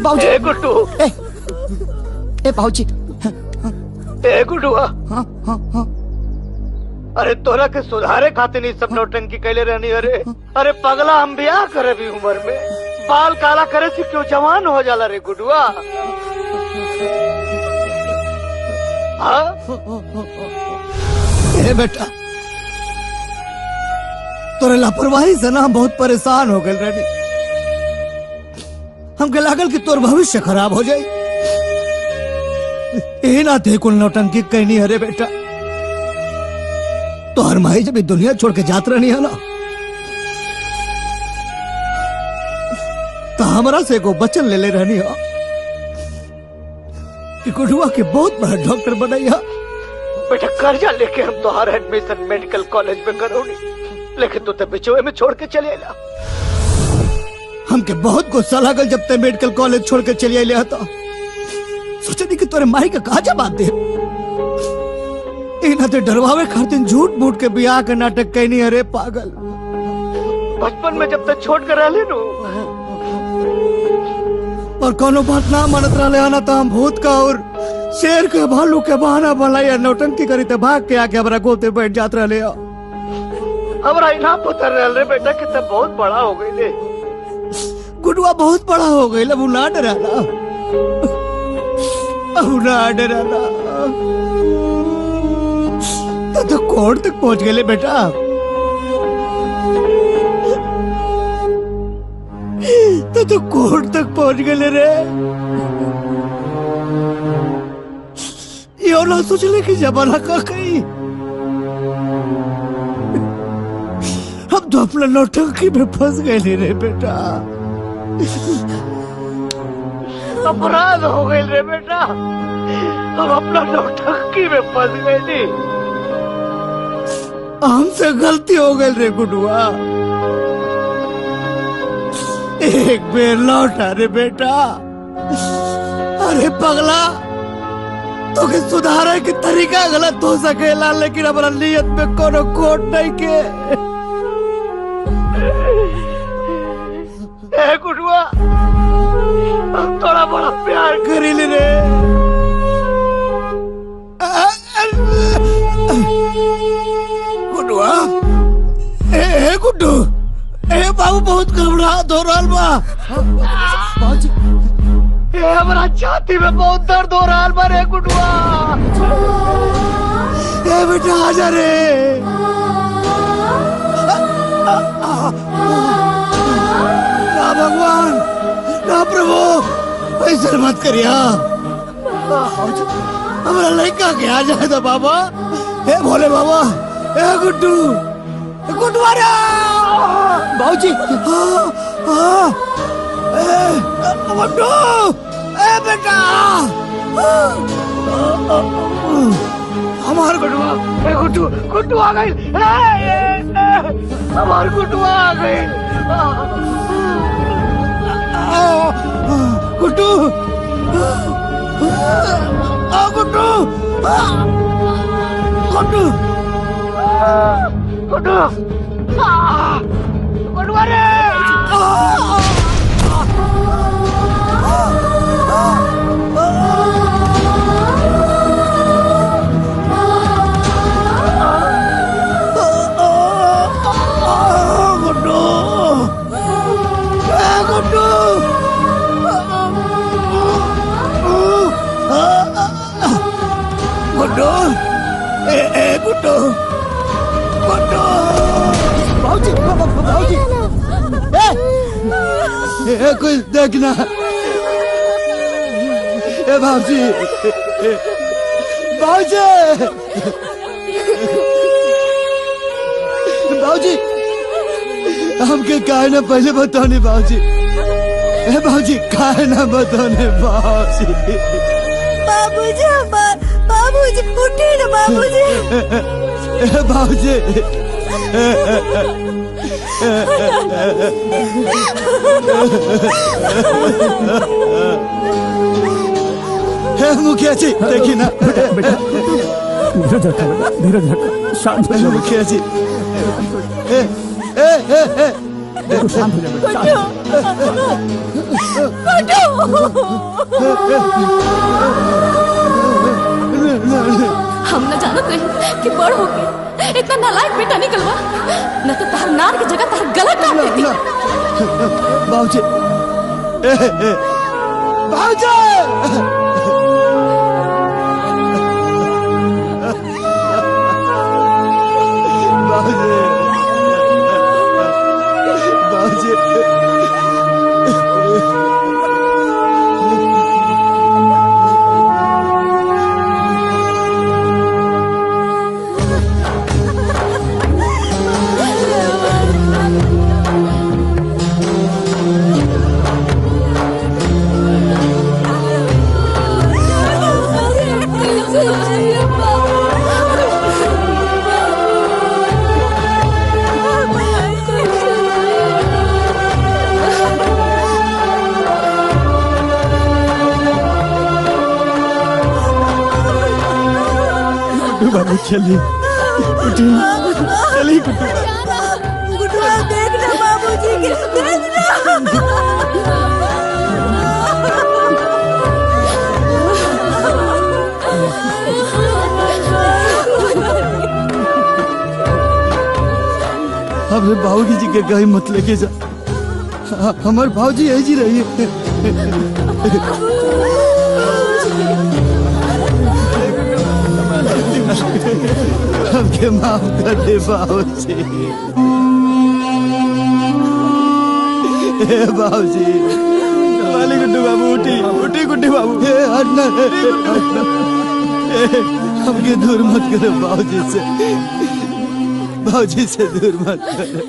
S6: बाबूजी
S3: ए गुड्डू
S6: ए बाबूजी
S3: ए गुड्डुआ। अरे तोरा के सुधारे खातिर नहीं सब नौटंकी कैले रहनी। अरे पगला हम ब्याह करे भी उम्र में बाल काला करे से क्यों जवान हो जाला रे गुड्डुआ।
S8: ए बेटा तोरे लापरवाही से ना हम बहुत परेशान हो गए रेडी। हमके लागल कि तोर भविष्य खराब हो जाए। ए ना थे कुल नौटंकी कहनी। अरे बेटा तो हर माही जब दुनिया छोड़ के जात रहनी है ना, तो हमरा से को बचन ले ले रहनी है कि गुडुआ के बहुत बड़ा डॉक्टर बनैया।
S3: बेटा कर्जा लेके हम तुम्हारा एडमिशन मेडिकल कॉलेज में करोगी, लेकिन तू तो बिचौए में छोड़ के चले आया।
S8: हमके बहुत गुस्सा लागल जब ते मेडिकल कॉलेज छोड़ के चले आया था। सोचनी कि तोरे माई का कहा जवाब दे। इना ते डरवावे खातिर झूठ मूठ के बियाह के नाटक कहनी। अरे पागल
S3: बचपन में जब तक छोड़ कर रह नो
S8: और कोनो बात ना मानत रहे आना तो हम भूत का और शेर के भालू के बहाना बनाया नौटंकी करी ते भाग के आके हमारा गोते बैठ जात रहे।
S3: हमारा इना पुत्र रह रे बेटा कि तब बहुत बड़ा हो गई ले।
S8: गुडुआ बहुत बड़ा हो गई। अब ना डराना, अब ना डराना। तो कोर्ट तक पहुंच गए बेटा। तो कोर्ट तक पहुंच गए रे। यो ना सोचले कि जमाना का कहीं हम तो अपना नौटंकी में फंस गए रे बेटा। अपराध हो गए रे बेटा, हम अपना नौटंकी में फंस गए थे। हमसे गलती हो गई रे गुडुआ, एक बेर लौटा रे बेटा। अरे पगला, तो के सुधारे की तरीका गलत हो सकेला, लेकिन हमारा नियत में कोनो खोट नहीं के। ए गुडुआ, हम थोड़ा बड़ा प्यार करी रे। गुडुआ, ए गुड्डू, ए बाबू बहुत घबराहट हो रहा बा। ए हमारा छाती में बहुत दर्द हो रहा बा रे गुडुआ। ए बेटा आजा रे। ना भगवान, ना प्रभु, ऐसा मत करिया। हमारा लड़का के आ जाए तो बाबा। ए भोले बाबा, ए गुड्डू, गुड्डुआ रे बाबूजी। गुड्डू, ए बेटा, हमार गुड्डुआ, ए गुड्डू, गुड्डू आ गई। हमार गुड्डुआ आ गई। गुड्डू, गुड्डू, गुड्डू, गुड्डू, गुड्डुआ रे। गुड्डू, ए गुड्डू, गुड्डू, बाबूजी, बाबूजी, ए कुछ देखना। ए बाबूजी, बाबूजी, बाबूजी, हमके काहे ना पहले बताने बाबूजी। ए बाबूजी, काहे ना बताने बाबूजी।
S1: बाबूजी, हमार बाबूजी, उठे ना बाबूजी।
S8: बाबूजी, मुखिया जी देखिए ना।
S9: बेटा धीरज रखो, बेटा धीरज रखो, शांत हो जाओ
S8: मुखिया जी।
S9: शांत हो जाओ बेटा।
S7: हम न जानत नहीं कि बड़ होके इतना नालायक बेटा निकलवा, न तो तार नार की जगह तार गला काट देती।
S8: बाबूजी, बाबूजी, बाबूजी, बाबू चलिए, चलिए
S1: गुड्डुआ, देखना बाबूजी के, देखना।
S8: हमने बाबूजी जी के कहीं मत लेके जा। हमारे बाबूजी यही जी रही है।
S11: हमके माफ कर दे बाबूजी। हे बाबूजी, वाली गुड्डू बाबू उठी उठी गुड्डू बाबू। हे हटना, हमके दूर मत करो बाबूजी से दूर मत करो।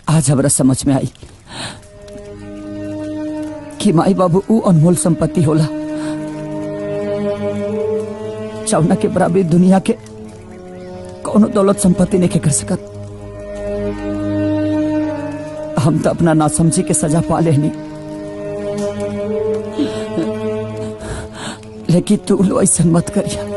S3: आज हमरा समझ में आई कि माई बाबू ऊ अनमोल संपत्ति होला चौना के बराबरी दुनिया के कौनो दौलत संपत्ति नहीं कर सकत। हम तो अपना नासमझी के सजा पा लेनी, लेकिन तू लो ऐसा मत करिया।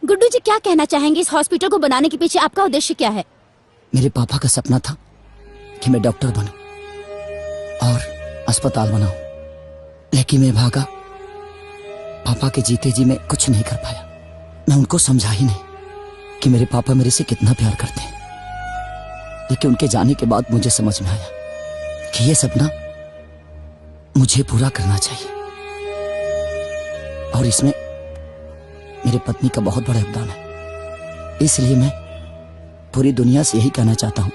S1: गुड्डू जी क्या कहना चाहेंगे? इस हॉस्पिटल को बनाने के पीछे आपका उद्देश्य क्या है?
S3: मेरे पापा का सपना था कि मैं डॉक्टर बनूं और अस्पताल बनाऊं, लेकिन मैं भागा। पापा के जीते जी मैं कुछ नहीं कर पाया। मैं उनको समझा ही नहीं कि मेरे पापा मेरे से कितना प्यार करते हैं। लेकिन उनके जाने के बाद मुझे समझ में आया कि ये सपना मुझे पूरा करना चाहिए, और इसमें मेरे पत्नी का बहुत बड़ा योगदान है। इसलिए मैं पूरी दुनिया से यही कहना चाहता हूं,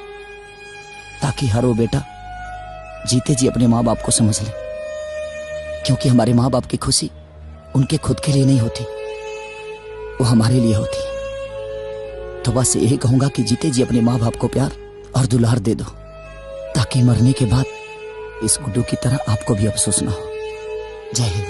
S3: ताकि हर वो बेटा जीते जी अपने माँ बाप को समझ ले, क्योंकि हमारे माँ बाप की खुशी उनके खुद के लिए नहीं होती, वो हमारे लिए होती है। तो बस यही कहूंगा कि जीते जी अपने माँ बाप को प्यार और दुलार दे दो, ताकि मरने के बाद इस गुड्डू की तरह आपको भी अफसोस ना हो। जय हिंद।